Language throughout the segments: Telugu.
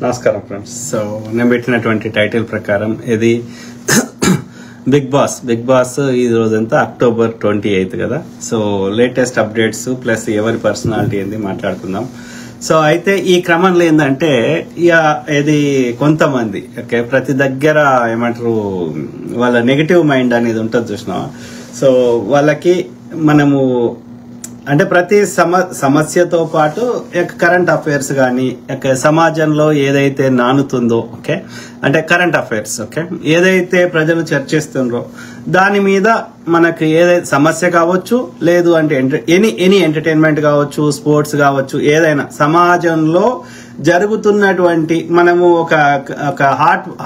నమస్కారం ఫ్రెండ్స్. సో నేను పెట్టినటువంటి టైటిల్ ప్రకారం ఇది బిగ్ బాస్ ఈ రోజంతా October 28 కదా. సో లేటెస్ట్ అప్డేట్స్ ప్లస్ ఎవరి పర్సనాలిటీ ఏంది మాట్లాడుకుందాం. సో అయితే ఈ క్రమంలో ఏంటంటే ఇది కొంతమంది ఓకే ప్రతి దగ్గర ఏమంటారు వాళ్ళ నెగటివ్ మైండ్ అనేది ఉంటుంది చూసినావా. సో వాళ్ళకి మనము అంటే ప్రతి సమస్యతో పాటు కరెంట్ అఫైర్స్ కానీ సమాజంలో ఏదైతే నానుతుందో ఓకే అంటే కరెంట్ అఫైర్స్ ఓకే ఏదైతే ప్రజలు చర్చిస్తుండ్రో దాని మీద మనకు ఏదైతే సమస్య కావచ్చు లేదు అంటే ఎనీ ఎంటర్టైన్మెంట్ కావచ్చు స్పోర్ట్స్ కావచ్చు ఏదైనా సమాజంలో జరుగుతున్నటువంటి మనము ఒక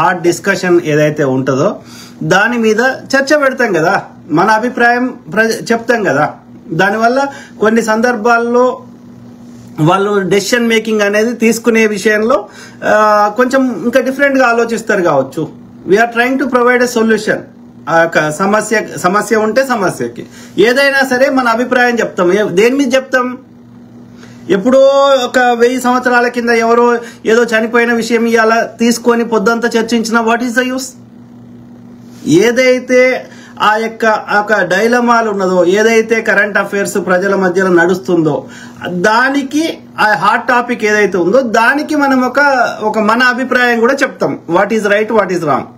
హాట్ డిస్కషన్ ఏదైతే ఉంటుందో దాని మీద చర్చ పెడతాం కదా, మన అభిప్రాయం చెప్తాం కదా. దానివల్ల కొన్ని సందర్భాల్లో వాళ్ళు డెసిషన్ మేకింగ్ అనేది తీసుకునే విషయంలో కొంచెం ఇంకా డిఫరెంట్ గా ఆలోచిస్తారు కావచ్చు. We're trying to provide a solution. సమస్య ఉంటే సమస్యకి ఏదైనా సరే మన అభిప్రాయం చెప్తాం. దేని మీద చెప్తాం? ఎప్పుడో ఒక 1000 సంవత్సరాల కింద ఎవరో ఏదో చనిపోయిన విషయం ఇలా తీసుకొని పొద్దంతా చర్చించిన వాట్ ఈస్ ద యూస్? ఏదైతే ఆ యొక్క డైలమాలు ఉన్నదో ఏదైతే కరెంట్ అఫైర్స్ ప్రజల మధ్యలో నడుస్తుందో దానికి ఆ హాట్ టాపిక్ ఏదైతే ఉందో దానికి మనం ఒక మన అభిప్రాయం కూడా చెప్తాం. What is right what is wrong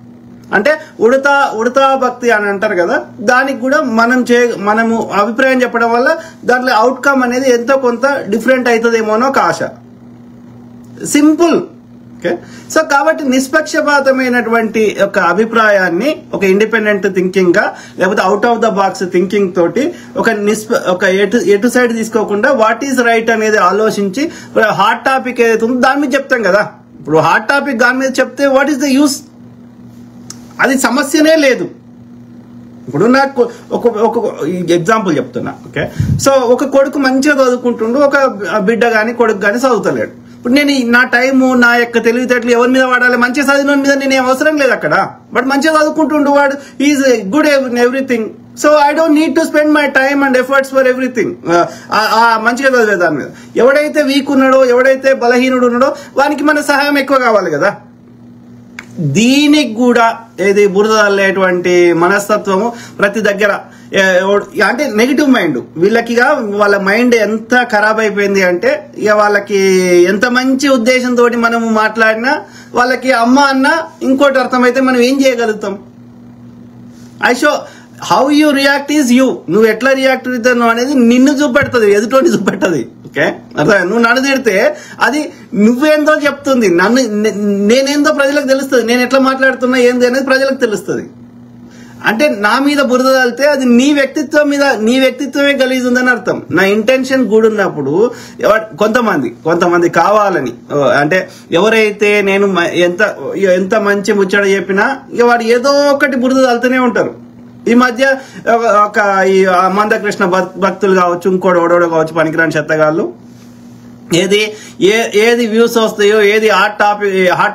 అంటే ఉడతా భక్తి అని అంటారు కదా. దానికి కూడా మనము అభిప్రాయం చెప్పడం వల్ల దాంట్లో అవుట్కమ్ అనేది ఎంతో కొంత డిఫరెంట్ అవుతుందేమోనో ఒక ఆశ. Simple okay. సో కాబట్టి నిష్పక్షపాతమైనటువంటి ఒక అభిప్రాయాన్ని ఒక ఇండిపెండెంట్ థింకింగ్ గా లేకపోతే out of the box thinking తోటి ఒక ఎటు సైడ్ తీసుకోకుండా వాట్ ఈజ్ రైట్ అనేది ఆలోచించి హాట్ టాపిక్ ఏదైతే ఉందో దాని మీద చెప్తాం కదా. ఇప్పుడు హాట్ టాపిక్ దాని మీద చెప్తే వాట్ ఈస్ ద యూస్? అది సమస్యనే లేదు. ఇప్పుడు నాకు ఒక ఎగ్జాంపుల్ చెప్తున్నా ఓకే. సో ఒక కొడుకు మంచిగా చదువుకుంటుండు, ఒక బిడ్డ గాని కొడుకు గాని చదువుతలేడు. ఇప్పుడు నేను నా టైము నా యొక్క తెలివితేటలు ఎవరి మీద వాడాలి? మంచిగా చదివిన మీద నేను అవసరం లేదు అక్కడ. బట్ మంచిగా చదువుకుంటుండు వాడు, is good in everything. So I don't need to spend my time and efforts for everything. మంచిగా చదివే దాని మీద. ఎవడైతే వీక్ ఉన్నాడో ఎవడైతే బలహీనుడు ఉన్నాడో వానికి మన సహాయం ఎక్కువ కావాలి కదా. దీనికి కూడా ఏది బురద అల్లేటువంటి మనస్తత్వము ప్రతి దగ్గర అంటే నెగిటివ్ మైండ్ వీళ్ళకిగా వాళ్ళ మైండ్ ఎంత ఖరాబ్ అయిపోయింది అంటే ఇక వాళ్ళకి ఎంత మంచి ఉద్దేశంతో మనము మాట్లాడినా వాళ్ళకి అమ్మ అన్న ఇంకోటి అర్థమైతే మనం ఏం చేయగలుగుతాం? How you react is you. నువ్వు ఎట్లా రియాక్ట్ అవుతావు అనేది నిన్ను చూపెడుతుంది, ఎదుటోని చూపెట్టది ఓకే. అర్థం? నువ్వు నన్ను తిడితే అది నువ్వేందో చెప్తుంది, నేనేందో ప్రజలకు తెలుస్తుంది. నేను ఎట్లా మాట్లాడుతున్నా ఏంది అనేది ప్రజలకు తెలుస్తుంది. అంటే నా మీద బురద తల్లితే అది నీ వ్యక్తిత్వమే గలీజుందని అర్థం. నా ఇంటెన్షన్ గూడున్నప్పుడు కొంతమంది కావాలని అంటే ఎవరైతే నేను ఎంత మంచి ముచ్చట చెప్పినా వాడు ఏదో ఒకటి బురద తల్లుతూనే ఉంటారు. ఈ మధ్య ఈ మందకృష్ణ భక్తులు కావచ్చు, ఇంకోటి ఓడోడో కావచ్చు, పనికిరాని చెత్తగాళ్ళు ఏది వ్యూస్ వస్తాయో ఏది హాట్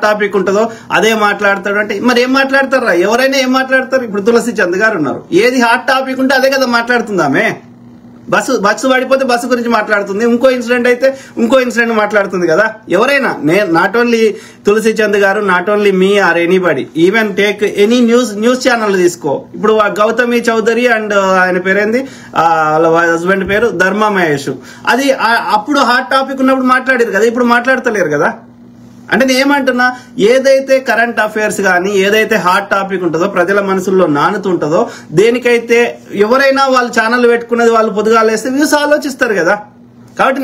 టాపిక్ ఉంటుందో అదే మాట్లాడతాడు. అంటే మరి ఏం మాట్లాడతారా? ఎవరైనా ఏం మాట్లాడతారు? ఇప్పుడు తులసి చంద్ గారు ఉన్నారు, ఏది హాట్ టాపిక్ ఉంటే అదే కదా మాట్లాడుతుందామే. బస్సు పడిపోతే బస్సు గురించి మాట్లాడుతుంది, ఇంకో ఇన్సిడెంట్ అయితే ఇంకో ఇన్సిడెంట్ మాట్లాడుతుంది కదా. ఎవరైనా నాట్ ఓన్లీ తులసి చంద్ గారు, not only me or anybody, even take any news channel తీసుకో. ఇప్పుడు గౌతమి చౌదరి అండ్ ఆయన పేరేంది వాళ్ళ హస్బెండ్ పేరు ధర్మా మహేష్. అది అప్పుడు హాట్ టాపిక్ ఉన్నప్పుడు మాట్లాడారు కదా, ఇప్పుడు మాట్లాడతలేరు కదా. అంటే నేను ఏమంటున్నా, ఏదైతే కరెంట్ అఫైర్స్ కానీ ఏదైతే హాట్ టాపిక్ ఉంటుందో ప్రజల మనసుల్లో నానుతుంటుందో దేనికైతే ఎవరైనా వాళ్ళు ఛానల్ పెట్టుకున్నది వాళ్ళు పొద్దుగాలేస్తే వ్యూస్ ఆలోచిస్తారు కదా. కాబట్టి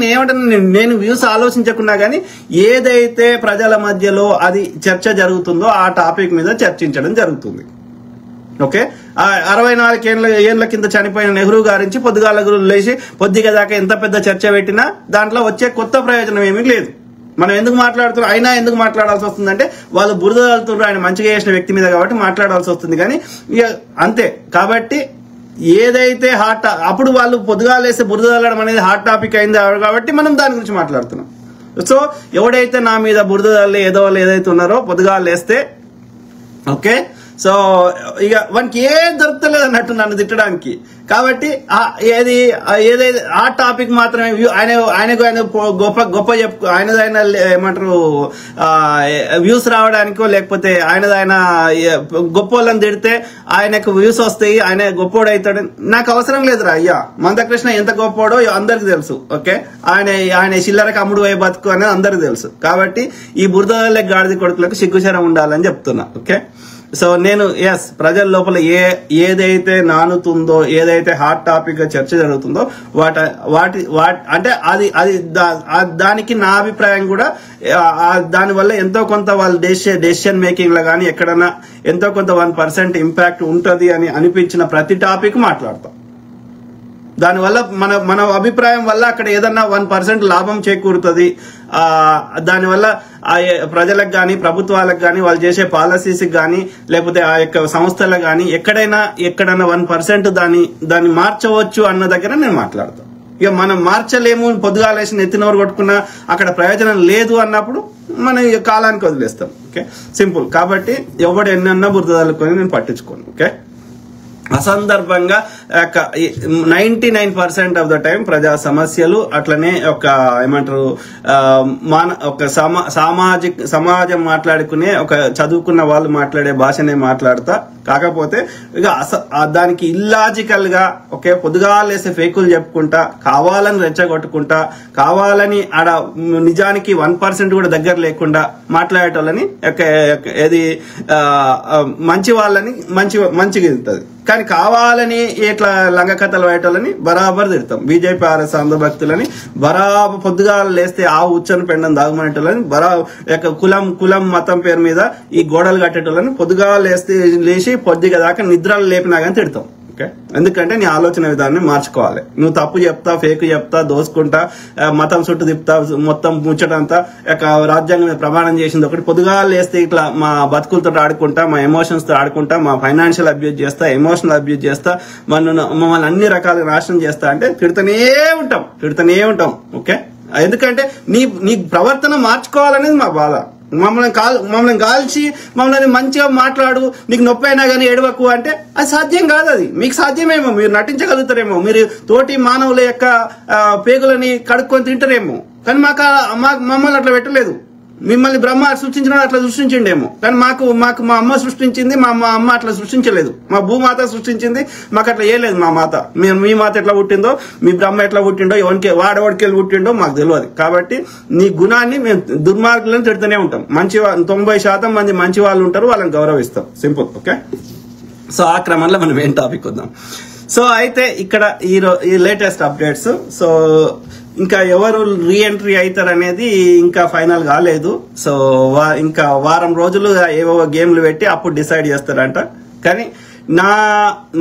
నేను వ్యూస్ ఆలోచించకుండా కానీ ఏదైతే ప్రజల మధ్యలో అది చర్చ జరుగుతుందో ఆ టాపిక్ మీద చర్చించడం జరుగుతుంది ఓకే. 64 ఏళ్ల కింద చనిపోయిన నెహ్రూ గారించి పొద్దుగాల లేచి పొద్దుగా దాకా ఎంత పెద్ద చర్చ పెట్టినా దాంట్లో వచ్చే కొత్త ప్రయోజనం ఏమీ లేదు. మనం ఎందుకు మాట్లాడుతున్నాం? అయినా ఎందుకు మాట్లాడాల్సి వస్తుందంటే వాళ్ళు బురద తల్లుతున్నారు ఆయన మంచిగా చేసిన వ్యక్తి మీద కాబట్టి మాట్లాడాల్సి వస్తుంది. కానీ ఇక అంతే. కాబట్టి ఏదైతే అప్పుడు వాళ్ళు పొద్దుగాలేస్తే బురద తల్లడం అనేది హాట్ టాపిక్ అయింది కాబట్టి మనం దాని గురించి మాట్లాడుతున్నాం. సో ఎవడైతే నా మీద బురద తల్లి ఏదైతే ఉన్నారో పొద్దుగాలేస్తే ఓకే. సో ఇక వానికి ఏం దొరకలేదు అన్నట్టు నన్ను తిట్టడానికి. కాబట్టి ఏదైతే ఆ టాపిక్ మాత్రమే ఆయనకు గొప్ప చెప్పు ఆయన ఏమంటారు వ్యూస్ రావడానికో, లేకపోతే ఆయన గొప్ప వాళ్ళని తిడితే ఆయనకు వ్యూస్ వస్తాయి, ఆయన గొప్పోడు అవుతాడు. నాకు అవసరం లేదురా అయ్యా. మందకృష్ణ ఎంత గొప్పోడో అందరికి తెలుసు. ఓకే, ఆయన చిల్లరకు అమ్ముడు పోయే బతుకు అనేది అందరికి తెలుసు. కాబట్టి ఈ బురద గాడిద కొడుకులకు సిగ్గుశరం ఉండాలని చెప్తున్నా. ఓకే, సో నేను ప్రజల లోపల ఏదైతే నానుతుందో, ఏదైతే హాట్ టాపిక్ గా చర్చ జరుగుతుందో వాటి అంటే అది దానికి నా అభిప్రాయం కూడా దానివల్ల ఎంతో కొంత వాళ్ళ డెసిషన్ మేకింగ్ లో కానీ ఎక్కడన్నా ఎంతో కొంత 1% ఇంపాక్ట్ ఉంటది అని అనిపించిన ప్రతి టాపిక్ మాట్లాడతాం. దానివల్ల మన అభిప్రాయం వల్ల అక్కడ ఏదన్నా 1% లాభం చేకూరుతుంది. దానివల్ల ప్రజలకు కానీ, ప్రభుత్వాలకు కానీ, వాళ్ళు చేసే పాలసీస్ కానీ, లేకపోతే ఆ యొక్క సంస్థలకు కానీ ఎక్కడైనా 1% దాన్ని మార్చవచ్చు అన్న దగ్గర నేను మాట్లాడతాను. ఇక మనం మార్చలేము, పొద్దుగాలేసి నెత్తినోరు కొట్టుకున్నా అక్కడ ప్రయోజనం లేదు అన్నప్పుడు మనం ఇక కాలానికి వదిలేస్తాం. Okay, simple. కాబట్టి ఎవడు ఎన్నన్నా బురదలుకొని నేను పట్టించుకోను. ఓకే, అసందర్భంగా 99% ఆఫ్ ద టైం ప్రజా సమస్యలు అట్లనే ఏమంటారు సమాజం మాట్లాడుకునే చదువుకున్న వాళ్ళు మాట్లాడే భాషనే మాట్లాడతా. కాకపోతే ఇక దానికి ఇల్లాజికల్ గా పొద్దుగాలేసే ఫేకులు చెప్పుకుంటా, కావాలని రెచ్చగొట్టుకుంటా, కావాలని ఆడ నిజానికి 1% కూడా దగ్గర లేకుండా మాట్లాడేటోళ్ళని ఏది మంచి వాళ్ళని మంచిగా ఇస్తుంది. కానీ కావాలని ఇట్లా లంగ కథలు వేయటోళ్ళని బరాబర్ తిడతాం. బీజేపీ ఆర్ఎస్ అంధభక్తులని బరాబర్ పొద్దుగాలు లేస్తే ఆ ఉచ్చను పెండం దాగుమనేటోళ్ళని కులం మతం పేరు మీద ఈ గోడలు కట్టేటోళ్ళని పొద్దుగాలు లేచి పొద్దుగా దాకా నిద్రలు లేపినా కానీ తిడతాం. ఓకే, ఎందుకంటే నీ ఆలోచన విధానాన్ని మార్చుకోవాలి. నువ్వు తప్పు చెప్తా, ఫేక్ చెప్తా, దోసుకుంటా, మతం చుట్టూ తిప్పుతా, మొత్తం ముచ్చటంతా రాజ్యాంగం ప్రమాణం చేసింది ఒకటి. పొద్దుగాలు వేస్తే ఇట్లా మా బతుకులతో ఆడుకుంటా, మా ఎమోషన్స్ తో ఆడుకుంటా, మా ఫైనాన్షియల్ అబ్యూజ్ చేస్తా, ఎమోషనల్ అబ్యూజ్ చేస్తా, మమ్మల్ని అన్ని రకాలుగా నాశనం చేస్తా అంటే తిడుతూనే ఉంటాం. ఓకే, ఎందుకంటే నీ ప్రవర్తన మార్చుకోవాలనేది మా బాధ. మమ్మల్ని కాల్చి మమ్మల్ని మంచిగా మాట్లాడు, నీకు నొప్పి అయినా కానీ ఏడవకు అంటే అది సాధ్యం కాదు. అది మీకు సాధ్యమేమో, మీరు నటించగలుగుతారేమో, మీరు తోటి మానవుల యొక్క పేగులని కడుక్కొని తింటారేమో. కానీ మమ్మల్ని అట్లా పెట్టలేదు. మిమ్మల్ని బ్రహ్మ సృష్టించిన అట్లా సృష్టించిండేమో, కానీ మాకు మా అమ్మ సృష్టించింది, మా అమ్మ అట్లా సృష్టించలేదు. మా భూమాత సృష్టించింది, మాకు అట్లా ఏలేదు. మా మాత మీ మాత ఎట్లా పుట్టిందో, మీ బ్రహ్మ ఎట్లా పుట్టిండో, వాడవాడికి పుట్టిండో మాకు తెలియదు. కాబట్టి నీ గుణాన్ని మేము దుర్మార్గులను తిడుతూనే ఉంటాం. 90% మంది మంచి వాళ్ళు ఉంటారు, వాళ్ళని గౌరవిస్తాం. సింపుల్. ఓకే, సో ఆ క్రమంలో మనం ఏం టాపిక్ వద్దాం. సో అయితే ఇక్కడ ఈ లేటెస్ట్ అప్డేట్స్. సో ఇంకా ఎవరు రీఎంట్రీ అవుతారు అనేది ఇంకా ఫైనల్ కాలేదు. సో ఇంకా వారం రోజులు ఏవో గేమ్లు పెట్టి అప్పుడు డిసైడ్ చేస్తారంట. కానీ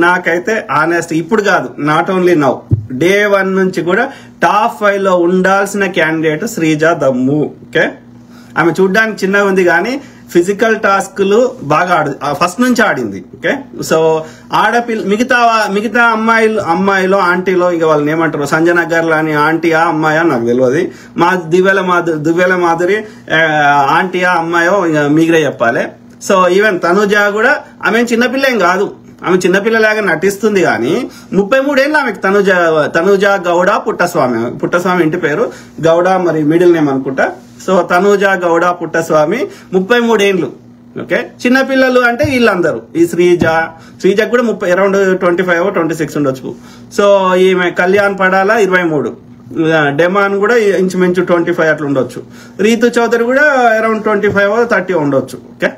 నాకైతే ఆనెస్ట్ ఇప్పుడు కాదు, నాట్ ఓన్లీ నౌ, డే 1 నుంచి కూడా టాప్ 5 లో ఉండాల్సిన క్యాండిడేట్ శ్రీజ దమ్ము. ఓకే, ఆమె చూడ్డానికి చిన్నగా ఉంది కానీ ఫిజికల్ టాస్క్లు బాగా ఫస్ట్ నుంచి ఆడింది. ఓకే, సో ఆడపిల్ల మిగతా అమ్మాయిలో ఆంటీలో ఇక వాళ్ళని ఏమంటారు, సంజన గారు అని ఆంటీయా అమ్మాయా నాకు తెలియదు. మా దివ్యల మాధురి ఆంటీయా అమ్మాయో ఇక మీరే చెప్పాలి. సో ఈవెన్ తనుజ కూడా ఆమె చిన్నపిల్ల ఏం కాదు, ఆమె చిన్నపిల్లలాగా నటిస్తుంది. కానీ 33 ఏళ్ళు ఆమెకు. తనుజ గౌడ పుట్టస్వామి ఇంటి పేరు గౌడ, మరి మిడిల్ నేమ్ అనుకుంటా. సో తనుజ గౌడ పుట్టస్వామి 33 ఏళ్ళు. ఓకే, చిన్నపిల్లలు అంటే వీళ్ళందరూ. ఈ శ్రీజ కూడా అరౌండ్ 25-26 ఉండొచ్చు. సో ఈమె కళ్యాణ్ పడాల 23, డెమాన్ కూడా ఇంచుమించు 25 అట్లా ఉండొచ్చు. రీతు చౌదరి కూడా అరౌండ్ 25-30 ఉండొచ్చు. ఓకే,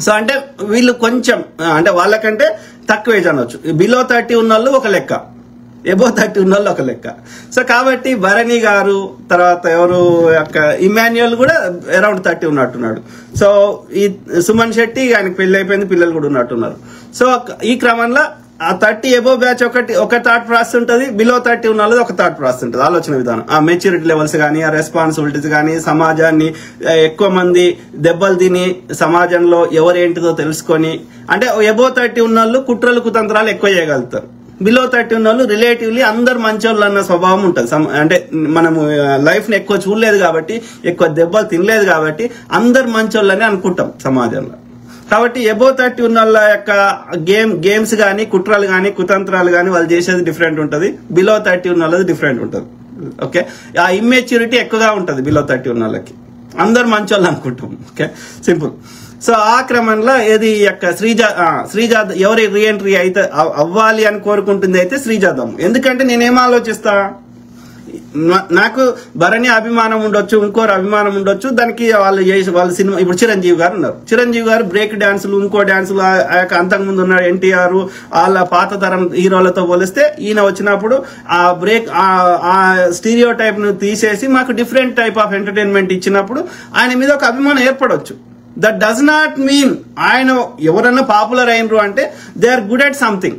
సో అంటే వీళ్ళు కొంచెం అంటే వాళ్ళకంటే తక్కువ ఏజ్ అనొచ్చు. బిలో 30 ఉన్న వాళ్ళు ఒక లెక్క, ఎబో 30 ఉన్న వాళ్ళు ఒక లెక్క. సో కాబట్టి భరణి గారు, తర్వాత ఎవరు ఇమాన్యుయల్ కూడా అరౌండ్ 30 ఉన్నట్టున్నాడు. సో ఈ సుమన్ శెట్టి ఆయనకు పెళ్లి అయిపోయింది, పిల్లలు కూడా ఉన్నట్టున్నారు. సో ఈ క్రమంలో ఆ 30 ఎబో బ్యాచ్ ఒక థాట్ ప్రాసెస్ ఉంటుంది, బిలో 30 ఉన్న వాళ్ళది ఒక థాట్ ప్రాసెస్ ఉంటుంది, ఆలోచన విధానం. ఆ మెచ్యూరిటీ లెవెల్స్ కానీ, ఆ రెస్పాన్సిబిలిటీస్ కానీ, సమాజాన్ని ఎక్కువ మంది దెబ్బలు తిని సమాజంలో ఎవరేంటిదో తెలుసుకొని, అంటే ఎబో 30 ఉన్న వాళ్ళు కుట్రలు కుతంత్రాలు ఎక్కువ చేయగలుగుతారు. బిలో 30 ఉన్న వాళ్ళు రిలేటివ్లీ అందరు మంచోళ్ళు అన్న స్వభావం ఉంటుంది. అంటే మనము లైఫ్ ని ఎక్కువ చూడలేదు కాబట్టి, ఎక్కువ దెబ్బలు తినలేదు కాబట్టి అందరు మంచోళ్ళని అనుకుంటాం సమాజంలో. కాబట్టి ఎబో 30 ఉన్న వాళ్ళ యొక్క గేమ్స్ కానీ కుట్రలు కానీ కుతంత్రాలు కానీ వాళ్ళు చేసేది డిఫరెంట్ ఉంటుంది, బిలో 30 ఉన్న వాళ్ళది డిఫరెంట్ ఉంటుంది. ఓకే, ఆ ఇమ్మెచ్యూరిటీ ఎక్కువగా ఉంటుంది బిలో 30 ఉన్న వాళ్ళకి. అందరు మంచి వాళ్ళు అనుకుంటాం. Okay, simple. సో ఆ క్రమంలో ఏది యొక్క శ్రీజ ఎవరి రీఎంట్రీ అయితే అవ్వాలి అని కోరుకుంటుంది అయితే శ్రీజాదం. ఎందుకంటే నేనేం ఆలోచిస్తా, నాకు భరణి అభిమానం ఉండొచ్చు, ఇంకోరు అభిమానం ఉండొచ్చు, దానికి వాళ్ళ సినిమా. ఇప్పుడు చిరంజీవి గారు ఉన్నారు, చిరంజీవి గారు బ్రేక్ డాన్సులు ఇంకో డాన్సులు అంతకుముందు ఉన్న ఎన్టీఆర్ వాళ్ళ పాత తరం హీరోలతో పోలిస్తే ఈయన వచ్చినప్పుడు ఆ బ్రేక్ ఆ స్టీరియో టైప్ ను తీసేసి మాకు డిఫరెంట్ టైప్ ఆఫ్ ఎంటర్టైన్మెంట్ ఇచ్చినప్పుడు ఆయన మీద ఒక అభిమానం ఏర్పడవచ్చు. దట్ డస్ నాట్ మీన్ ఆయన ఎవరన్నా పాపులర్ అయినరు అంటే they are good at something.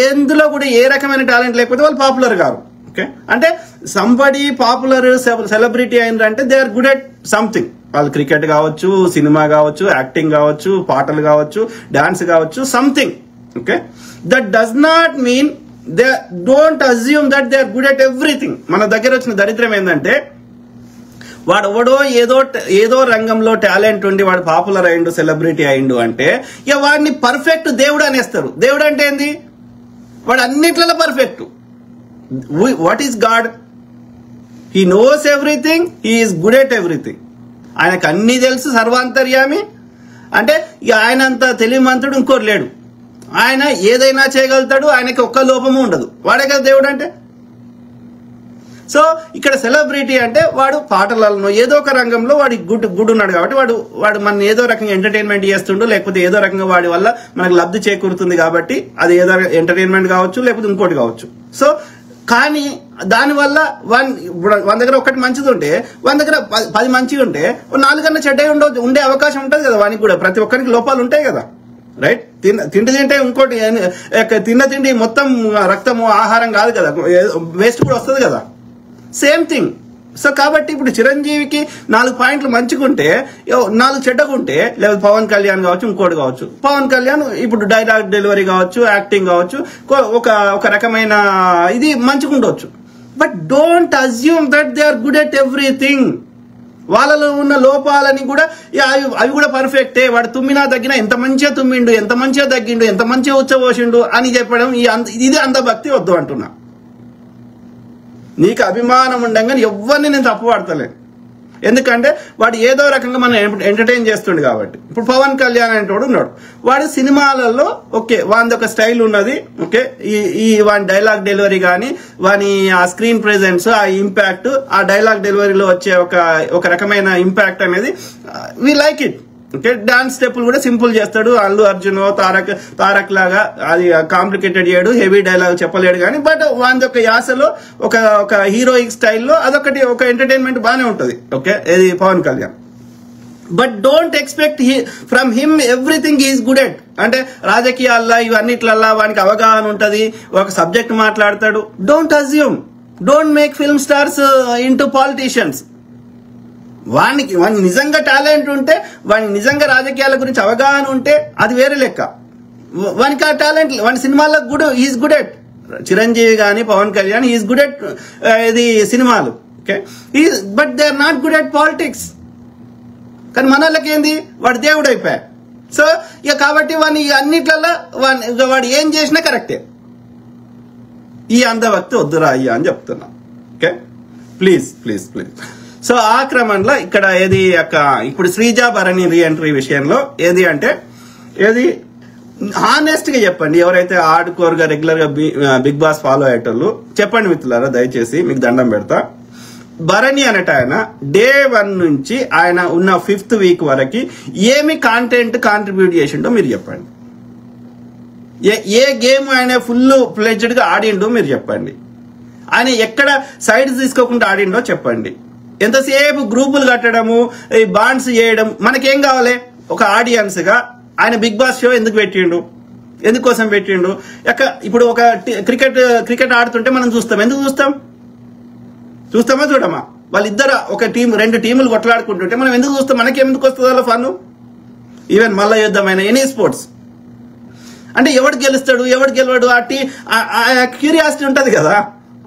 ఎందులో కూడా ఏ రకమైన టాలెంట్ లేకపోతే వాళ్ళు పాపులర్ కారు. ఓకే, అంటే సంబడి పాపులర్ సెలబ్రిటీ అయినరంటే they are good at something. వాళ్ళు క్రికెట్ కావచ్చు, సినిమా కావచ్చు, యాక్టింగ్ కావచ్చు, పాటలు కావచ్చు, డాన్స్ కావచ్చు, something. Okay, that does not mean they don't assume that they are good at everything. మన దగ్గర వచ్చిన దరిద్రం ఏంటంటే వాడు ఎవడో ఏదో రంగంలో టాలెంట్ ఉండి వాడు పాపులర్ అయిండు, సెలబ్రిటీ అయిండు అంటే ఇక వాడిని పర్ఫెక్ట్ దేవుడు అనేస్తారు. దేవుడు అంటే ఏంది? వాడు అన్నిట్లలో perfect. What is God? He knows everything, he is good at everything. ఆయనకు అన్ని తెలుసు, సర్వాంతర్యామి. అంటే ఇక ఆయనంత తెలివిమంతుడు ఇంకోరు లేడు. ఆయన ఏదైనా చేయగలుగుతాడు, ఆయనకి ఒక్క లోపము ఉండదు. వాడే కదా దేవుడు అంటే. సో ఇక్కడ సెలబ్రిటీ అంటే వాడు పాటలలో ఏదో ఒక రంగంలో వాడి గుడ్ ఉన్నాడు కాబట్టి వాడు మన ఏదో రకంగా ఎంటర్టైన్మెంట్ చేస్తుండు, లేకపోతే ఏదో రకంగా వాడి వల్ల మనకు లబ్ధి చేకూరుతుంది కాబట్టి అది ఏదో ఎంటర్టైన్మెంట్ కావచ్చు, లేకపోతే ఇంకోటి కావచ్చు. సో కానీ దానివల్ల మన దగ్గర ఒకటి మంచిది ఉంటే, మన దగ్గర 10 మంచిగా ఉంటే 4 చెడ్డ ఉండే అవకాశం ఉంటుంది కదా. వానికి కూడా ప్రతి ఒక్కరికి లోపాలు ఉంటాయి కదా, రైట్? తింటే ఇంకోటి తిన్న తిండి మొత్తం రక్తము ఆహారం కాదు కదా, వేస్ట్ కూడా వస్తుంది కదా. Same thing. సో కాబట్టి ఇప్పుడు చిరంజీవికి 4 పాయింట్లు మంచిగుంటే 4 చెడ్డగుంటే, లేదా పవన్ కళ్యాణ్ కావచ్చు, ఇంకోటి కావచ్చు. పవన్ కళ్యాణ్ ఇప్పుడు డైలాగ్ డెలివరీ కావచ్చు, యాక్టింగ్ కావచ్చు, ఒక రకమైన ఇది మంచిగుండొచ్చు. But don't assume that they are good at everything. వాళ్ళలో ఉన్న లోపాలని కూడా అవి కూడా పర్ఫెక్టే. వాడు తుమ్మినా తగ్గినా ఎంత మంచిగా తుమ్మిండు, ఎంత మంచిగా తగ్గిండు, ఎంత మంచిగా ఉచ్చబోసిండు అని చెప్పడం ఇది అంత భక్తి వద్దు అంటున్నా. నీకు అభిమానం ఉండగానే ఎవరిని నేను తప్పు పడతలేను. ఎందుకంటే వాడు ఏదో రకంగా మనం ఎంటర్టైన్ చేస్తుండే కాబట్టి. ఇప్పుడు పవన్ కళ్యాణ్ అనేటోడు ఉన్నాడు, వాడు సినిమాలలో ఓకే వాని ఒక స్టైల్ ఉన్నది. ఓకే, ఈ వాని డైలాగ్ డెలివరీ కానీ వాని ఆ స్క్రీన్ ప్రెజెన్స్, ఆ ఇంపాక్ట్, ఆ డైలాగ్ డెలివరీలో వచ్చే ఒక రకమైన ఇంపాక్ట్ అనేది we like it. Okay, dance స్టెప్పులు కూడా సింపుల్ చేస్తాడు. అల్లు అర్జున్ తారక్ లాగా అది కాంప్లికేటెడ్ చేయడు, హెవీ డైలాగ్ చెప్పలేడు కానీ బట్ వాని యొక్క యాసలో ఒక హీరోయిక్ స్టైల్లో అదొకటి ఒక ఎంటర్టైన్మెంట్ బాగానే ఉంటుంది. ఓకే, ఇది Pawan Kalyan. But don't expect from him everything is good at. అంటే రాజకీయాల్లో ఇవన్నిట్లల్లా వానికి అవగాహన ఉంటుంది, ఒక సబ్జెక్ట్ మాట్లాడతాడు. Don't assume, don't make film stars into politicians. వానికి నిజంగా టాలెంట్ ఉంటే, వానికి నిజంగా రాజకీయాల గురించి అవగాహన ఉంటే అది వేరే లెక్క. వానికి ఆ టాలెంట్ వాని సినిమాలకు ఈజ్ గుడ్ ఎట్. చిరంజీవి కానీ Pawan Kalyan is good at ఇది సినిమాలు. Okay, but they are not good at politics. కానీ మన వాళ్ళకి ఏంది, వాడు దేవుడు అయిపోయా. సో ఇక కాబట్టి వాడిని అన్నిట్లలో వాడు ఏం చేసినా కరెక్టే. ఈ అంధభక్తి వద్దురా అయ్యా అని చెప్తున్నా. Okay, please please please. So ఆ క్రమంలో ఇక్కడ ఏది ఇప్పుడు శ్రీజ భరణి రీఎంట్రీ విషయంలో ఏది అంటే హానెస్ట్ గా చెప్పండి. ఎవరైతే హార్డ్ గా రెగ్యులర్ గా బిగ్ బాస్ ఫాలో అయ్యేటోళ్ళు చెప్పండి మిత్రులారా, దయచేసి మీకు దండం పెడతా. భరణి అనేట ఆయన డే 1 నుంచి ఆయన ఉన్న 5th వీక్ వరకు ఏమి కాంటెంట్ కాంట్రిబ్యూట్ చేసిండో మీరు చెప్పండి. ఏ గేమ్ ఆయన ఫుల్ ఫ్లెడ్జ్డ్ గా ఆడిండో మీరు చెప్పండి. ఆయన ఎక్కడ సైడ్స్ తీసుకోకుండా ఆడిండో చెప్పండి. ఎంతసేపు గ్రూపులు కట్టడము, ఈ బాండ్స్ చేయడం మనకేం కావాలి? ఒక ఆడియన్స్ గా ఆయన బిగ్ బాస్ షో ఎందుకు పెట్టిండు, ఎందుకోసం పెట్టిండు? ఇప్పుడు ఒక క్రికెట్ ఆడుతుంటే మనం చూస్తాం. ఎందుకు చూస్తామా చూడమా? వాళ్ళిద్దరు ఒక టీం 2 టీములు కొట్లాడుకుంటుంటే మనం ఎందుకు చూస్తాం? మనకెందుకు వస్తుంది వాళ్ళ ఫన్? ఈవెన్ మల్ల యుద్ధమైన ఎనీ స్పోర్ట్స్ అంటే ఎవడు గెలుస్తాడు ఎవడు గెలవడు ఆ క్యూరియాసిటీ ఉంటది కదా,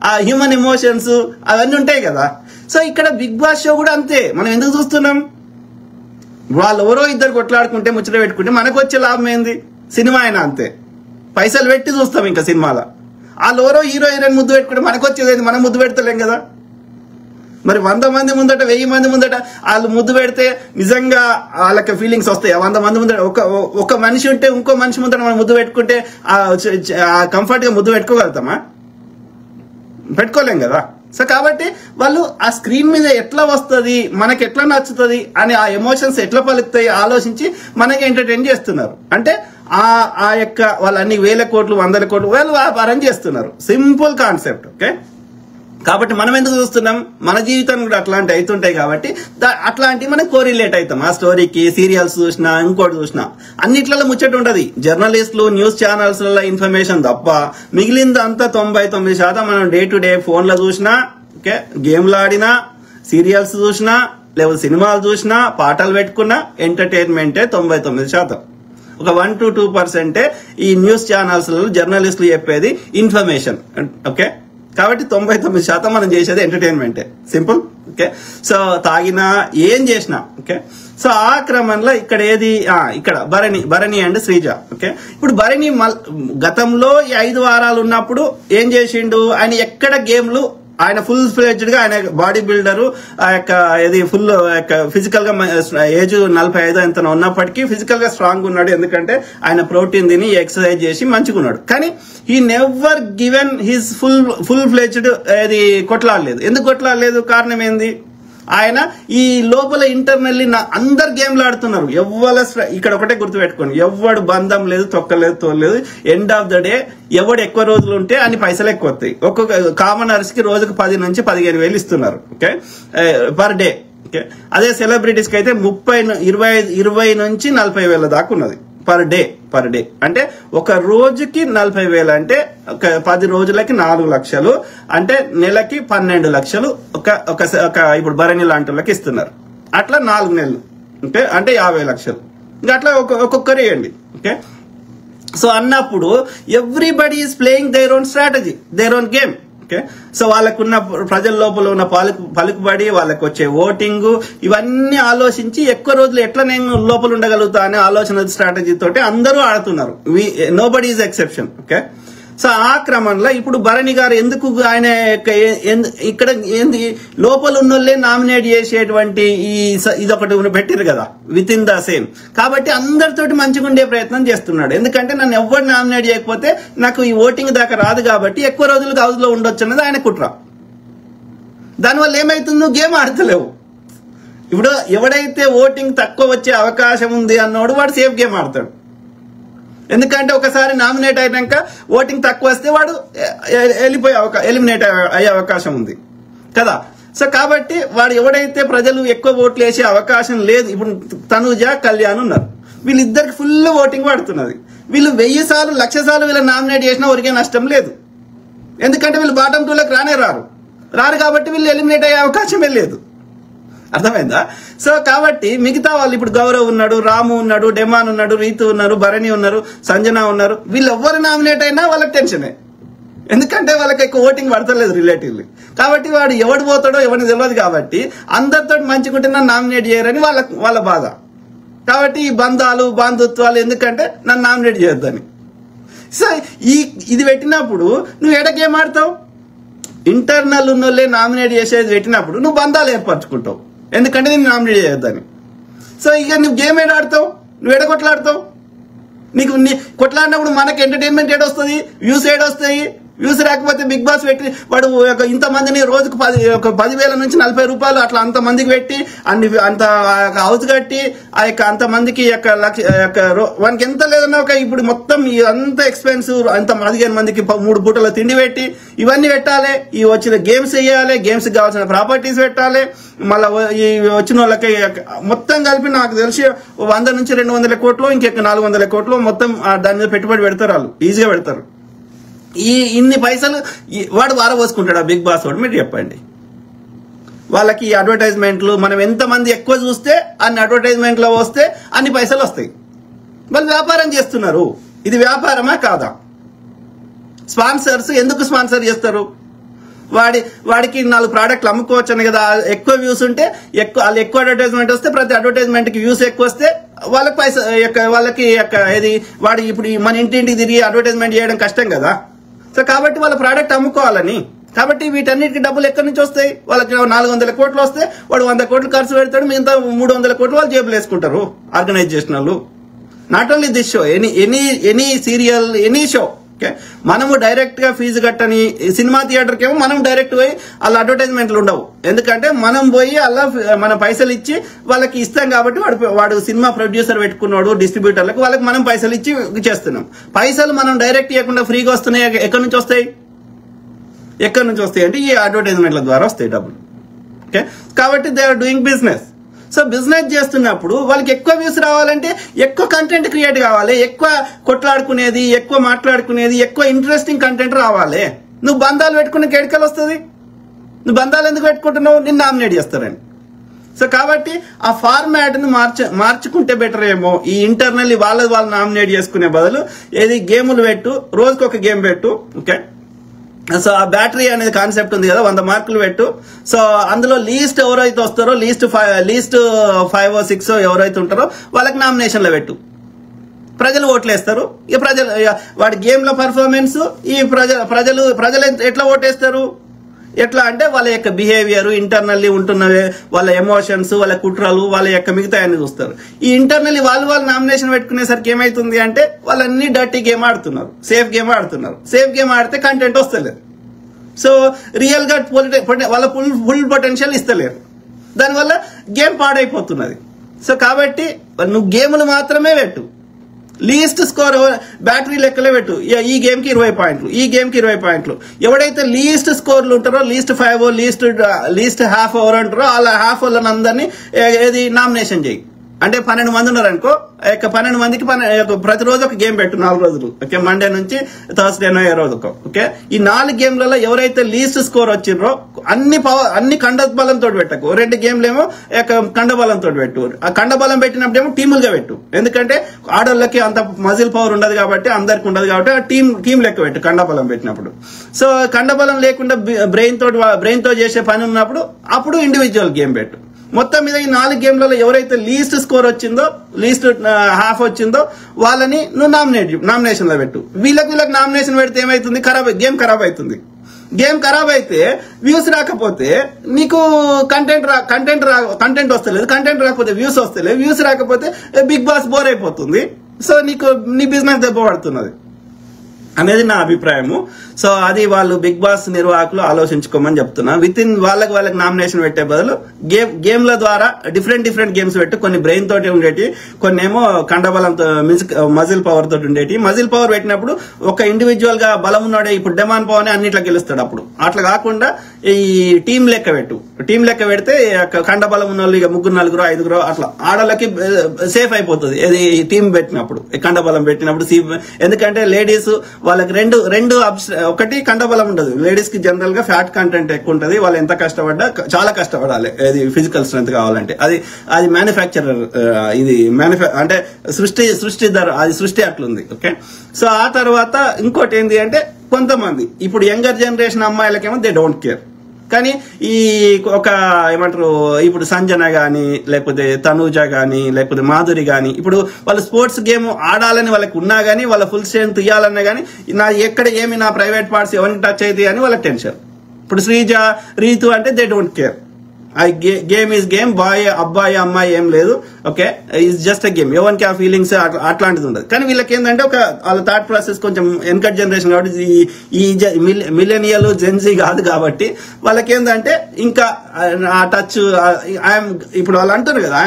ఆ హ్యూమన్ ఎమోషన్స్ అవన్నీ ఉంటాయి కదా. సో ఇక్కడ బిగ్ బాస్ షో కూడా అంతే. మనం ఎందుకు చూస్తున్నాం? వాళ్ళు ఎవరో ఇద్దరు కొట్లాడుకుంటే ముచ్చట పెట్టుకుంటే మనకు వచ్చే లాభం ఏంది? సినిమా అయినా అంతే, పైసలు పెట్టి చూస్తాం ఇంకా సినిమాలో. వాళ్ళు ఎవరో హీరో హీరోయిన్ ముద్దు పెట్టుకుంటే మనకు వచ్చేది, మనం ముద్దు పెడతలేం కదా. మరి 100 మంది ముందట 1000 మంది ముందట వాళ్ళు ముద్దు పెడితే నిజంగా వాళ్ళకి ఫీలింగ్స్ వస్తాయి. 100 మంది ముందట ఒక మనిషి ఉంటే ఇంకో మనిషి ముందట మనం ముద్దు పెట్టుకుంటే కంఫర్ట్ గా ముద్దు పెట్టుకోగలుగుతామా? పెట్టుకోలేం కదా. సో కాబట్టి వాళ్ళు ఆ స్క్రీన్ మీద ఎట్లా వస్తుంది, మనకి ఎట్లా నచ్చుతుంది అని ఆ ఎమోషన్స్ ఎట్లా పలుకుతాయి ఆలోచించి మనకి ఎంటర్టైన్ చేస్తున్నారు. అంటే ఆ యొక్క వాళ్ళు అన్ని 1000 కోట్లు 100 కోట్లు వాళ్ళు వ్యాపారం చేస్తున్నారు. Simple concept. ఓకే, కాబట్టి మనం ఎందుకు చూస్తున్నాం? మన జీవితం కూడా అట్లాంటి అవుతుంటాయి కాబట్టి అట్లాంటివి మనం కోరిలేట్ అవుతాం. ఆ స్టోరీకి సీరియల్స్ చూసినా ఇంకోటి చూసినా అన్నిట్లలో ముచ్చట ఉంటది. జర్నలిస్టులు న్యూస్ ఛానల్స్ ఇన్ఫర్మేషన్ తప్ప మిగిలిందంతా 99% మనం డే టు డే ఫోన్లో చూసినా, ఓకే, గేమ్లు ఆడినా, సీరియల్స్ చూసినా, లేకపోతే సినిమాలు చూసినా, పాటలు పెట్టుకున్నా ఎంటర్టైన్మెంటే 99%. ఒక 1 to 2% ఈ న్యూస్ ఛానల్స్ జర్నలిస్టులు చెప్పేది ఇన్ఫర్మేషన్. ఓకే, కాబట్టి 99% మనం చేసేది ఎంటర్టైన్మెంటే. సింపుల్. ఓకే, సో తాగినా ఏం చేసినా. ఓకే, సో ఆ క్రమంలో ఇక్కడ ఏది ఇక్కడ భరణి అండ్ శ్రీజ. ఓకే, ఇప్పుడు భరణి గతంలో ఈ 5 వారాలు ఉన్నప్పుడు ఏం చేసిండు? ఆయన ఎక్కడ గేమ్లు ఆయన ఫుల్ ఫ్లెడ్జ్డ్ గా ఆయన బాడీ బిల్డరు, ఆ యొక్క ఇది ఫుల్ ఫిజికల్ గా ఏజ్ 45 ఎంత ఉన్నప్పటికీ ఫిజికల్ గా స్ట్రాంగ్ ఉన్నాడు. ఎందుకంటే ఆయన ప్రోటీన్ తిని ఎక్సర్సైజ్ చేసి మంచిగా ఉన్నాడు. కానీ he never given his full fledged ఇది కొట్లాడలేదు. ఎందుకు కొట్లాడలేదు? కారణం ఏంది? ఆయన ఈ లోపల ఇంటర్నల్లీ అందరు గేమ్లు ఆడుతున్నారు. ఇక్కడ ఒకటే గుర్తుపెట్టుకోండి, ఎవడు బంధం లేదు, తొక్కలేదు, తోలేదు. ఎండ్ ఆఫ్ ద డే ఎవడు ఎక్కువ రోజులు ఉంటే అన్ని పైసలు ఎక్కువ వస్తాయి. ఒక్కొక్క కామనర్స్ కి రోజుకు 10 నుంచి 15,000 ఇస్తున్నారు. Okay, per day. ఓకే, అదే సెలబ్రిటీస్ కి అయితే 20 నుంచి 40,000 దాకా ఉన్నది పర్ డే. అంటే ఒక రోజుకి 40,000 అంటే 10 రోజులకి 4 లక్షలు అంటే నెలకి 12 లక్షలు ఇప్పుడు భరణి లాంటి వాళ్ళకి ఇస్తున్నారు. అట్లా 4 నెలలు అంటే 50 లక్షలు. ఇంకా అట్లా ఒక్కొక్కరు వేయండి. ఓకే, సో అన్నప్పుడు everybody is playing their own strategy, their own game. Okay, so వాళ్ళకున్న ప్రజల లోపల ఉన్న పలుకుబడి, వాళ్ళకి వచ్చే ఓటింగ్, ఇవన్నీ ఆలోచించి ఎక్కువ రోజులు ఎట్లా నేను లోపల ఉండగలుగుతా అనే ఆలోచన స్ట్రాటజీ తోటి అందరూ ఆడుతున్నారు. Nobody is exception. Okay, so ఆ క్రమంలో ఇప్పుడు భరణి గారు ఎందుకు ఆయన ఇక్కడ ఏంది లోపల ఉన్నోళ్ళే నామినేట్ చేసేటువంటి ఇదొకటి పెట్టిరు కదా విత్ ఇన్ ద సేమ్. కాబట్టి అందరితోటి మంచిగా ఉండే ప్రయత్నం చేస్తున్నాడు. ఎందుకంటే నన్ను ఎవరు నామినేట్ చేయకపోతే నాకు ఈ ఓటింగ్ దాకా రాదు కాబట్టి ఎక్కువ రోజులు హౌస్ లో ఉండొచ్చు అన్నది ఆయన కుట్ర. దానివల్ల ఏమైతుంది? నువ్వు గేమ్ ఆడతలేవు. ఇప్పుడు ఎవడైతే ఓటింగ్ తక్కువ వచ్చే అవకాశం ఉంది అన్నోడు వాడు సేఫ్ గేమ్ ఆడతాడు. ఎందుకంటే ఒకసారి నామినేట్ అయినాక ఓటింగ్ తక్కువ వస్తే వాడు ఎలిమినేట్ అయ్యే అవకాశం ఉంది కదా. సో కాబట్టి వాడు ఎవడైతే ప్రజలు ఎక్కువ ఓట్లు వేసే అవకాశం లేదు. ఇప్పుడు తనుజ, కళ్యాణ్ ఉన్నారు, వీళ్ళిద్దరికి ఫుల్ ఓటింగ్ పడుతున్నది. వీళ్ళు 1000 సార్లు 1,00,000 సార్లు వీళ్ళని నామినేట్ చేసినా ఒరిగే నష్టం లేదు. ఎందుకంటే వీళ్ళు బాటం 2లోకి రారు కాబట్టి వీళ్ళు ఎలిమినేట్ అయ్యే అవకాశమే లేదు. అర్థమైందా? సో కాబట్టి మిగతా వాళ్ళు ఇప్పుడు గౌరవ్ ఉన్నాడు, రాము ఉన్నాడు, డెమాన్ ఉన్నాడు, రీతు ఉన్నారు, భరణి ఉన్నారు, సంజన ఉన్నారు. వీళ్ళు ఎవరు నామినేట్ అయినా వాళ్ళకి టెన్షనే. ఎందుకంటే వాళ్ళకి ఎక్కువ ఓటింగ్ పడతలేదు రిలేటివ్లీ. కాబట్టి వాడు ఎవడు పోతాడో ఎవరిని తెలియదు కాబట్టి అందరితో మంచిగుంటే నన్ను నామినేట్ చేయరని వాళ్ళ బాధ. కాబట్టి ఈ బంధుత్వాలు ఎందుకంటే నన్ను నామినేట్ చేయొద్దని. సో ఇది పెట్టినప్పుడు నువ్వు ఎడకేం ఆడతావు? ఇంటర్నల్ ఉన్నోళ్ళే నామినేట్ చేసేది పెట్టినప్పుడు నువ్వు బంధాలు ఏర్పరచుకుంటావు. ఎందుకంటే నేను నామినేట్ చేయొద్దని. సో ఇక నువ్వు గేమ్ ఏడాడతావు, నువ్వు ఎడ కొట్లాడతావు. నీకు కొట్లాడినప్పుడు మనకి ఎంటర్టైన్మెంట్ ఏడొస్తుంది, వ్యూస్ ఏడొస్తాయి. వ్యూస్ రాకపోతే బిగ్ బాస్ పెట్టి వాడు ఇంతమందిని రోజుకు 10,000 నుంచి 40 రూపాయలు అట్లా అంతమందికి పెట్టి అంత హౌస్ కట్టి ఆ యొక్క అంతమందికి వానికి ఎంత లేదన్నా ఇప్పుడు మొత్తం అంత ఎక్స్పెన్సివ్ అంత 15 మందికి 3 పూటల తిండి పెట్టి ఇవన్నీ పెట్టాలి. ఈ వచ్చిన గేమ్స్ వేయాలి, గేమ్స్ కావాల్సిన ప్రాపర్టీస్ పెట్టాలి. మళ్ళీ ఈ వచ్చిన వాళ్ళకి మొత్తం కలిపి నాకు తెలిసి 100 నుంచి 200 కోట్లు ఇంకెక్క 400 కోట్లు మొత్తం దాని మీద పెట్టుబడి పెడతారు. వాళ్ళు ఈజీగా పెడతారు. ఇన్ని పైసలు వాడు వారబోసుకుంటాడు బిగ్ బాస్ వాడు. మీరు చెప్పండి. వాళ్ళకి అడ్వర్టైజ్మెంట్లు మనం ఎంతమంది ఎక్కువ చూస్తే అన్ని అడ్వర్టైజ్మెంట్లో వస్తే అన్ని పైసలు వస్తాయి. వాళ్ళు వ్యాపారం చేస్తున్నారు. ఇది వ్యాపారమా కాదా? స్పాన్సర్స్ ఎందుకు స్పాన్సర్ చేస్తారు? వాడికి 4 ప్రోడక్ట్లు అమ్ముకోవచ్చు అని కదా. ఎక్కువ వ్యూస్ ఉంటే వాళ్ళు ఎక్కువ అడ్వర్టైజ్మెంట్ వస్తే ప్రతి అడ్వర్టైజ్మెంట్ కి వ్యూస్ ఎక్కువ వస్తే వాళ్ళకి ఏది వాడి ఇప్పుడు మన ఇంటింటికి తిరిగి అడ్వర్టైజ్మెంట్ చేయడం కష్టం కదా. సో కాబట్టి వాళ్ళ ప్రోడక్ట్ అమ్ముకోవాలని, కాబట్టి వీటన్నిటికి డబ్బులు ఎక్కడి నుంచి వస్తాయి? వాళ్ళకి 400 కోట్లు వస్తే వాడు 100 కోట్లు ఖర్చు పెడతాడు, మిగతా 300 కోట్లు వాళ్ళు జేబులు వేసుకుంటారు ఆర్గనైజేషన్ వాళ్ళు. Not only this show, any serial, any show. Okay, మనము డైరెక్ట్ గా ఫీజు కట్టని సినిమా థియేటర్కి ఏమో మనం డైరెక్ట్ పోయి వాళ్ళ అడ్వర్టైజ్మెంట్లు ఉండవు. ఎందుకంటే మనం పోయి అలా మన పైసలు ఇచ్చి వాళ్ళకి ఇస్తాం కాబట్టి వాడు సినిమా ప్రొడ్యూసర్ పెట్టుకున్నాడు డిస్ట్రిబ్యూటర్లకు, వాళ్ళకి మనం పైసలు ఇచ్చి చేస్తున్నాం. పైసలు మనం డైరెక్ట్ ఇవ్వకుండా ఫ్రీగా వస్తున్నాయి. ఎక్కడి నుంచి వస్తాయి అంటే ఈ అడ్వర్టైజ్మెంట్ల ద్వారా వస్తాయి డబ్బులు. ఓకే, కాబట్టి they are doing business. So business చేస్తున్నప్పుడు వాళ్ళకి ఎక్కువ వ్యూస్ రావాలంటే ఎక్కువ కంటెంట్ క్రియేట్ కావాలి, ఎక్కువ కొట్లాడుకునేది, ఎక్కువ మాట్లాడుకునేది, ఎక్కువ ఇంట్రెస్టింగ్ కంటెంట్ రావాలి. నువ్వు బంధాలు పెట్టుకునే కేడికలు వస్తుంది. నువ్వు బంధాలు ఎందుకు పెట్టుకుంటున్నావు? నిన్ను నామినేట్ చేస్తారని. సో కాబట్టి ఆ ఫార్మాట్ ను మార్చుకుంటే బెటర్ ఏమో. ఈ ఇంటర్నల్లీ వాళ్ళు నామినేట్ చేసుకునే బదులు ఏది గేములు పెట్టు, రోజుకొక గేమ్ పెట్టు. ఓకే, సో ఆ బ్యాటరీ అనేది కాన్సెప్ట్ ఉంది కదా, 100 మార్కులు పెట్టు. సో అందులో లీస్ట్ ఎవరైతే వస్తారో, లీస్ట్ 5 or 6 ఎవరైతే ఉంటారో వాళ్ళకి నామినేషన్లో పెట్టు. ప్రజలు ఓట్లేస్తారు. ఇక వాడి గేమ్ లో పర్ఫార్మెన్స్ ఈ ప్రజలు ఎట్లా ఓటేస్తారు? ఎట్లా అంటే వాళ్ళ యొక్క బిహేవియర్, ఇంటర్నల్లీ ఉంటున్నవే వాళ్ళ ఎమోషన్స్, వాళ్ళ కుట్రలు, వాళ్ళ యొక్క మిగతా అన్ని చూస్తారు. ఈ ఇంటర్నల్లీ వాళ్ళు నామినేషన్ పెట్టుకునేసరికి ఏమైతుంది అంటే వాళ్ళన్ని డర్టీ గేమ్ ఆడుతున్నారు, సేఫ్ గేమ్ ఆడుతున్నారు. సేఫ్ గేమ్ ఆడితే కంటెంట్ వస్తలేదు. సో రియల్ గా వాళ్ళ ఫుల్ పొటెన్షియల్ ఇస్తలేరు. దానివల్ల గేమ్ పాడైపోతున్నది. సో కాబట్టి నువ్వు గేములు మాత్రమే పెట్టు, లీస్ట్ స్కోర్ బ్యాటరీ లెక్కలే పెట్టు. ఈ గేమ్ కి 20 పాయింట్లు, ఈ గేమ్ కి 20 పాయింట్లు. ఎవడైతే లీస్ట్ స్కోర్లు ఉంటారో, లీస్ట్ 5 లీస్ట్ హాఫ్ ఓవర్ అంటారో అలా హాఫ్ ఓవర్లను అందరినీ ఏది నామినేషన్ చేయి. అంటే 12 మంది ఉన్నారు అనుకో, 12 మందికి ప్రతిరోజు ఒక గేమ్ పెట్టు 4 రోజులు. ఓకే, మండే నుంచి థర్స్డేనో ఏ రోజు. ఓకే, ఈ 4 గేమ్లలో ఎవరైతే లీస్ట్ స్కోర్ వచ్చిండ్రో అన్ని కండబలంతో పెట్టకు. 2 గేమ్లేమో కండబలంతో పెట్టు. ఆ కండబలం పెట్టినప్పుడేమో టీములుగా పెట్టు. ఎందుకంటే ఆడోళ్ళకి అంత మజిల్ పవర్ ఉండదు కాబట్టి, అందరికి ఉండదు కాబట్టి టీం లెక్క పెట్టు కండబలం పెట్టినప్పుడు. సో కండబలం లేకుండా బ్రెయిన్ తో చేసే పని ఉన్నప్పుడు అప్పుడు ఇండివిజువల్ గేమ్ పెట్టు. మొత్తం మీద ఈ 4 గేమ్లలో ఎవరైతే లీస్ట్ స్కోర్ వచ్చిందో, లీస్ట్ హాఫ్ వచ్చిందో వాళ్ళని నువ్వు నామినేషన్ లో పెట్టు. వీళ్ళకి నామినేషన్ పెడితే ఏమైతుంది? గేమ్ ఖరాబ్ అవుతుంది. గేమ్ ఖరాబ్ అయితే వ్యూస్ రాకపోతే నీకు కంటెంట్ వస్తలేదు. కంటెంట్ రాకపోతే వ్యూస్ వస్తలేదు. వ్యూస్ రాకపోతే బిగ్ బాస్ బోర్ అయిపోతుంది. సో నీ బిజినెస్ దెబ్బ పడుతున్నది అనేది నా అభిప్రాయము. సో అది వాళ్ళు బిగ్ బాస్ నిర్వాహకులు ఆలోచించుకోమని చెప్తున్నా. విత్ ఇన్ వాళ్ళకి నామినేషన్ పెట్టే బదులు గేమ్ల ద్వారా డిఫరెంట్ గేమ్స్ పెట్టు. కొన్ని బ్రెయిన్ తోటి ఉండేటి, కొన్ని ఏమో కండబలంతో మజిల్ పవర్ తోటి ఉండేటి. మజిల్ పవర్ పెట్టినప్పుడు ఒక ఇండివిజువల్ గా బలం ఉన్నాడే, ఇప్పుడు డెమాన్ పవర్ అన్నిట్లో గెలుస్తాడు. అప్పుడు అట్లా కాకుండా ఈ టీం లెక్క పెట్టు. టీం లెక్క పెడితే కండబలం ఉన్న వాళ్ళు ఇక 3, 4, 5 అట్లా ఆడోళ్ళకి సేఫ్ అయిపోతుంది. ఇది టీం పెట్టినప్పుడు, కండబలం పెట్టినప్పుడు. ఎందుకంటే లేడీస్ వాళ్ళకి రెండు ఒకటి కండబలం ఉండదు. లేడీస్ కి జనరల్ గా ఫ్యాట్ కంటెంట్ ఎక్కువ ఉంటుంది. వాళ్ళు ఎంత కష్టపడ్డా చాలా కష్టపడాలి. అది ఫిజికల్ స్ట్రెంత్ కావాలంటే అది మ్యానుఫ్యాక్చరర్, ఇది అంటే సృష్టి అట్లుంది. ఓకే, సో ఆ తర్వాత ఇంకోటి ఏంటి అంటే కొంతమంది ఇప్పుడు యంగర్ జనరేషన్ అమ్మాయిలకేమో దే డోంట్ కేర్. కానీ ఈ ఏమంటారు ఇప్పుడు సంజన గాని, లేకపోతే తనూజ గాని, లేకపోతే మాధురి గాని, ఇప్పుడు వాళ్ళు స్పోర్ట్స్ గేమ్ ఆడాలని వాళ్ళకి ఉన్నా గానీ, వాళ్ళ ఫుల్ స్ట్రెంత్ ఇవ్వాలన్నా గానీ నా ప్రైవేట్ పార్ట్స్ ఎవరిని టచ్ అయితే అని వాళ్ళకి టెన్షన్. ఇప్పుడు శ్రీజ, రీతు అంటే they don't care. Game is game, అబ్బాయి అమ్మాయి ఏం లేదు. Okay, is just a game. ఎవరికి ఆ ఫీలింగ్స్ అట్లాంటిది ఉండదు. కానీ వీళ్ళకి ఏంటంటే వాళ్ళ థాట్ ప్రాసెస్ కొంచెం వెనకట్ జనరేషన్ కాబట్టి, ఈ మిలేనియల్ జెన్జీ కాదు కాబట్టి వాళ్ళకి ఏంటంటే ఇంకా ఆ టచ్. ఇప్పుడు వాళ్ళు అంటారు కదా,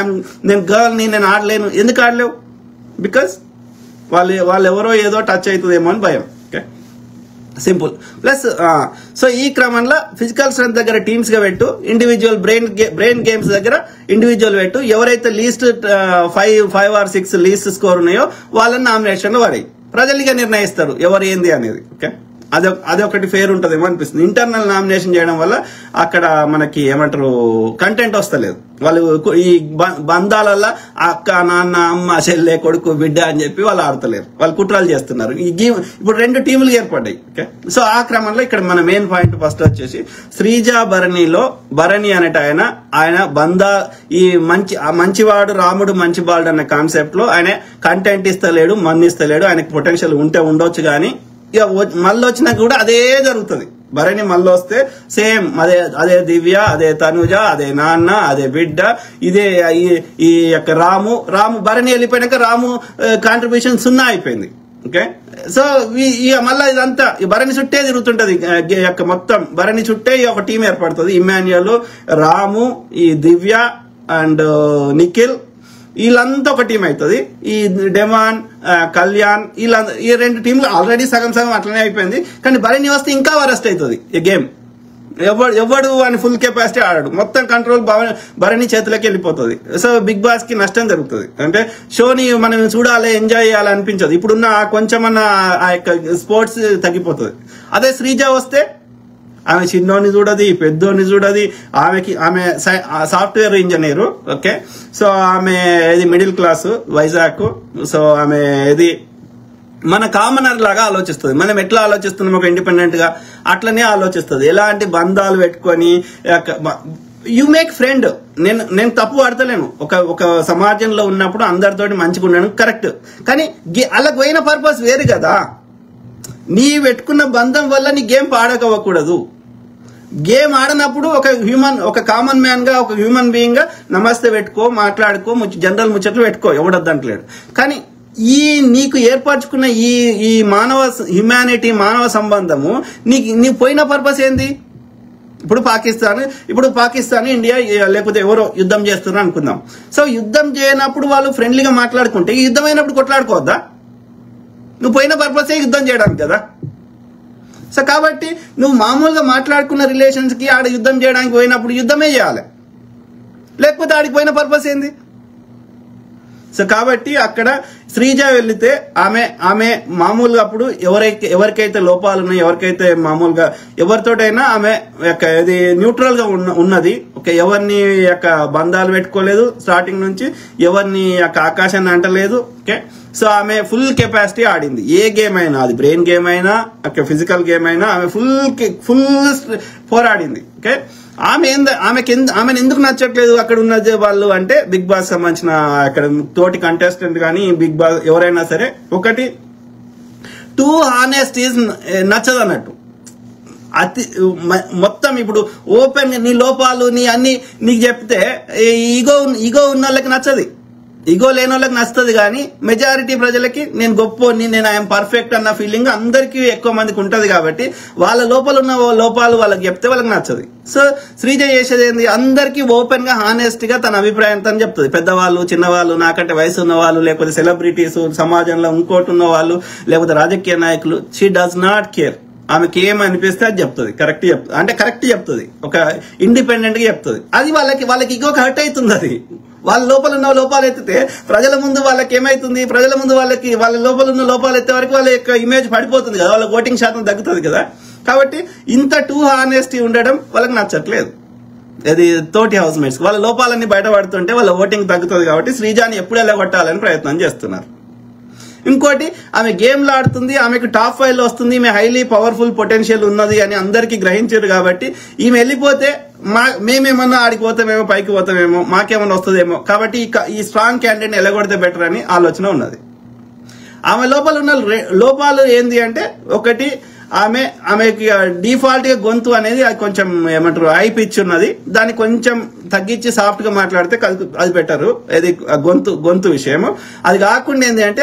నేను గర్ల్ని, నేను ఆడలేను. ఎందుకు ఆడలేవు? బికాస్ వాళ్ళు ఎవరో ఏదో టచ్ అవుతుందేమో అని భయం. సింపుల్. ప్లస్ సో ఈ క్రమంలో ఫిజికల్ స్ట్రెంత్ దగ్గర టీమ్స్ గా పెట్టు, ఇండివిజువల్ బ్రెయిన్ గేమ్స్ దగ్గర ఇండివిజువల్ పెట్టు. ఎవరైతే లీస్ట్ 5 or 6 లీస్ట్ స్కోర్ ఉన్నాయో వాళ్ళని నామినేషన్ లో పడాయి. ప్రజలుగా నిర్ణయిస్తారు ఎవరు ఏంది అనేది. ఓకే, అదొకటి ఫేర్ ఉంటదేమో అనిపిస్తుంది. ఇంటర్నల్ నామినేషన్ చేయడం వల్ల అక్కడ మనకి ఏమంటారు కంటెంట్ వస్తలేదు. వాళ్ళు ఈ బంధాలల్లో అక్క నాన్న అమ్మ చెల్లె కొడుకు బిడ్డ అని చెప్పి వాళ్ళు ఆడతలేరు, వాళ్ళు కుట్రాలు చేస్తున్నారు. ఇప్పుడు 2 టీములు ఏర్పడ్డాయి. ఓకే, సో ఆ క్రమంలో ఇక్కడ మన మెయిన్ పాయింట్ ఫస్ట్ వచ్చేసి శ్రీజ భరణి అనేట ఆయన ఈ మంచివాడు రాముడు మంచి బాలుడు అనే కాన్సెప్ట్ లో ఆయన కంటెంట్ ఇస్తలేడు, మన్నిస్తలేడు. ఆయనకి పొటెన్షియల్ ఉంటే ఉండొచ్చు కానీ ఇక మళ్ళీ వచ్చినా కూడా అదే జరుగుతుంది. భరణి మళ్ళీ వస్తే సేమ్ అదే దివ్య, అదే తనుజ, అదే నాన్న, అదే బిడ్డ, ఇదే ఈ యొక్క రాము భరణి వెళ్ళిపోయినాక రాము కాంట్రిబ్యూషన్ 0 అయిపోయింది. ఓకే, సో ఇక మళ్ళీ ఇదంతా భరణి చుట్టే తిరుగుతుంటది. మొత్తం భరణి చుట్టే ఒక టీం ఏర్పడుతుంది. ఇమాన్యుయల్, రాము, ఈ దివ్య అండ్ నిఖిల్, వీళ్ళంతా ఒక టీం అవుతుంది. ఈ డెమాన్, కళ్యాణ్, ఈ 2 టీంలు ఆల్రెడీ సగం అట్లనే అయిపోయింది. కానీ భరణి వస్తే ఇంకా వరస్ట్ అవుతుంది ఈ గేమ్. ఎవడు అని ఫుల్ కెపాసిటీ ఆడాడు, మొత్తం కంట్రోల్ భరణి చేతిలోకి వెళ్ళిపోతుంది. సో బిగ్ బాస్ కి నష్టం జరుగుతుంది. అంటే షోని మనం చూడాలి, ఎంజాయ్ చేయాలి అనిపించదు. ఇప్పుడున్న కొంచెమన్నా ఆ యొక్క స్పోర్ట్స్ తగ్గిపోతుంది. అదే శ్రీజ వస్తే ఆమె చిన్నోని చూడది, పెద్దోని చూడది. ఆమె సాఫ్ట్వేర్ ఇంజనీరు. ఓకే, సో ఆమె ఇది మిడిల్ క్లాస్ వైజాగ్. సో ఆమె ఇది మన కామనర్ లాగా ఆలోచిస్తుంది. మనం ఎట్లా ఆలోచిస్తున్నాం ఒక ఇండిపెండెంట్ గా అట్లనే ఆలోచిస్తుంది. ఎలాంటి బంధాలు పెట్టుకొని యు మేక్ ఫ్రెండ్. నేను తప్పు పడతలేను. ఒక సమాజంలో ఉన్నప్పుడు అందరితోటి మంచిగా ఉండడం కరెక్ట్. కానీ అలా పోయిన పర్పస్ వేరు కదా. నీ పెట్టుకున్న బంధం వల్ల నీ గేమ్ పాడకవ్వకూడదు. గేమ్ ఆడినప్పుడు ఒక కామన్ మ్యాన్ గా, ఒక హ్యూమన్ బీయింగ్ గా నమస్తే పెట్టుకో, మాట్లాడుకో, జనరల్ ముచ్చట్లు పెట్టుకో, ఎవడొద్దంటలేడు. కానీ నీకు ఏర్పరచుకున్న ఈ మానవ సంబంధము నీ పోయిన పర్పస్ ఏంది? ఇప్పుడు పాకిస్తాన్ ఇండియా లేకపోతే ఎవరో యుద్ధం చేస్తున్నారు అనుకుందాం. సో యుద్ధం చేయనప్పుడు వాళ్ళు ఫ్రెండ్లీగా మాట్లాడుకుంటే యుద్ధం అయినప్పుడు కొట్లాడుకోవద్దా? నువ్వు పోయిన పర్పసే యుద్ధం చేయడానికి కదా. సో కాబట్టి నువ్వు మామూలుగా మాట్లాడుకున్న రిలేషన్స్ కి ఆడ యుద్ధం చేయడానికి పోయినప్పుడు యుద్ధమే చేయాలి, లేకపోతే ఆడికి పోయిన పర్పస్ ఏంది? సో కాబట్టి అక్కడ శ్రీజ వెళ్తే ఆమె మామూలుగా అప్పుడు ఎవరికైతే లోపాలు ఉన్నాయో, ఎవరికైతే మామూలుగా ఎవరితోటైనా ఆమె ఇది న్యూట్రల్ గా ఉన్నది. ఓకే, ఎవరిని యొక్క బంధాలు పెట్టుకోలేదు, స్టార్టింగ్ నుంచి ఎవరిని యొక్క ఆకాశాన్ని అంటలేదు. ఓకే, సో ఆమె ఫుల్ కెపాసిటీ ఆడింది. ఏ గేమ్ అయినా, అది బ్రెయిన్ గేమ్ అయినా, ఫిజికల్ గేమ్ అయినా ఆమె ఫుల్ పోరాడింది. ఓకే, ఆమెను ఎందుకు నచ్చట్లేదు అక్కడ ఉన్నది వాళ్ళు అంటే బిగ్ బాస్ సంబంధించిన అక్కడ తోటి కంటెస్టెంట్ కానీ బిగ్ బాస్ ఎవరైనా సరే, ఒకటి టూ హానెస్ట్ ఈజ్ నచ్చదు అన్నట్టు. మొత్తం ఇప్పుడు ఓపెన్ నీ లోపాలు నీ అన్ని నీకు చెప్తే ఈగో ఉన్న వాళ్ళకి నచ్చది, ఈగో లేని వాళ్ళకి నచ్చుతుంది. కానీ మెజారిటీ ప్రజలకి నేను గొప్పోని, నేను ఐఎమ్ పర్ఫెక్ట్ అన్న ఫీలింగ్ అందరికీ ఎక్కువ మందికి ఉంటది. కాబట్టి వాళ్ళ లోపల ఉన్న లోపాలు వాళ్ళకి చెప్తే వాళ్ళకి నచ్చదు. సో శ్రీజ చేసేది ఏంది, అందరికీ ఓపెన్ గా హానెస్ట్ గా తన అభిప్రాయం తను చెప్తుంది. పెద్దవాళ్ళు, చిన్నవాళ్ళు, నాకంటే వయసు ఉన్న వాళ్ళు, లేకపోతే సెలబ్రిటీస్, సమాజంలో ఇంకోటి ఉన్న వాళ్ళు, లేకపోతే రాజకీయ నాయకులు, షీ డస్ నాట్ కేర్. ఆమెకి ఏమనిపిస్తే అది చెప్తుంది, కరెక్ట్ చెప్తుంది, ఒక ఇండిపెండెంట్ గా చెప్తుంది. అది వాళ్ళకి ఇంకొక హర్ట్ అవుతుంది. అది వాళ్ళ లోపల ఉన్న లోపాలు ఎత్తితే ప్రజల ముందు వాళ్ళకి ఏమైతుంది, ప్రజల ముందు వాళ్ళ లోపల ఉన్న లోపాలు ఎత్తే వరకు వాళ్ళ యొక్క ఇమేజ్ పడిపోతుంది కదా, వాళ్ళ ఓటింగ్ శాతం తగ్గుతుంది కదా. కాబట్టి ఇంత టూ హానెస్టీ ఉండడం వాళ్ళకి నచ్చట్లేదు. అది తోటి హౌస్ మేట్స్ వాళ్ళ లోపాలన్నీ బయటపడుతుంటే వాళ్ళ ఓటింగ్ తగ్గుతుంది. కాబట్టి శ్రీజాని ఎప్పుడు ఎలగొట్టాలని ప్రయత్నం చేస్తున్నారు. ఇంకోటి, ఆమె గేమ్లు ఆడుతుంది, ఆమెకు టాప్ 5 లో వస్తుంది, ఈమె హైలీ పవర్ఫుల్ పొటెన్షియల్ ఉన్నది అని అందరికీ గ్రహించారు. కాబట్టి ఈమె వెళ్ళిపోతే మేమేమన్నా ఆడికి పోతామేమో, పైకి పోతామేమో, మాకేమన్నా వస్తుందేమో. కాబట్టి ఈ స్ట్రాంగ్ క్యాండిడేట్ ఎలగొడితే బెటర్ అని ఆలోచన ఉన్నది. ఆమె లోపల ఉన్న లోపాలు ఏంది అంటే, ఒకటి ఆమెకి డిఫాల్ట్ గా గొంతు అనేది అది కొంచెం ఏమంటారు హై పిచ్ ఉన్నది. దాన్ని కొంచెం తగ్గించి సాఫ్ట్ గా మాట్లాడితే అది బెటర్. అది గొంతు విషయం. అది కాకుండా ఏంటి అంటే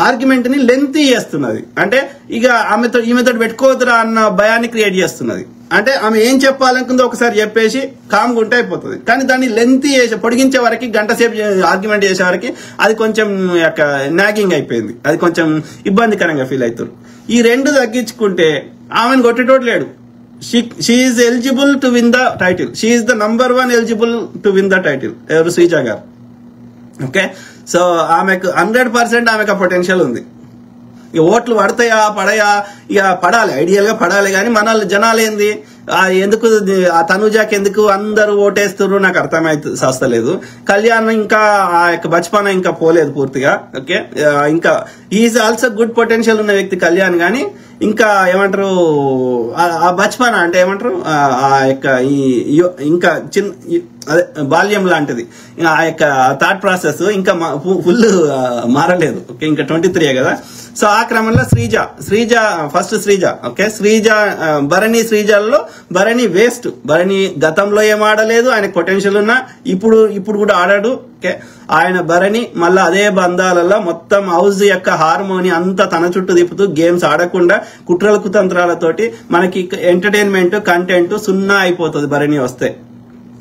ఆర్గ్యుమెంట్ ని లెంతీ చేస్తున్నది. అంటే ఇక ఈమెతో పెట్టుకోవద్దురా అన్న భయాన్ని క్రియేట్ చేస్తున్నది. అంటే ఆమె ఏం చెప్పాలనుకుందో ఒకసారి చెప్పేసి కామ్గా ఉంటే అయిపోతుంది. కానీ దాన్ని లెంతీ చేసి పొడిగించే వరకు, గంట సేపు ఆర్గ్యుమెంట్ చేసే వరకు అది కొంచెం నాగింగ్ అయిపోయింది. అది కొంచెం ఇబ్బందికరంగా ఫీల్ అవుతారు. ఈ రెండు తగ్గించుకుంటే ఆమెను కొట్టేటోడు లేడు. She is eligible to win the title. She is the number 1 eligible to win the title. ఎవరు? శ్రీజ గారు. ఓకే, సో ఆమెకు 100% ఆమెకు పొటెన్షియల్ ఉంది. ఇక ఓట్లు పడతాయా పడయా, ఇక పడాలి, ఐడియల్ గా పడాలి. కానీ మన జనాలు ఏంది, ఎందుకు ఆ తనుజాకి ఎందుకు అందరూ ఓటేస్తున్నారు నాకు అర్థమైతే సస్తలేదు. కళ్యాణ్ ఇంకా ఆ యొక్క బచ్పాన ఇంకా పోలేదు పూర్తిగా. ఓకే, ఇంకా ఈజ్ ఆల్సో గుడ్ పొటెన్షియల్ ఉన్న వ్యక్తి కళ్యాణ్, కానీ ఇంకా ఏమంటారు ఆ బచ్పాన అంటే ఏమంటారు ఆ యొక్క ఇంకా చిన్న అదే బాల్యం లాంటిది, ఆ యొక్క థాట్ ప్రాసెస్ ఇంకా ఫుల్ మారలేదు. ఓకే, ఇంకా 23 కదా. సో ఆ క్రమంలో శ్రీజ ఫస్ట్ శ్రీజ. ఓకే, శ్రీజ భరణి, శ్రీజల్లో భరణి వేస్ట్. భరణి గతంలో ఏం ఆడలేదు, ఆయనకు పొటెన్షియల్ ఉన్నా ఇప్పుడు కూడా ఆడాడు. ఓకే, ఆయన భరణి మళ్ళీ అదే బంధాలలో మొత్తం హౌస్ యొక్క హార్మోని అంతా తన చుట్టూ తిప్పుతూ గేమ్స్ ఆడకుండా కుట్రల కుతంత్రాలతోటి మనకి ఎంటర్టైన్మెంట్ కంటెంట్ సున్నా అయిపోతుంది భరణి వస్తే.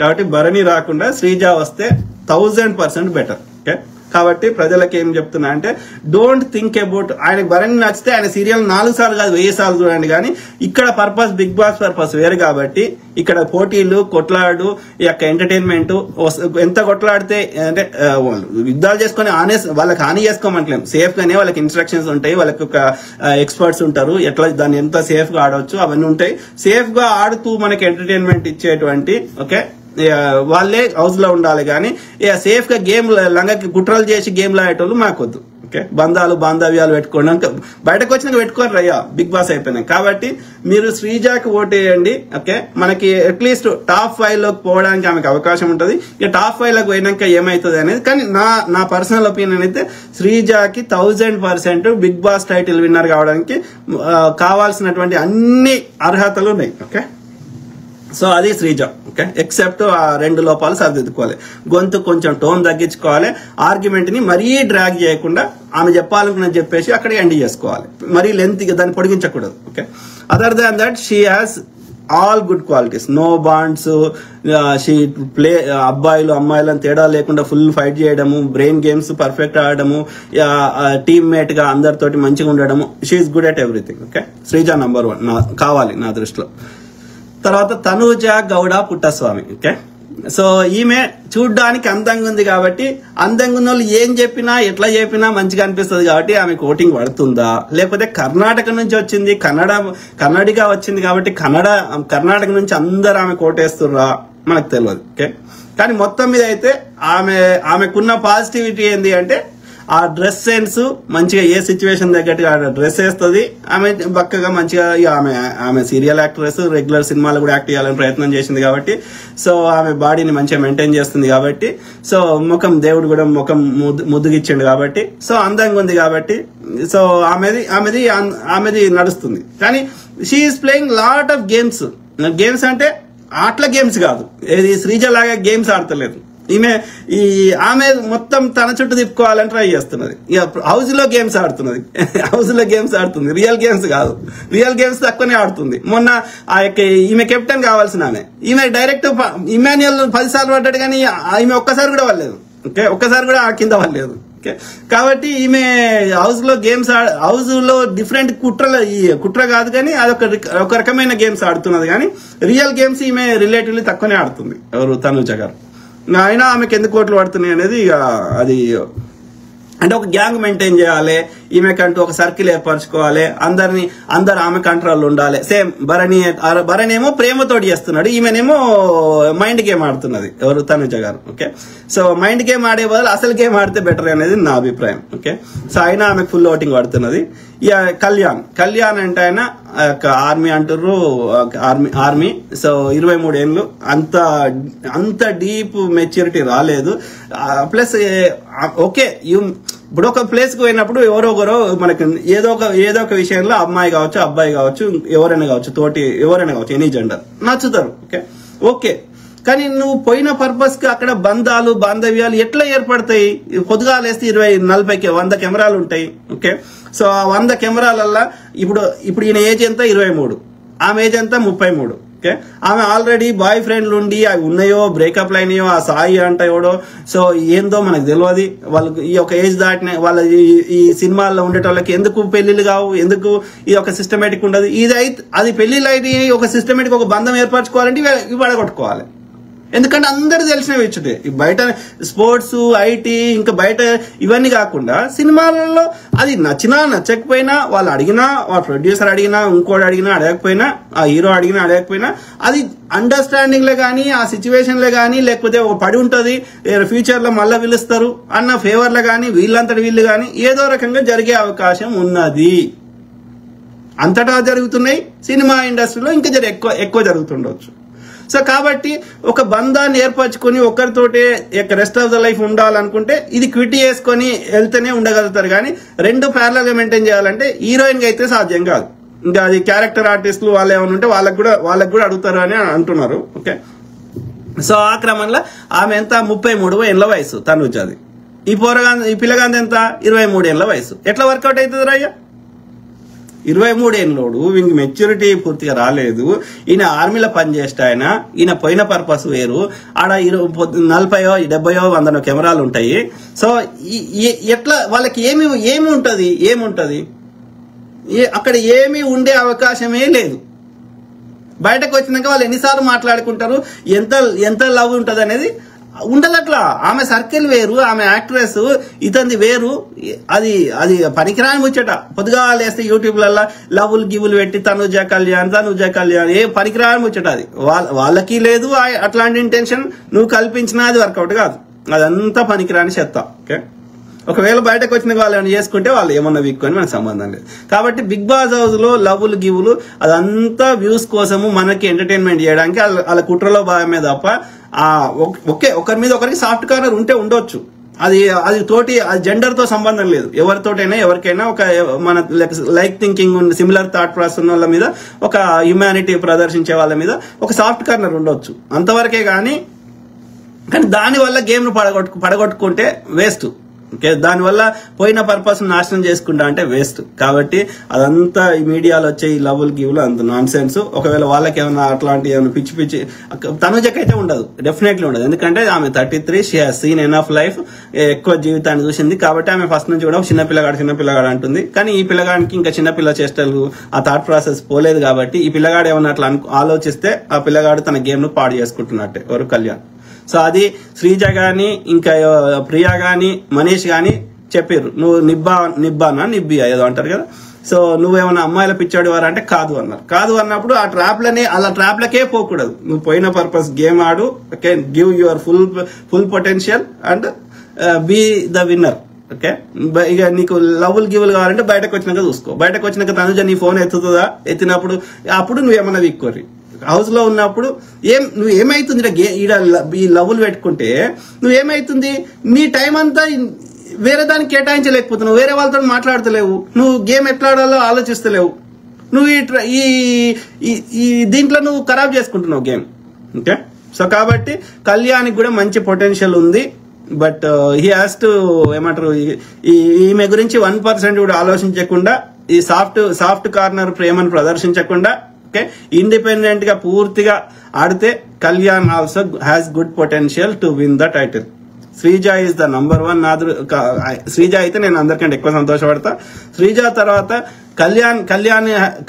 కాబట్టి భరణి రాకుండా శ్రీజ వస్తే 1000% బెటర్. ఓకే, కాబట్టి ప్రజలకు ఏం చెప్తున్నా అంటే డోంట్ థింక్ అబౌట్ ఆయనకు భరణి నచ్చితే ఆయన సీరియల్ 4 సార్లు కాదు 1000 సార్లు చూడండి. కానీ ఇక్కడ పర్పస్ బిగ్ బాస్ పర్పస్ వేరు కాబట్టి ఇక్కడ పోటీలు కొట్లాడు ఈ యొక్క ఎంటర్టైన్మెంట్ ఎంత కొట్లాడితే అంటే యుద్ధాలు చేసుకుని వాళ్ళకి హాని చేసుకోమంటలేం, సేఫ్ గానే వాళ్ళకి ఇన్స్ట్రక్షన్స్ ఉంటాయి, వాళ్ళకి ఒక ఎక్స్పర్ట్స్ ఉంటారు ఎట్లా దాన్ని ఎంత సేఫ్ గా ఆడవచ్చు అవన్నీ ఉంటాయి. సేఫ్ గా ఆడుతూ మనకి ఎంటర్టైన్మెంట్ ఇచ్చేటువంటి ఓకే వాళ్ళే హౌస్ లో ఉండాలి. కానీ సేఫ్ గా గేమ్ లంగకి కుట్రలు చేసి గేమ్లు ఆడేటోళ్ళు మాకొద్దు. ఓకే, బంధాలు బాంధవ్యాలు పెట్టుకోవడానికి బయటకు వచ్చినాక పెట్టుకోరు రయ్యా బిగ్ బాస్ అయిపోయినాయి. కాబట్టి మీరు శ్రీజాకి ఓటేయండి. ఓకే, మనకి అట్లీస్ట్ టాప్ 5 లోకి పోవడానికి ఆమెకు అవకాశం ఉంటుంది. ఇక టాప్ 5 లోకి పోయినాక ఏమైతుంది అనేది. కానీ నా పర్సనల్ ఒపీనియన్ అయితే శ్రీజాకి 1000% బిగ్ బాస్ టైటిల్ విన్నర్ కావడానికి కావాల్సినటువంటి అన్ని అర్హతలు ఉన్నాయి. ఓకే, సో అది శ్రీజ. ఓకే, ఎక్సెప్ట్ ఆ 2 లోపాలు సరిదిద్దుకోవాలి. గొంతు కొంచెం టోన్ తగ్గించుకోవాలి, ఆర్గ్యుమెంట్ ని మరీ డ్రాగ్ చేయకుండా ఆమె చెప్పాలనుకున్నది చెప్పేసి అక్కడ ఎండ్ చేసుకోవాలి, మరీ లెంత్ దాన్ని పొడిగించకూడదు. Okay, other than that she has all good qualities, no bonds, she play అబ్బాయిలు అమ్మాయిలు అని తేడా లేకుండా ఫుల్ ఫైట్ చేయడము, బ్రెయిన్ గేమ్స్ పర్ఫెక్ట్ ఆడడము, టీమ్ మేట్ గా అందరితోటి మంచిగా ఉండడము, she's good at everything. Okay, Sreeja number 1 కావాలి నా దృష్టిలో. తర్వాత తనూజ గౌడ పుట్టస్వామి. ఓకే, సో ఈమె చూడ్డానికి అందంగా ఉంది కాబట్టి అందంగా ఉన్న వాళ్ళు ఏం చెప్పినా ఎట్లా చెప్పినా మంచిగా అనిపిస్తుంది కాబట్టి ఆమెకు ఓటింగ్ పడుతుందా, లేకపోతే కర్ణాటక నుంచి వచ్చింది కన్నడిగా వచ్చింది కాబట్టి కర్ణాటక నుంచి అందరు ఆమె కోటేస్తుర్రా మనకు తెలియదు. ఓకే, కానీ మొత్తం మీద అయితే ఆమెకున్న పాజిటివిటీ ఏంది అంటే ఆ డ్రెస్ సెన్స్ మంచిగా ఏ సిచ్యువేషన్ తగ్గట్టుగా డ్రెస్ వేస్తుంది. ఆమె బక్కగా మంచిగా ఆమె సీరియల్ యాక్ట్రెస్, రెగ్యులర్ సినిమాలు కూడా యాక్ట్ చేయాలని ప్రయత్నం చేసింది కాబట్టి సో ఆమె బాడీని మంచిగా మెయింటైన్ చేస్తుంది కాబట్టి సో ముఖం దేవుడు కూడా ముఖం ముద్దుగిచ్చిండు కాబట్టి సో అందంగా ఉంది కాబట్టి సో ఆమెది నడుస్తుంది. కానీ she is playing lot of games అంటే ఆటల గేమ్స్ కాదు, ఏది శ్రీజ లాగా గేమ్స్ ఆడతలేదు ఈమె. ఆమె మొత్తం తన చుట్టూ తిప్పుకోవాలని ట్రై చేస్తున్నది. ఇక హౌస్ లో గేమ్స్ ఆడుతుంది, రియల్ గేమ్స్ కాదు, రియల్ గేమ్స్ తక్కువనే ఆడుతుంది. మొన్న ఆ యొక్క ఈమె కెప్టెన్ కావాల్సిన ఈమె డైరెక్ట్ ఇమాన్యుయల్ 10 సార్లు పడ్డాడు కానీ ఈమె ఒక్కసారి కూడా పడలేదు. ఓకే, ఒక్కసారి కూడా కింద పడలేదు. ఓకే, కాబట్టి ఈమె హౌస్ లో డిఫరెంట్ కుట్ర కాదు కానీ అదొక రకమైన గేమ్స్ ఆడుతున్నది. కానీ రియల్ గేమ్స్ ఈమె రిలేటివ్లీ తక్కువనే ఆడుతుంది. ఎవరు తనుజ గారు. అయినా ఆమెకు ఎందుకు ఓట్లు పడుతున్నాయి అనేది ఇక అది అంటే ఒక గ్యాంగ్ మెయింటైన్ చేయాలి, ఈమెకంటూ ఒక సర్కిల్ ఏర్పరచుకోవాలి, అందరు ఆమె కంట్రోల్ ఉండాలి. సేమ్ భరణి ఏమో ప్రేమతోటి చేస్తున్నాడు, ఈమెనేమో మైండ్ గేమ్ ఆడుతున్నది ఎవరు తనుజ గారు. ఓకే, సో మైండ్ గేమ్ ఆడే బదులు అసలు గేమ్ ఆడితే బెటర్ అనేది నా అభిప్రాయం. ఓకే, సో అయినా ఆమెకు ఫుల్ ఓటింగ్ పడుతున్నది. ఇక కళ్యాణ్ అంటే ఆయన ఆర్మీ అంటారు, ఆర్మీ సో 23 ఏళ్ళు, అంత డీప్ మెచ్యూరిటీ రాలేదు. ప్లస్ ఓకే ఇప్పుడు ఒక ప్లేస్ కు పోయినప్పుడు ఎవరో మనకి ఏదో ఒక విషయంలో అమ్మాయి కావచ్చు అబ్బాయి కావచ్చు ఎవరైనా కావచ్చు ఎనీ జెండర్ నచ్చుతారు. ఓకే కానీ నువ్వు పోయిన పర్పస్ కి అక్కడ బంధాలు బాంధవ్యాలు ఎట్లా ఏర్పడతాయి? పొద్దుగాలేస్తే 20-40 100 కెమెరాలు ఉంటాయి. ఓకే, సో ఆ 100 కెమెరాలల్లా ఇప్పుడు ఈయన ఏజ్ ఎంత 23, ఆమె ఏజ్ ఎంత 33. ఓకే, ఆమె ఆల్రెడీ బాయ్ ఫ్రెండ్లు ఉండి అవి ఉన్నాయో బ్రేకప్ లైనయో ఆ సాయి అంట ఎవడో సో ఏందో మనకు తెలియదు. వాళ్ళకి ఈ ఒక ఏజ్ దాటిన వాళ్ళ ఈ సినిమాల్లో ఉండేటోళ్ళకి ఎందుకు పెళ్లిళ్ళు కావు, ఎందుకు ఈ ఒక సిస్టమేటిక్ ఉండదు? అది పెళ్లిళ్ళు అయితే ఒక సిస్టమేటిక్ ఒక బంధం ఏర్పరచుకోవాలంటే ఇవి పడగొట్టుకోవాలి. ఎందుకంటే అందరు తెలిసినవి ఇచ్చుటే బయట స్పోర్ట్స్, ఐటీ, ఇంకా బయట ఇవన్నీ కాకుండా సినిమాలలో అది నచ్చినా నచ్చకపోయినా, వాళ్ళు అడిగినా, వాళ్ళ ప్రొడ్యూసర్ అడిగినా, ఇంకోటి అడిగినా అడగకపోయినా, ఆ హీరో అడిగినా అడగకపోయినా, అది అండర్స్టాండింగ్ లో కానీ, ఆ సిచ్యువేషన్ లో కానీ, లేకపోతే ఒక పడి ఉంటది ఫ్యూచర్ లో మళ్ళీ పిలుస్తారు అన్న ఫేవర్ లో కానీ, వీళ్ళంతటి వీళ్ళు కానీ ఏదో రకంగా జరిగే అవకాశం ఉన్నది. అంతటా జరుగుతున్నాయి, సినిమా ఇండస్ట్రీలో ఇంకా ఎక్కువ జరుగుతుండొచ్చు. సో కాబట్టి ఒక బంధాన్ని ఏర్పరచుకొని ఒకరితోటే రెస్ట్ ఆఫ్ ద లైఫ్ ఉండాలనుకుంటే ఇది క్విట్ చేసుకొని వెళ్తేనే ఉండగలుగుతారు. కానీ రెండు ప్యారలల్ గా మెయింటైన్ చేయాలంటే హీరోయిన్ గా అయితే సాధ్యం కాదు. ఇంకా అది క్యారెక్టర్ ఆర్టిస్టులు వాళ్ళు ఏమైనా ఉంటే వాళ్ళకు కూడా అడుగుతారు అని అంటున్నారు. ఓకే, సో ఆ క్రమంలో ఆమె ఎంత 33 ఏళ్ల వయసు తనుజది. ఈ పిల్లగాంది ఎంత 23 ఏళ్ల వయసు. ఎట్లా వర్కౌట్ అవుతుంది రయ్య? 23 ఏళ్ళోడు, వీనికి మెచ్యూరిటీ పూర్తిగా రాలేదు. ఈయన ఆర్మీలో పనిచేస్తే ఈయన పోయిన పర్పస్ వేరు. ఆడ 40, 70, 100 కెమెరాలు ఉంటాయి. సో ఎట్లా వాళ్ళకి ఏముంటది అక్కడ ఏమీ ఉండే అవకాశమే లేదు. బయటకు వచ్చినాక వాళ్ళు ఎన్నిసార్లు మాట్లాడుకుంటారు, ఎంత లవ్ ఉంటది అనేది ఉండదు. అట్లా ఆమె సర్కిల్ వేరు, ఆమె యాక్ట్రెస్, ఇతంది వేరు. అది పనికిరాని ముచ్చట. పొద్దుగా లేస్తే యూట్యూబ్లలో లవ్లు గివులు పెట్టి తనుజ కళ్యాణ్ ఏ పనికిరాని ముచ్చట. అది వాళ్ళకి లేదు అట్లాంటి ఇంటెన్షన్. నువ్వు కల్పించినా అది వర్కౌట్ కాదు. అదంతా పనికిరాని చెత్త. ఓకే, ఒకవేళ బయటకు వచ్చిన వాళ్ళు ఏమైనా చేసుకుంటే వాళ్ళు ఏమన్నా వీక్కొని మనకు సంబంధం లేదు. కాబట్టి బిగ్ బాస్ హౌస్ లో లవ్లు గివులు అదంతా వ్యూస్ కోసము మనకి ఎంటర్టైన్మెంట్ చేయడానికి వాళ్ళ కుట్రలో భాగమే తప్ప ఒకరి మీద ఒకరికి సాఫ్ట్ కార్నర్ ఉంటే ఉండొచ్చు. అది తోటి జెండర్ తో సంబంధం లేదు. ఎవరితోటైనా ఎవరికైనా ఒక మన like thinking similar thought process ఉన్న వాళ్ళ మీద, ఒక హ్యుమానిటీ ప్రదర్శించే వాళ్ళ మీద ఒక సాఫ్ట్ కార్నర్ ఉండొచ్చు, అంతవరకే. కానీ దానివల్ల గేమ్ ను పడగొట్టుకుంటే వేస్ట్. ఓకే, దానివల్ల పోయిన పర్పస్ నాశనం చేసుకుంటా అంటే వేస్ట్. కాబట్టి అదంతా ఈ మీడియాలో వచ్చే ఈ లవ్లు గివ్లు అంత నాన్ సెన్స్. ఒకవేళ వాళ్ళకి ఏమైనా అట్లాంటి ఏమైనా పిచ్చి తనుజకైతే ఉండదు, డెఫినెట్లీ ఉండదు. ఎందుకంటే ఆమె 33, she has seen enough life, ఎక్కువ జీవితాన్ని చూసింది. కాబట్టి ఆమె ఫస్ట్ నుంచి కూడా చిన్నపిల్లగాడు అంటుంది. కానీ ఈ పిల్లగాడికి ఇంకా చిన్నపిల్ల చేష్టలు, ఆ థాట్ ప్రాసెస్ పోలేదు. కాబట్టి ఈ పిల్లగాడు ఏమన్నా అట్లా ఆలోచిస్తే ఆ పిల్లగాడు తన గేమ్ ను పాడు చేసుకుంటున్నట్టే. ఎవరు? కళ్యాణ్. సో అది శ్రీజ గాని, ఇంకా ప్రియా గాని, మనీష్ గాని చెప్పారు, నువ్వు నిబ్బియా ఏదో అంటారు కదా. సో నువ్వేమన్నా అమ్మాయిల పిచ్చాడు వారు అంటే కాదు అన్నారు. కాదు అన్నప్పుడు ఆ ట్రాప్లకే పోకూడదు. నువ్వు పోయిన పర్పస్ గేమ్ ఆడు. Okay, give your full potential and be the winner. Okay, ఇక నీకు లవ్లు గివ్లు కావాలంటే బయటకు వచ్చినాక చూసుకో. బయటకు వచ్చినాక తనుజ నీ ఫోన్ ఎత్తుతుందా? ఎత్తినప్పుడు అప్పుడు నువ్వేమన్నా వీక్కోరి. హౌస్ లో ఉన్నప్పుడు నువ్వు ఏమైతుంది ఈ లవ్లు పెట్టుకుంటే నువ్వేమైతుంది, నీ టైం అంతా వేరే దానికి కేటాయించలేకపోతున్నావు, వేరే వాళ్ళతో మాట్లాడతలేవు, నువ్వు గేమ్ ఎట్లా ఆడాలో ఆలోచిస్తలేవు, నువ్వు ఈ దీంట్లో నువ్వు ఖరాబ్ చేసుకుంటున్నావు గేమ్. ఓకే, సో కాబట్టి కళ్యాణ్కి కూడా మంచి పొటెన్షియల్ ఉంది. బట్ హీ హాస్ టు ఏమంటారు, ఈమె గురించి 1% కూడా ఆలోచించకుండా, ఈ సాఫ్ట్ కార్నర్ ప్రేమను ప్రదర్శించకుండా, ఓకే, ఇండిపెండెంట్ గా పూర్తిగా ఆడితే Kalyan also has good potential to win the title. Sreeja is the number 1. Sreeja అయితే నేను అందరికంటే ఎక్కువ సంతోషపడతా. శ్రీజ తర్వాత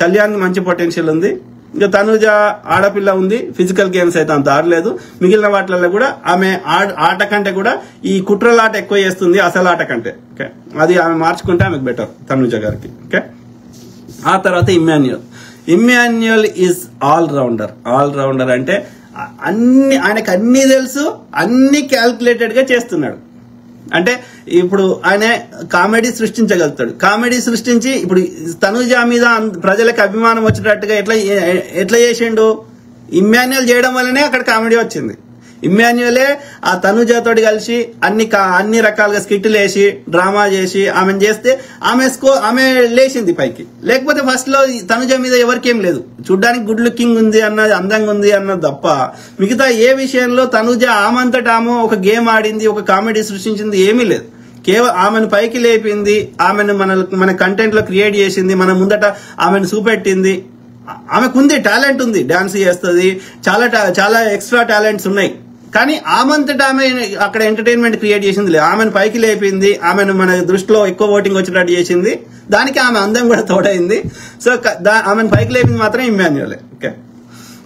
కళ్యాణ్ మంచి పొటెన్షియల్ ఉంది. ఇంకా తనుజ ఆడపిల్ల ఉంది, ఫిజికల్ గేమ్స్ అయితే అంత ఆడలేదు. మిగిలిన వాటిలలో కూడా ఆమె ఆట కంటే కూడా ఈ కుట్రలాట ఎక్కువ చేస్తుంది అసలు ఆట కంటే. ఓకే, అది ఆమె మార్చుకుంటే ఆమెకు బెటర్ తనుజ గారికి. ఓకే, ఆ తర్వాత ఇమ్మాన్యుయల్ ఈజ్ ఆల్ రౌండర్ అంటే ఆయనకు అన్ని తెలుసు, అన్ని క్యాల్కులేటెడ్ గా చేస్తున్నాడు. అంటే ఇప్పుడు ఆయన కామెడీ సృష్టించగలుగుతాడు. కామెడీ సృష్టించి ఇప్పుడు తనుజ మీద ప్రజలకు అభిమానం వచ్చేటట్టుగా ఎట్లా చేసిండు? ఇమ్మాన్యుయల్ చేయడం వల్లనే అక్కడ కామెడీ వచ్చింది. ఇమ్మాన్యుయలే ఆ తనుజతోటి కలిసి అన్ని రకాలుగా స్కిట్లు వేసి డ్రామా చేసి ఆమెను చేస్తే ఆమె లేచింది పైకి. లేకపోతే ఫస్ట్ లో తనుజ మీద ఎవరికేం లేదు, చూడ్డానికి గుడ్ లుకింగ్ ఉంది అన్నది, అందంగా ఉంది అన్నది తప్ప మిగతా ఏ విషయంలో తనుజ ఆమంతటా ఆమె ఒక గేమ్ ఆడింది, ఒక కామెడీ సృష్టించింది ఏమీ లేదు. కేవలం ఆమెను పైకి లేపింది, ఆమెను మన కంటెంట్ లో క్రియేట్ చేసింది, మన ముందట ఆమెను చూపెట్టింది. ఆమెకుంది, టాలెంట్ ఉంది, డాన్స్ చేస్తుంది, చాలా ఎక్స్ట్రా టాలెంట్స్ ఉన్నాయి. కానీ ఆమంతటా ఆమె అక్కడ ఎంటర్టైన్మెంట్ క్రియేట్ చేసింది లేదు. ఆమెను పైకి లేపింది, ఆమెను మన దృష్టిలో ఎక్కువ ఓటింగ్ వచ్చేటట్టు చేసింది, దానికి ఆమె అందం కూడా తోడైంది. సో ఆమెను పైకి లేపింది మాత్రం ఇమ్మాన్యుయలే. ఓకే,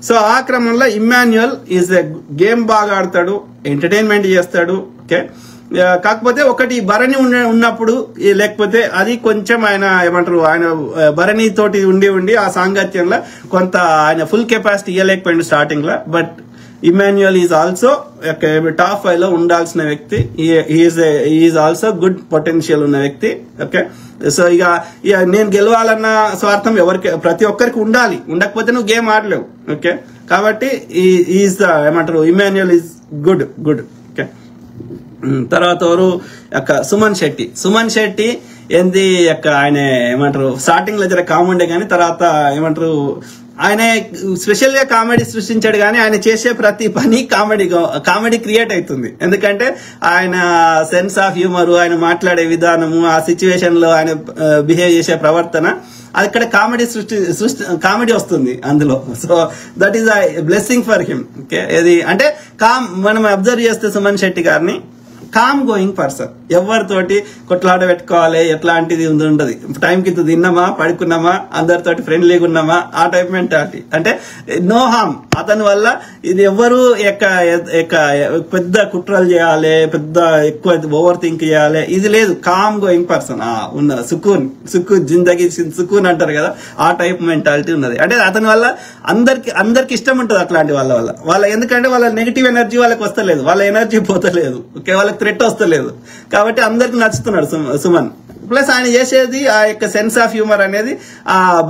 సో ఆ క్రమంలో ఇమ్మాన్యుయల్ ఈజ్ ఎ గేమ్ బాగా ఆడతాడు, ఎంటర్టైన్మెంట్ చేస్తాడు. ఓకే, కాకపోతే ఒకటి భరణి ఉన్నప్పుడు లేకపోతే అది కొంచెం ఆయన ఏమంటారు ఆయన భరణి తోటి ఉండి ఆ సాంగత్యంలో కొంత ఆయన ఫుల్ కెపాసిటీ ఇవ్వలేకపోయింది స్టార్టింగ్ లో. But Emmanuel is also top 5 లో ఉండాల్సిన వ్యక్తి. ఈజ్ ఆల్సో గుడ్ పొటెన్షియల్ ఉన్న వ్యక్తి. ఓకే, సో ఇక నేను గెలవాలన్న స్వార్థం ప్రతి ఒక్కరికి ఉండాలి, ఉండకపోతే నువ్వు గేమ్ ఆడలేవు. ఓకే, కాబట్టి ఈజ్ ఏమంటారు ఇమాన్యుయల్ ఈజ్ గుడ్. ఓకే, తర్వాత ఎవరు సుమన్ శెట్టి ఏంది ఆయన ఏమంటారు స్టార్టింగ్ లో జర కామెండే కానీ తర్వాత ఏమంటారు ఆయన స్పెషల్ గా కామెడీ సృష్టించాడు కానీ ఆయన చేసే ప్రతి పని కామెడీ క్రియేట్ అవుతుంది. ఎందుకంటే ఆయన సెన్స్ ఆఫ్ హ్యూమర్, ఆయన మాట్లాడే విధానము, ఆ సిచ్యువేషన్ లో ఆయన బిహేవ్ చేసే ప్రవర్తన, అది ఇక్కడ కామెడీ వస్తుంది అందులో. So that is blessing for him. Okay, ఇది అంటే మనం అబ్జర్వ్ చేస్తే సుమన్ శెట్టి గారిని కామ్ గోయింగ్ పర్సన్, ఎవరితోటి కొట్లాట పెట్టుకోవాలి ఎట్లాంటిది ఉండదు. టైంకి తిన్నామా పడుకున్నామా అందరితోటి ఫ్రెండ్లీగా ఉన్నామా ఆ టైప్ మెంటాలిటీ. అంటే నో హామ్. అతని వల్ల ఇది ఎవరు పెద్ద కుట్రలు చేయాలి, పెద్ద ఎక్కువ ఓవర్ థింక్ చేయాలి, ఇది లేదు. కామ్ గోయింగ్ పర్సన్ ఉన్న సుకూన్ జిందగీ సుకూన్ అంటారు కదా, ఆ టైప్ మెంటాలిటీ ఉన్నది. అంటే అతని వల్ల అందరికి ఇష్టం ఉంటుంది అట్లాంటి వాళ్ళ ఎందుకంటే వాళ్ళ నెగిటివ్ ఎనర్జీ వాళ్ళకి వస్తలేదు, వాళ్ళ ఎనర్జీ పోతలేదు. ఓకే, వాళ్ళకి థ్రెట్ వస్తలేదు, కాబట్టి అందరికి నచ్చుతున్నాడు సుమన్. ప్లస్ ఆయన చేసేది ఆ యొక్క సెన్స్ ఆఫ్ హ్యూమర్ అనేది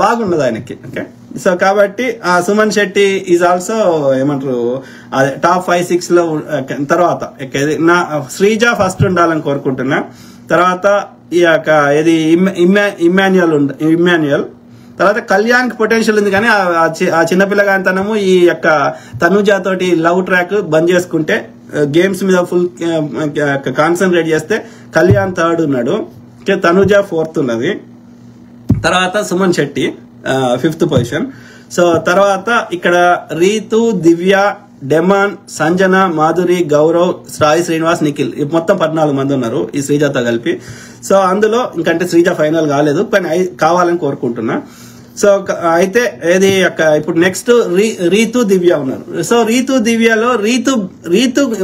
బాగున్నది ఆయనకి. ఓకే, సో కాబట్టి సుమన్ శెట్టి ఈజ్ ఆల్సో ఏమంటారు టాప్ 5-6 లో. తర్వాత శ్రీజ ఫస్ట్ ఉండాలని కోరుకుంటున్నా. తర్వాత ఈ యొక్క ఇది ఇమ్మాన్యుయల్. తర్వాత కళ్యాణ్ కి పొటెన్షియల్ ఉంది కానీ ఆ చిన్నపిల్లగానితనము ఈ యొక్క తనుజా తోటి లవ్ ట్రాక్ బంద్ చేసుకుంటే గేమ్స్ మీద ఫుల్ కాన్సన్ట్రేట్ చేస్తే కళ్యాణ్ 3rd ఉన్నాడు. తనుజా 4th ఉన్నది. తర్వాత Suman Shetty 5th position. So తర్వాత ఇక్కడ రీతు, దివ్య, డెమాన్, సంజన, మాధురి, గౌరవ్, సాయి శ్రీనివాస్, నిఖిల్ మొత్తం 14 మంది ఉన్నారు ఈ శ్రీజతో కలిపి. సో అందులో ఇంకంటే శ్రీజ ఫైనల్ కాలేదు కానీ కావాలని కోరుకుంటున్నా. సో అయితే ఏది ఇప్పుడు నెక్స్ట్ రీతు, దివ్య ఉన్నారు. సో రీతు, దివ్యలో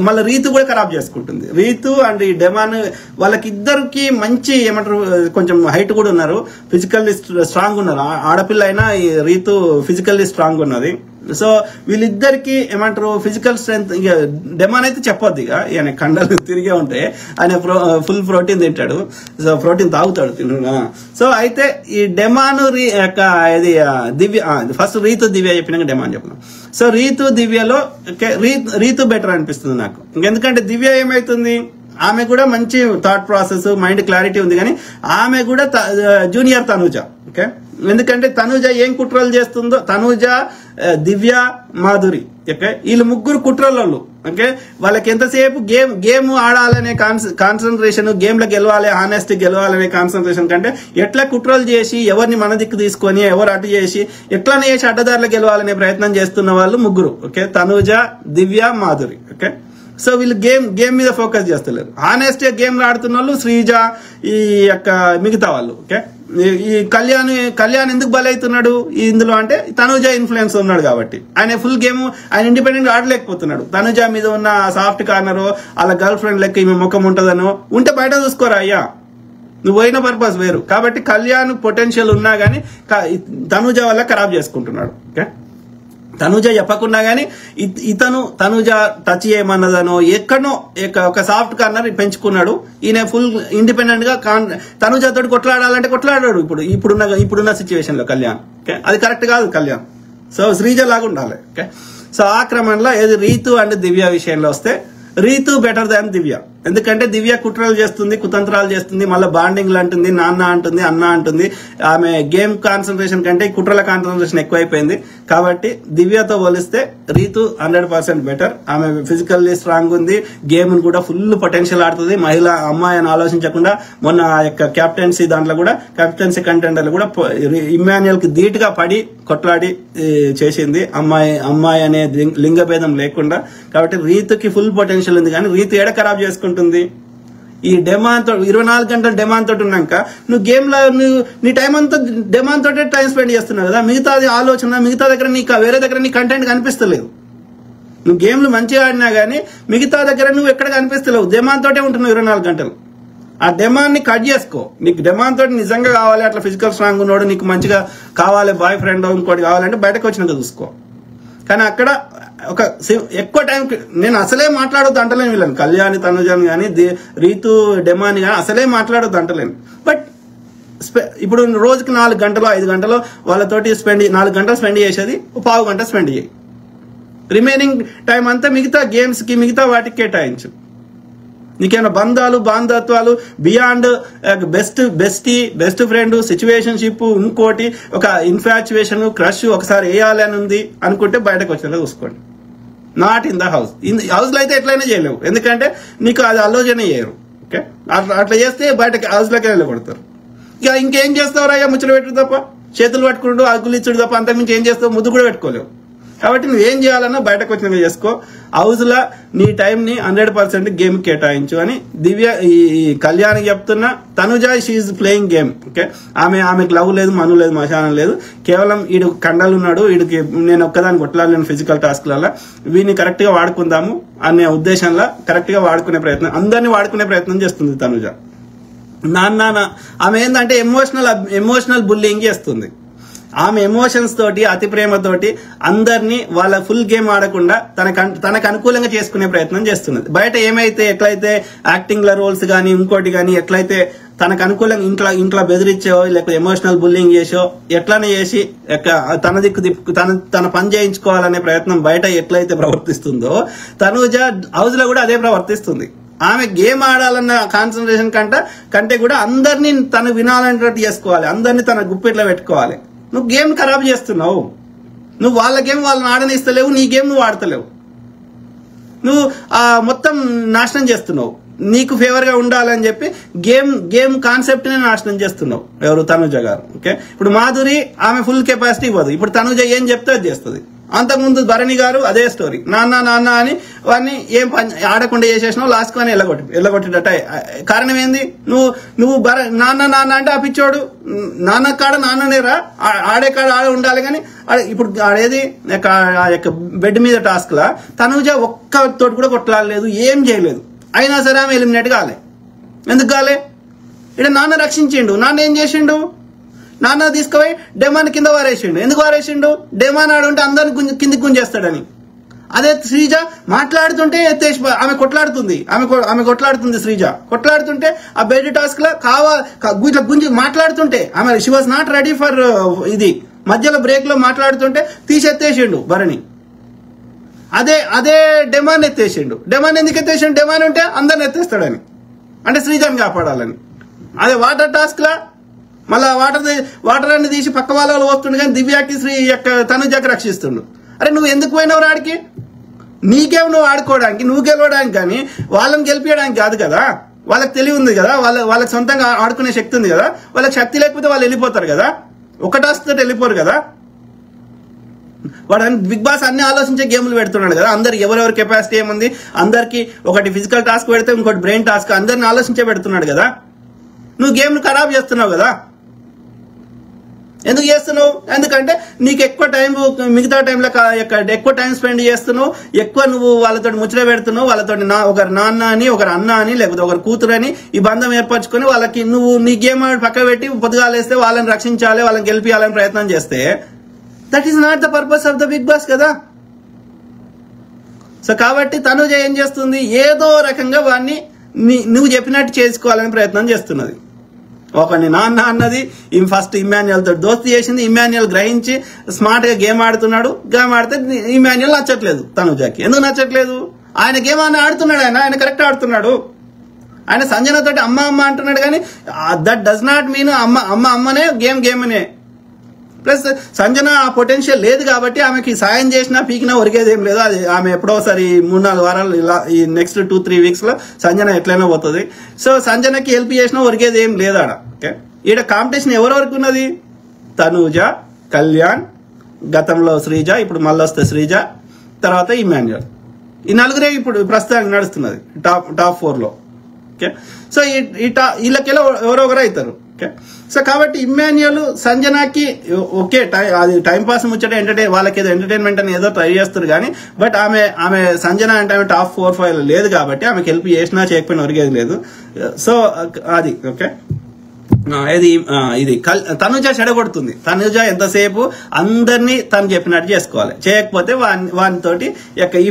మళ్ళీ రీతు కూడా ఖరాబ్ చేసుకుంటుంది. రీతు అండ్ ఈ డెమాన్ వాళ్ళకిద్దరికి మంచి ఏమంటారు కొంచెం హైట్ కూడా ఉన్నారు, ఫిజికల్లీ స్ట్రాంగ్ ఉన్నారు. ఆడపిల్ల అయినా ఈ రీతు ఫిజికల్లీ స్ట్రాంగ్ ఉన్నది. సో వీళ్ళిద్దరికి ఏమంటారు ఫిజికల్ స్ట్రెంత్. ఇక డెమాన్ అయితే చెప్పొద్దు, ఇక ఈయన కండలు తిరిగే ఉంటాయి, ఆయన ఫుల్ ప్రోటీన్ తింటాడు, సో ప్రోటీన్ తాగుతాడు తింటున్నా. సో అయితే ఈ డెమాన్ ఇది దివ్య ఫస్ట్ రీతు దివ్య చెప్పినాక డెమాన్ చెప్పినాం. సో రీతు దివ్యలో రీతు బెటర్ అనిపిస్తుంది నాకు. ఎందుకంటే దివ్య ఏమైతుంది, ఆమె కూడా మంచి థాట్ ప్రాసెస్, మైండ్ క్లారిటీ ఉంది కానీ ఆమె కూడా జూనియర్ తనుజ. ఓకే, ఎందుకంటే తనుజ ఏం కుట్రలు చేస్తుందో, తనుజ, దివ్య, మాధురి, ఓకే వీళ్ళు ముగ్గురు కుట్రలు. ఓకే, వాళ్ళకి ఎంతసేపు గేమ్ ఆడాలనే కాన్సన్ట్రేషన్, గేమ్ లో గెలవాలి, హానెస్ట్ గెలవాలనే కాన్సన్ట్రేషన్ కంటే ఎట్లా కుట్రలు చేసి ఎవరిని మన దిక్కు తీసుకొని ఎవరు అటు చేసి ఎట్లనే చేసి అడ్డదారులు గెలవాలనే ప్రయత్నం చేస్తున్న వాళ్ళు ముగ్గురు. ఓకే, తనుజ, దివ్య, మాధురి. ఓకే, సో వీళ్ళు గేమ్ మీద ఫోకస్ చేస్తలేరు. హానెస్ట్ గేమ్ ఆడుతున్న వాళ్ళు శ్రీజ, ఈ యొక్క మిగతా వాళ్ళు. ఓకే, ఈ కళ్యాణ్ ఎందుకు బలవుతున్నాడు ఇందులో అంటే తనుజ ఇన్ఫ్లుయెన్స్ ఉన్నాడు కాబట్టి. ఆయన ఫుల్ గేమ్ ఆయన ఇండిపెండెంట్ గా ఆడలేకపోతున్నాడు. తనుజ మీద ఉన్న సాఫ్ట్ కార్నర్, వాళ్ళ గర్ల్ ఫ్రెండ్ లెక్క ఈమె ముఖం ఉంటుందనో ఉంటే బయట చూసుకోరా అయ్యా, నువ్వు పోయిన పర్పస్ వేరు. కాబట్టి కళ్యాణ్ పొటెన్షియల్ ఉన్నా గానీ తనుజ వల్ల ఖరాబ్ చేసుకుంటున్నాడు. ఓకే, తనుజ చెప్పకున్నా గానీ తనుజ టచ్ చేయమన్నదనో ఎక్కడనో ఒక సాఫ్ట్ కార్నర్ పెంచుకున్నాడు. ఈయన ఫుల్ ఇండిపెండెంట్ గా తనుజతో కొట్లాడాలంటే కొట్లాడాడు ఇప్పుడున్న సిచ్యువేషన్ లో కళ్యాణ్. ఓకే, అది కరెక్ట్ కాదు కళ్యాణ్. సో శ్రీజ లాగా ఉండాలి. ఓకే, సో ఆ క్రమంలో ఏది రీతు అండ్ దివ్య విషయంలో వస్తే రీతు బెటర్ దాన్ దివ్య. ఎందుకంటే దివ్య కుట్రలు చేస్తుంది, కుతంత్రాలు చేస్తుంది, మళ్ళీ బాండింగ్లు అంటుంది, నాన్న అంటుంది, అన్న అంటుంది. ఆమె గేమ్ కాన్సన్ట్రేషన్ కంటే కుట్రల కాన్సన్ట్రేషన్ ఎక్కువైపోయింది. కాబట్టి దివ్యతో పోలిస్తే రీతు 100% బెటర్. ఆమె ఫిజికల్లీ స్ట్రాంగ్ ఉంది, గేమ్ కూడా ఫుల్ పొటెన్షియల్ ఆడుతుంది. అమ్మాయి అని ఆలోచించకుండా మొన్న ఆ యొక్క క్యాప్టెన్సీ దాంట్లో కూడా క్యాప్టెన్సీ కంటెండర్లు కూడా ఇమ్మాన్యుయల్ కి ధీటుగా పడి కొట్లాడి చేసింది, అమ్మాయి అనే లింగ భేదం లేకుండా. కాబట్టి రీతుకి ఫుల్ పొటెన్షియల్ ఉంది కానీ రీతు ఏడ ఖరాబ్ చేసుకుంటుంది. ఈ డిమాండ్ తో 24 గంటల డిమాండ్ తోటి ఉన్నాక నువ్వు గేమ్ లో నీ టైం అంతా డిమాండ్ తోటే టైం స్పెండ్ చేస్తున్నావు కదా. మిగతాది ఆలోచన, మిగతా దగ్గర నీకు వేరే దగ్గర నీ కంటెంట్ కనిపిస్తలేదు. నువ్వు గేమ్లు మంచిగా ఆడినా గానీ మిగతా దగ్గర నువ్వు ఎక్కడ కనిపిస్తలేవు, డిమాండ్ తోటే ఉంటున్నావు 24 గంటలు. ఆ డిమాండ్ ని కట్ చేసుకో. నీకు డిమాండ్ తోటి నిజంగా కావాలి, అట్లా ఫిజికల్ స్ట్రాంగ్ ఉన్నాడు, నీకు మంచిగా కావాలి, బాయ్ ఫ్రెండ్ ఇంకోటి కావాలంటే బయటకు వచ్చినాక చూసుకో. కానీ అక్కడ ఒక ఎక్కువ టైం నేను అసలే మాట్లాడొద్దు అంటలేను వీళ్ళని, కళ్యాణి తనుజాని కానీ రీతు డెమాని కానీ అసలే మాట్లాడొద్దు అంటలేను. బట్ ఇప్పుడు రోజుకి 4 గంటలు 5 గంటలు వాళ్ళతోటి 4 గంటలు స్పెండ్ చేసేది 1/2 గంట స్పెండ్ చేయి. రిమైనింగ్ టైం అంతా మిగతా గేమ్స్ కి మిగతా వాటికి కేటాయించు. నీకేమైనా బంధాలు బాంధత్వాలు బియాండ్ బెస్ట్ ఫ్రెండ్ సిచ్యువేషన్షిప్ ఇంకోటి ఒక ఇన్ఫాచ్యువేషన్ క్రష్ ఒకసారి వేయాలి అని ఉంది అనుకుంటే బయటకు వచ్చేలా చూసుకోండి. Not in the house. House లో అయితే ఎట్లయినా చేయలేవు, ఎందుకంటే నీకు అది ఆలోచన చేయరు. ఓకే, అట్లా చేస్తే బయటకి హౌస్ లోకి వెళ్ళగొడతారు. ఇక ఇంకేం చేస్తావు అయ్యా, ముచ్చట పెట్టు తప్ప, చేతులు పట్టుకుంటూ అగ్గులు ఇచ్చుడు తప్ప అంతకుమించి ఏం చేస్తావు, ముద్దు కూడా పెట్టుకోలేవు. కాబట్టి నువ్వేం చేయాలన్నా బయటకు వచ్చినవి చేసుకో. హౌస్ లా నీ టైం ని 100% గేమ్ కేటాయించు అని దివ్య ఈ కళ్యాణి చెప్తున్నా. Tanuja she's playing game. Okay, ఆమెకు లవ్ లేదు, మను లేదు, మశానం లేదు, కేవలం వీడు కండలు ఉన్నాడు, వీడికి నేను ఒక్కదాన్ని కొట్లాడలేను ఫిజికల్ టాస్క్లలో, వీడిని కరెక్ట్ గా వాడుకుందాము అనే ఉద్దేశంలో కరెక్ట్ గా వాడుకునే ప్రయత్నం, అందరినీ వాడుకునే ప్రయత్నం చేస్తుంది తనుజ. ఆమె ఏంటంటే ఎమోషనల్ బుల్లింగ్ చేస్తుంది. ఆమె ఎమోషన్స్ తోటి అతి ప్రేమతోటి అందరినీ వాళ్ళ ఫుల్ గేమ్ ఆడకుండా తనకు అనుకూలంగా చేసుకునే ప్రయత్నం చేస్తున్నది. బయట ఏమైతే ఎట్లయితే యాక్టింగ్ ల రోల్స్ గానీ ఇంకోటి గానీ ఎట్లయితే తనకు అనుకూలంగా ఇంట్లో బెదిరించో లేకపోతే ఎమోషనల్ బుల్లింగ్ చేసో ఎట్లనే చేసి తన దిక్కు తన పని చేయించుకోవాలనే ప్రయత్నం బయట ఎట్లయితే ప్రవర్తిస్తుందో తనుజ హౌస్ లో కూడా అదే ప్రవర్తిస్తుంది. ఆమె గేమ్ ఆడాలన్న కాన్సన్ట్రేషన్ కంటే కూడా అందరినీ తను వినాలనేటట్టు చేసుకోవాలి, అందరినీ తన గుప్పిట్లో పెట్టుకోవాలి. నువ్వు గేమ్ ఖరాబ్ చేస్తున్నావు. నువ్వు వాళ్ళ గేమ్ వాళ్ళని ఆడనిస్తలేవు, నీ గేమ్ నువ్వు ఆడతలేవు. నువ్వు మొత్తం నాశనం చేస్తున్నావు. నీకు ఫేవర్ గా ఉండాలని చెప్పి గేమ్ కాన్సెప్ట్ ని నాశనం చేస్తున్నావు. ఎవరు? తనుజ గారు. ఓకే, ఇప్పుడు మాధురి ఆమె ఫుల్ కెపాసిటీ ఇవ్వదు. ఇప్పుడు తనుజ ఏం చెప్తే అది చేస్తుంది. అంతకుముందు భరణి గారు అదే స్టోరీ, నాన్న అని వాడిని ఏం ఆడకుండా చేసేసినావు, లాస్ట్ అని ఎల్లగొట్టేట. కారణం ఏంది? నువ్వు నాన్న అంటే ఆ పిచ్చోడు నాన్న కాడ నాన్ననేరా, ఆడే కాడ ఆడ ఉండాలి. కానీ ఇప్పుడు ఆడేది బెడ్ మీద టాస్క్ లా తనుజ ఒక్క తోటి కూడా కొట్లాడలేదు, ఏం చేయలేదు. అయినా సరే ఆమె ఎలిమినేట్ కాలే. ఎందుకు కాలే? ఇక్కడ నాన్న రక్షించిండు. నాన్న ఏం చేసిండు? నాన్న తీసుకుపోయి డెమాన్ కింద వారేసిండు. ఎందుకు వారేసిండు? డెమాన్ ఆడుంటే అందరిని కిందికి గుంజేస్తాడని. అదే శ్రీజ మాట్లాడుతుంటే ఎత్తేసి ఆమె కొట్లాడుతుంది. శ్రీజ కొట్లాడుతుంటే ఆ బెడ్ టాస్క్ లో ఇట్లా గుంజి మాట్లాడుతుంటే ఆమె she was not ready for ఇది. మధ్యలో బ్రేక్ లో మాట్లాడుతుంటే తీసెత్తేసిండు భరణి. అదే డెమాన్ ఎత్తేసిండు. డెమాన్ ఎందుకు ఎత్తేసిండు? డెమాన్ ఉంటే అందరిని ఎత్తేస్తాడని, అంటే శ్రీజాని కాపాడాలని. అదే వాటర్ టాస్క్ లా మళ్ళా వాటర్ అన్ని తీసి పక్క వాళ్ళలో వస్తుండే, కానీ దివ్యాకి తనుజాకి రక్షిస్తుండు. అరే నువ్వు ఎందుకు పోయినావు ఆడికి? నీకేం నువ్వు ఆడుకోవడానికి, నువ్వు గెలవడానికి, కానీ వాళ్ళని గెలిపించడానికి కాదు కదా. వాళ్ళకి తెలివి ఉంది కదా, వాళ్ళకి సొంతంగా ఆడుకునే శక్తి ఉంది కదా. వాళ్ళకి శక్తి లేకపోతే వాళ్ళు వెళ్ళిపోతారు కదా, ఒక టాస్క్ తోటి వెళ్ళిపోరు కదా. వాడు బిగ్ బాస్ అన్ని ఆలోచించే గేమ్లు పెడుతున్నాడు కదా. అందరు ఎవరెవరి కెపాసిటీ ఏముంది, అందరికి ఒకటి ఫిజికల్ టాస్క్ పెడితే ఇంకోటి బ్రెయిన్ టాస్క్, అందరిని ఆలోచించే పెడుతున్నాడు కదా. నువ్వు గేమ్ ఖరాబ్ చేస్తున్నావు కదా. ఎందుకు చేస్తున్నావు? ఎందుకంటే నీకు ఎక్కువ టైం మిగతా టైంలో ఎక్కువ టైం స్పెండ్ చేస్తున్నావు, ఎక్కువ నువ్వు వాళ్ళతో ముచ్చట పెడుతున్నావు. వాళ్ళతో ఒకరు నాన్న అని, ఒకరు అన్న అని, లేకపోతే ఒకరు కూతురు అని ఈ బంధం ఏర్పరచుకొని వాళ్ళకి నువ్వు నీ గేమ్ పక్క పెట్టి పొద్దుగాలేస్తే వాళ్ళని రక్షించాలి, వాళ్ళని గెలిపించాలని ప్రయత్నం చేస్తే that is not the purpose of the Big Boss కదా. సో కాబట్టి తనుజ ఏం చేస్తుంది? ఏదో రకంగా వాడిని నువ్వు చెప్పినట్టు చేసుకోవాలని ప్రయత్నం చేస్తున్నది. ఒకరిని నాన్న అన్నది ఫస్ట్ ఇమ్మాన్యుయల్ తోటి దోస్తీ చేసింది. ఇమ్మాన్యుయల్ గ్రహించి స్మార్ట్ గా గేమ్ ఆడుతున్నాడు. గేమ్ ఆడితే ఇమ్మాన్యుయల్ నచ్చట్లేదు తనుజాకి. ఎందుకు నచ్చట్లేదు? ఆయన గేమ్ ఆడుతున్నాడు, ఆయన కరెక్ట్ ఆడుతున్నాడు. ఆయన సంజన తోటి అమ్మ అంటున్నాడు, కానీ దట్ డస్ నాట్ మీన్ అమ్మనే గేమ్ అనే. ప్లస్ సంజన ఆ పొటెన్షియల్ లేదు కాబట్టి ఆమెకి సాయం చేసినా పీకినా ఒరిగేది ఏం లేదు. అది ఆమె ఎప్పుడోసారి 3-4 వారాలు ఇలా ఈ నెక్స్ట్ 2-3 వీక్స్ లో సంజన ఎట్లయినా పోతుంది. సో సంజనకి హెల్ప్ చేసినా ఒరిగేది ఏం లేదు ఆడ. ఓకే, ఈడ కాంపిటీషన్ ఎవరెవరికి ఉన్నది? తనుజ, కళ్యాణ్, గతంలో శ్రీజ, ఇప్పుడు మళ్ళీ వస్తే శ్రీజ, తర్వాత ఇమ్మాన్యుయల్. ఈ నలుగురే ఇప్పుడు ప్రస్తుతానికి నడుస్తున్నది టాప్ 4 లో. ఓకే. సో వీళ్ళకెలా ఎవరో ఒకరు అవుతారు. ఓకే. సో కాబట్టి ఇమ్మాన్యుయల్ సంజనాకి ఓకే అది టైం పాస్ ముచ్చట వాళ్ళకి ఏదో ఎంటర్టైన్మెంట్ అని ఏదో ట్రై చేస్తారు కానీ బట్ ఆమె సంజన అంటే ఆమె టాప్ 4-5 లేదు కాబట్టి ఆమెకి హెల్ప్ చేసినా చేయకపోయినా ఒరిగేది లేదు. సో అది ఓకే. ఇది తనుజ చెడగొడుతుంది. తనుజ ఎంతసేపు అందరినీ తను చెప్పినట్టు చేసుకోవాలి, చేయకపోతే వానితోటి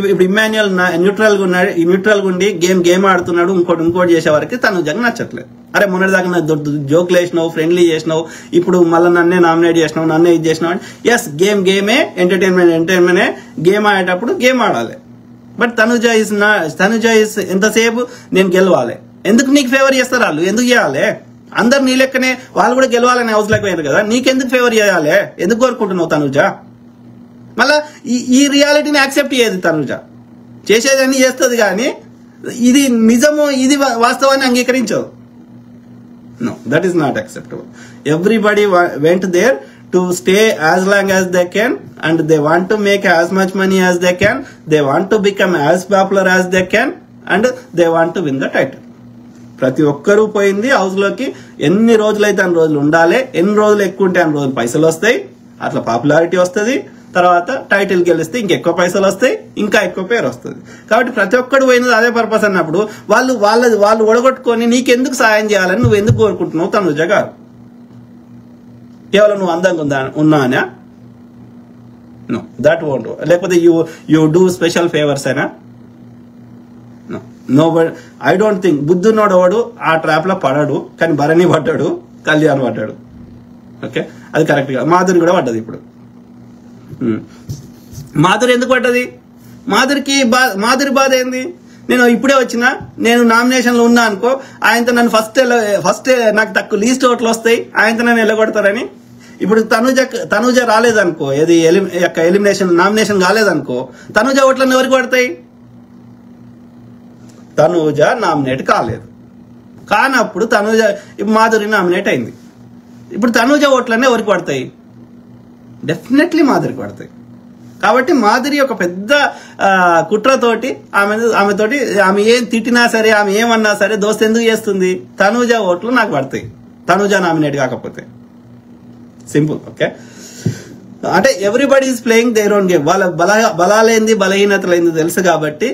ఇప్పుడు ఇమ్మాన్యుయల్ న్యూట్రల్ గా ఉండి గేమ్ ఆడుతున్నాడు ఇంకోటి చేసే వరకు తనుజకి నచ్చట్లేదు. అరే మొన్నటిదాకా నా జోక్లు వేసినావు, ఫ్రెండ్లీ చేసినావు, ఇప్పుడు మళ్ళీ నన్నే నామినేట్ చేసినావు, నన్నే ఇది చేసినావు. ఎస్ గేమే ఎంటర్టైన్మెంట్ గేమ్ ఆడేటప్పుడు గేమ్ ఆడాలి. బట్ తనుజ ఇస్ ఎంతసేపు నేను గెలవాలి. ఎందుకు నీకు ఫేవర్ చేస్తారు వాళ్ళు? ఎందుకు చేయాలి? అందరు నీ లెక్కనే వాళ్ళు కూడా గెలవాలని హౌస్ లేకపోయారు కదా, నీకెందుకు ఫేవర్ చేయాలి? ఎందుకు కోరుకుంటున్నావు తనుజ? మళ్ళా ఈ రియాలిటీని యాక్సెప్ట్ చేయదు తనుజ. చేసేదని చేస్తుంది కానీ ఇది నిజము, ఇది వాస్తవాన్ని అంగీకరించదు. No, that is not acceptable. Everybody went there to stay as long as they can and they want to make as much money as they can. They want to become as popular as they can and they want to win the title. ప్రతి ఒక్కరూ పోయింది హౌస్ లోకి. ఎన్ని రోజులైతే అన్ని రోజులు ఉండాలి, ఎన్ని రోజులు ఎక్కువ ఉంటే అన్ని రోజులు పైసలు వస్తాయి, అట్లా పాపులారిటీ వస్తుంది. తర్వాత టైటిల్ గెలిస్తే ఇంకెక్కువ పైసలు వస్తాయి, ఇంకా ఎక్కువ పేరు వస్తుంది. కాబట్టి ప్రతి ఒక్కడు పోయినది అదే పర్పస్ అన్నప్పుడు వాళ్ళు ఒడగొట్టుకొని నీకెందుకు సాయం చేయాలని నువ్వు ఎందుకు కోరుకుంటున్నావు తనుజ గారు? కేవలం నువ్వు అందంగా ఉన్నానా? No, that won't. లేకపోతే యూ డూ స్పెషల్ ఫేవర్స్ అయినా? No, I don't think. బుద్ధున్నోడు వాడు ఆ ట్రాప్ లో పడాడు, కానీ భరణి పడ్డాడు, కళ్యాణ్ పడ్డాడు. ఓకే, అది కరెక్ట్ గా. మాధురి కూడా పడ్డది. ఇప్పుడు మాధురి ఎందుకు పడ్డది? మాధురి బాధ ఏంది? నేను ఇప్పుడే వచ్చినా, నేను నామినేషన్లో ఉన్నా అనుకో, ఆయనతో నన్ను ఫస్ట్ నాకు తక్కువ లీస్ట్ ఓట్లు వస్తాయి, ఆయనతో నన్ను వెళ్ళగొడతారని. ఇప్పుడు తనుజ రాలేదనుకో, ఏది నామినేషన్ కాలేదనుకో, తనుజ ఓట్లన్నీ ఎవరికి పడతాయి? తనుజ నామినేట్ కాలేదు, కానప్పుడు మాధురి నామినేట్ అయింది. ఇప్పుడు తనుజ ఓట్లన్నీ ఎవరికి పడతాయి? డెఫినెట్లీ మాధురికి పడతాయి. కాబట్టి మాధురి ఒక పెద్ద కుట్రతోటి ఆమెతోటి ఆమె ఏం తిట్టినా సరే, ఆమె ఏమన్నా సరే దోస్త్ ఎందుకు చేస్తుంది? తనుజ ఓట్లు నాకు పడతాయి, తనుజ నామినేట్ కాకపోతే. సింపుల్. ఓకే. అంటే everybody is playing their own game. వాళ్ళ బలాలేంది బలహీనతలేంది తెలుసు కాబట్టి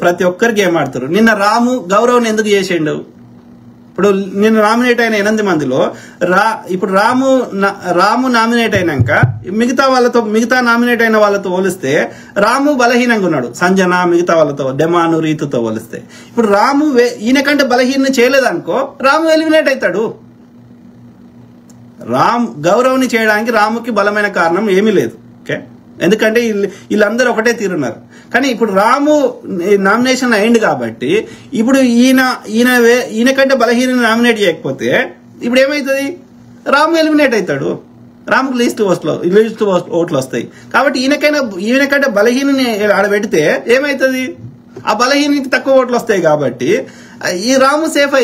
ప్రతి ఒక్కరు గేమ్ ఆడుతారు. నిన్న గౌరవ్ని ఎందుకు చేసిండు? ఇప్పుడు నిన్న నామినేట్ అయిన 8 మందిలో ఇప్పుడు రాము నామినేట్ అయినాక మిగతా నామినేట్ అయిన వాళ్ళతో పోలిస్తే రాము బలహీనంగా ఉన్నాడు. సంజన మిగతా వాళ్ళతో, డెమాను, రీతుతో పోలిస్తే. ఇప్పుడు ఈయన కంటే బలహీన చేయలేదనుకో, రాము ఎలిమినేట్ అవుతాడు. గౌరవ్ని చేయడానికి రాముకి బలమైన కారణం ఏమీ లేదు. ఓకే, ఎందుకంటే వీళ్ళందరూ ఒకటే తీరున్నారు. కానీ ఇప్పుడు రాము నామినేషన్ అయింది కాబట్టి ఇప్పుడు ఈయన కంటే బలహీన నామినేట్ చేయకపోతే ఇప్పుడు ఏమవుతుంది? రాము ఎలిమినేట్ అవుతాడు. రాముకు లీస్ట్ ఓట్లు వస్తాయి. కాబట్టి ఈయన కంటే బలహీనని ఆడబెడితే ఏమవుతుంది? ఆ బలహీనకి తక్కువ ఓట్లు వస్తాయి. కాబట్టి ఈ రాము సేవ్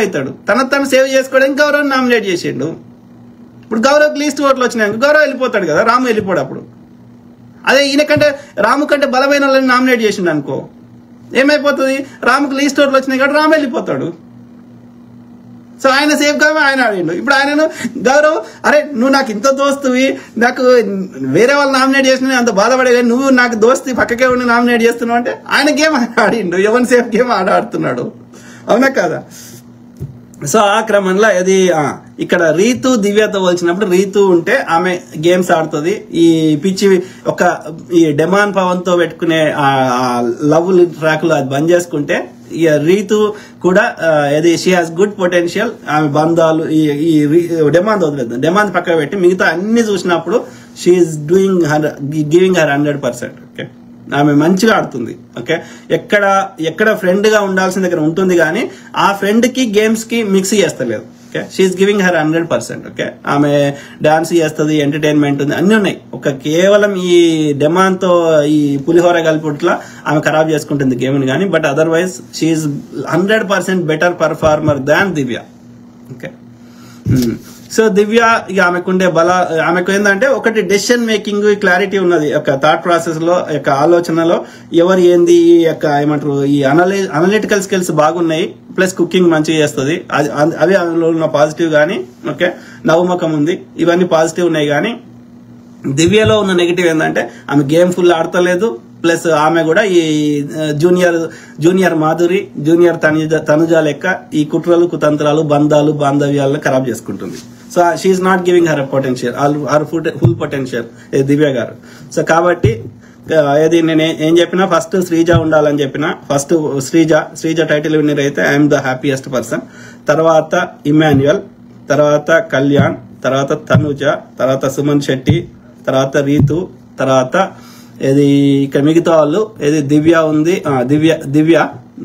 అవుతాడు. తను సేవ్ చేసుకోవడానికి గౌరవ్ నామినేట్ చేసిండు. ఇప్పుడు గౌరవ్కి లీస్ట్ ఓట్లు వచ్చినాయి, గౌరవ్ వెళ్ళిపోతాడు కదా, రాము వెళ్ళిపోడు. అప్పుడు అదే రాము కంటే బలమైన వాళ్ళని నామినేట్ చేసిండు అనుకో, ఏమైపోతుంది? రాముకు లీస్ట్ ఓట్లు వచ్చినాయి కాబట్టి రాము వెళ్ళిపోతాడు. సో ఆయన సేఫ్ గా ఆయన ఆడిండు. ఇప్పుడు ఆయనను గౌరవ్, అరే నువ్వు నాకు ఇంత దోస్తువి, నాకు వేరే వాళ్ళు నామినేట్ చేసిన అంత బాధపడే, నువ్వు నాకు దోస్తి పక్కకే ఉండి నామినేట్ చేస్తున్నావు అంటే ఆయన గేమ్ ఆడిండు. ఎవరి సేఫ్ గేమ్ ఆడుతున్నాడు. అవునా కదా? సో ఆ క్రమంలో అది ఇక్కడ రీతు దివ్యతో పోల్చినప్పుడు రీతు ఉంటే ఆమె గేమ్స్ ఆడుతుంది. ఈ పిచ్చి ఈ డెమాన్ పవన్ తో పెట్టుకునే లవ్ ట్రాక్లు అది బంద్ చేసుకుంటే రీతు కూడా షీ హాస్ గుడ్ పొటెన్షియల్. ఆమె బంధాలు ఈ డెమాండ్ వదిలేదు, డెమాండ్ పక్కన పెట్టి మిగతా అన్ని చూసినప్పుడు షీఈస్ గివింగ్ హర్ 100%. ఓకే, ఆమె మంచిగా ఆడుతుంది. ఓకే, ఎక్కడ ఫ్రెండ్ గా ఉండాల్సిన దగ్గర ఉంటుంది కానీ ఆ ఫ్రెండ్ కి గేమ్స్ కి మిక్స్ చేస్తలేదు. Okay, she's giving her 100%. Okay, ఆమె డాన్స్ చేస్తుంది, ఎంటర్టైన్మెంట్ ఉంది, అన్ని ఉన్నాయి. కేవలం ఈ డెమాన్ తో ఈ పులిహోర కలిపుట్లా ఆమె ఖరాబ్ చేసుకుంటుంది గేమ్ ని కానీ, but otherwise she's 100% better performer than Divya. Okay, so Divya ఇక ఆమెకుండే ఆమెకు ఏంటంటే ఒకటి డెసిషన్ మేకింగ్ క్లారిటీ ఉన్నది, యొక్క థాట్ ప్రాసెస్ లో, యొక్క ఆలోచనలో ఎవరు ఏంది, ఈ యొక్క ఏమంటారు ఈ అనలిటికల్ స్కిల్స్ బాగున్నాయి, ప్లస్ కుకింగ్ మంచిగా చేస్తుంది, అవి అందులో ఉన్న పాజిటివ్ గానీ, ఓకే నవ్వుముఖం ఉంది, ఇవన్నీ పాజిటివ్ ఉన్నాయి. కానీ దివ్యలో ఉన్న నెగిటివ్ ఏంటంటే ఆమె గేమ్ ఫుల్ ఆడతలేదు, ప్లస్ ఆమె కూడా ఈ జూనియర్ మాధురి, జూనియర్ తనుజ లెక్క ఈ కుట్రలు కుతంత్రాలు బంధాలు బాంధవ్యాలను ఖరాబ్ చేసుకుంటుంది. So she's not giving her potential, her full potential Divya garu. So కాబట్టి ఏది నేను ఏం చెప్పినా ఫస్ట్ శ్రీజ ఉండాలని చెప్పిన, ఫస్ట్ శ్రీజ టైటిల్ విన్నర్ అయితే ఐఎమ్ ద హ్యాపీయెస్ట్ పర్సన్, తర్వాత ఇమాన్యుయల్, తర్వాత కళ్యాణ్, తర్వాత తనుజ, తర్వాత సుమన్ శెట్టి, తర్వాత రీతు, తర్వాత ఇది ఇక్కడ మిగతా వాళ్ళు ఏది దివ్య ఉంది,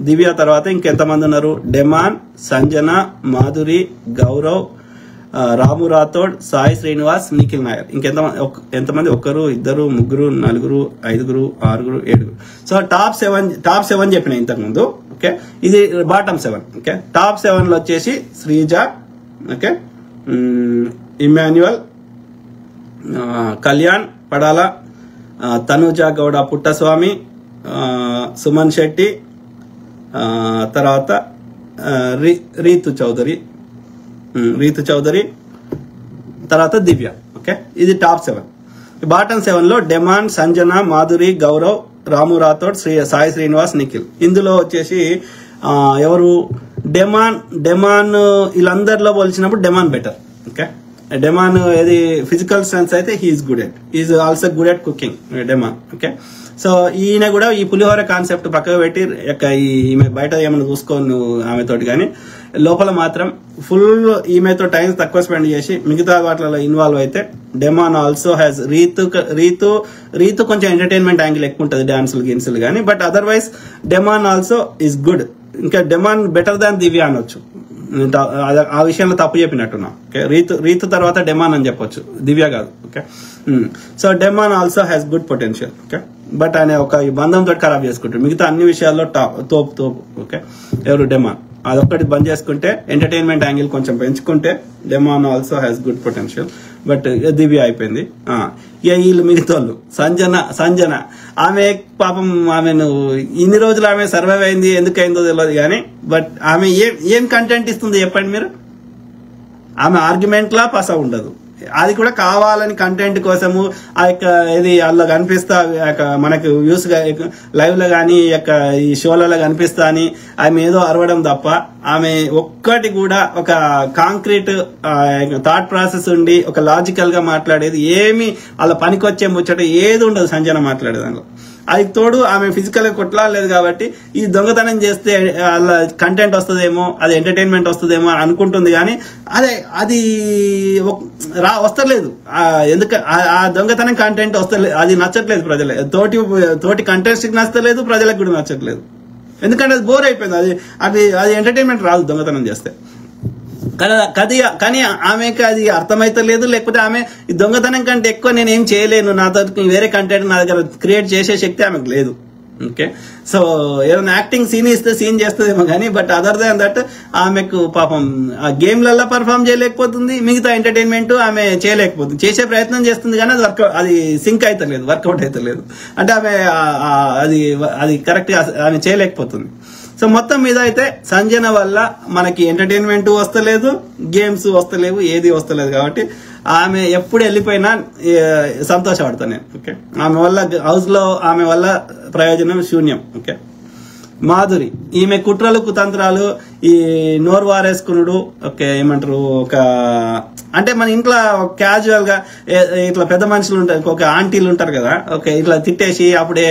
దివ్య తర్వాత ఇంకెంతమంది ఉన్నారు, డెమాన్, సంజన, మాధురి, గౌరవ్, రాము రాథోడ్, సాయి శ్రీనివాస్, నిఖిల్ నాయర్. ఎంతమంది ఒకరు, ఇద్దరు, ముగ్గురు, నలుగురు, ఐదుగురు, ఆరుగురు, ఏడుగురు. సో టాప్ సెవెన్ చెప్పిన ఇంతకు ముందు. ఓకే, ఇది బాటమ్ 7. ఓకే, టాప్ 7 లో వచ్చేసి శ్రీజ, ఓకే ఇమాన్యుయల్, కళ్యాణ్ పడాల, తనుజ గౌడ పుట్టస్వామి, సుమన్ శెట్టి, తర్వాత రీతు చౌదరి, తర్వాత దివ్య. ఓకే, ఇది టాప్ 7. బాటమ్ 7 లో డెమాన్, సంజన, మాధురి, గౌరవ్, రాము రాథోడ్, సాయి శ్రీనివాస్, నిఖిల్. ఇందులో వచ్చేసి ఎవరు డెమాన్ వీళ్ళందరిలో పోల్చినప్పుడు డెమాన్ బెటర్. ఓకే, డెమాన్ ఏది ఫిజికల్ స్ట్రెంగ్త్ అయితే he's good at, is also good at cooking Demon. Okay, so ఈయన కూడా ఈ పులిహోర కాన్సెప్ట్ పక్కకు పెట్టి ఈమె బయట ఏమైనా చూసుకోను నువ్వు ఆమెతోటి, కానీ లోపల మాత్రం ఫుల్ ఈమెతో టైం తక్కువ స్పెండ్ చేసి మిగతా వాటిలో ఇన్వాల్వ్ అయితే డెమాన్ ఆల్సో హ్యాస్ రీతు కొంచెం ఎంటర్టైన్మెంట్ యాంగిల్ ఎక్కువ ఉంటుంది, డాన్సులు గిన్సులు కానీ, but otherwise demon also is good. ఇంకా డెమాన్ బెటర్ దాన్ దివ్య అనొచ్చు, ఆ విషయంలో తప్పు చెప్పినట్టున్నా. ఓకే, రీతు తర్వాత డెమాన్ అని చెప్పొచ్చు, దివ్య కాదు. Okay, so demon also has good potential. Okay, but ఆయన ఒక బంధంతో ఖరాబ్ చేసుకుంటాడు, మిగతా అన్ని విషయాల్లో తోపు. ఓకే, ఎవరు డెమాన్, అదొక్కటి బంద్ చేసుకుంటే ఎంటర్టైన్మెంట్ యాంగిల్ కొంచెం పెంచుకుంటే Demon also has good potential. But Divya అయిపోయింది. వీళ్ళు మిగతా వాళ్ళు సంజన ఆమె పాపం, ఆమెను ఇన్ని రోజులు ఆమె సర్వైవ్ అయింది, ఎందుకైందో తెలియదు కానీ, బట్ ఆమె ఏం కంటెంట్ ఇస్తుంది చెప్పండి మీరు? ఆమె ఆర్గ్యుమెంట్ లా పస ఉండదు, అది కూడా కావాలని కంటెంట్ కోసము ఆ యొక్క ఇది అందులో కనిపిస్తా మనకు వ్యూస్ లైవ్ లో కానీ ఈ షోలలో కనిపిస్తా అని ఆమె ఏదో అరవడం తప్ప ఆమె ఒక్కటి కూడా ఒక కాంక్రీట్ థాట్ ప్రాసెస్ ఉండి ఒక లాజికల్ గా మాట్లాడేది ఏమి అలా పనికొచ్చే ముచ్చట ఏది ఉండదు సంజన మాట్లాడే దానిలో. అది తోడు ఆమె ఫిజికల్ గా కొట్లాడలేదు కాబట్టి ఈ దొంగతనం చేస్తే అలా కంటెంట్ వస్తుందేమో, అది ఎంటర్టైన్మెంట్ వస్తుందేమో అనుకుంటుంది, కానీ అది వస్తలేదు. ఎందుకు ఆ దొంగతనం కంటెంట్ వస్తలేదు, అది నచ్చట్లేదు ప్రజలే, తోటి కంటెంట్స్ నచ్చలేదు, ప్రజలకు కూడా నచ్చట్లేదు. ఎందుకంటే అది బోర్ అయిపోయింది, అది ఎంటర్టైన్మెంట్ రాదు దొంగతనం చేస్తే. కానీ ఆమెకి అది అర్థమైతలేదు, లేకపోతే ఆమె ఈ దొంగతనం కంటే ఎక్కువ నేనేం చేయలేను, నాతో వేరే కంటెంట్ నా దగ్గర క్రియేట్ చేసే శక్తి ఆమెకు లేదు. ఓకే, సో ఏదైనా యాక్టింగ్ సీన్ ఇస్తే సీన్ చేస్తుందేమో కానీ, బట్ అదర్ దాన్ దట్ ఆమెకు పాపం ఆ గేమ్లలో పర్ఫామ్ చేయలేకపోతుంది, మిగతా ఎంటర్టైన్మెంట్ ఆమె చేయలేకపోతుంది. చేసే ప్రయత్నం చేస్తుంది కానీ అది సింక్ అవుతలేదు, వర్కౌట్ అవుతలేదు. అంటే ఆమె అది కరెక్ట్ గా ఆమె చేయలేకపోతుంది. సో మొత్తం మీద అయితే సంజన వల్ల మనకి ఎంటర్టైన్మెంట్ వస్తలేదు, గేమ్స్ వస్తలేవు, ఏది వస్తలేదు. కాబట్టి ఆమె ఎప్పుడు వెళ్ళిపోయినా సంతోషపడతాను నేను. ఓకే, ఆమె వల్ల హౌస్ లో ఆమె వల్ల ప్రయోజనం శూన్యం. ఓకే, మాధురి ఈమె కుట్రలు కుతంత్రాలు, ఈ నోరు వారేసుకునుడు, ఓకే ఏమంటారు అంటే మన ఇంట్లో క్యాజువల్ గా ఇట్లా పెద్ద మనుషులు ఉంటారు, ఒక ఆంటీలు ఉంటారు కదా, ఓకే ఇట్లా తిట్టేసి అప్పుడే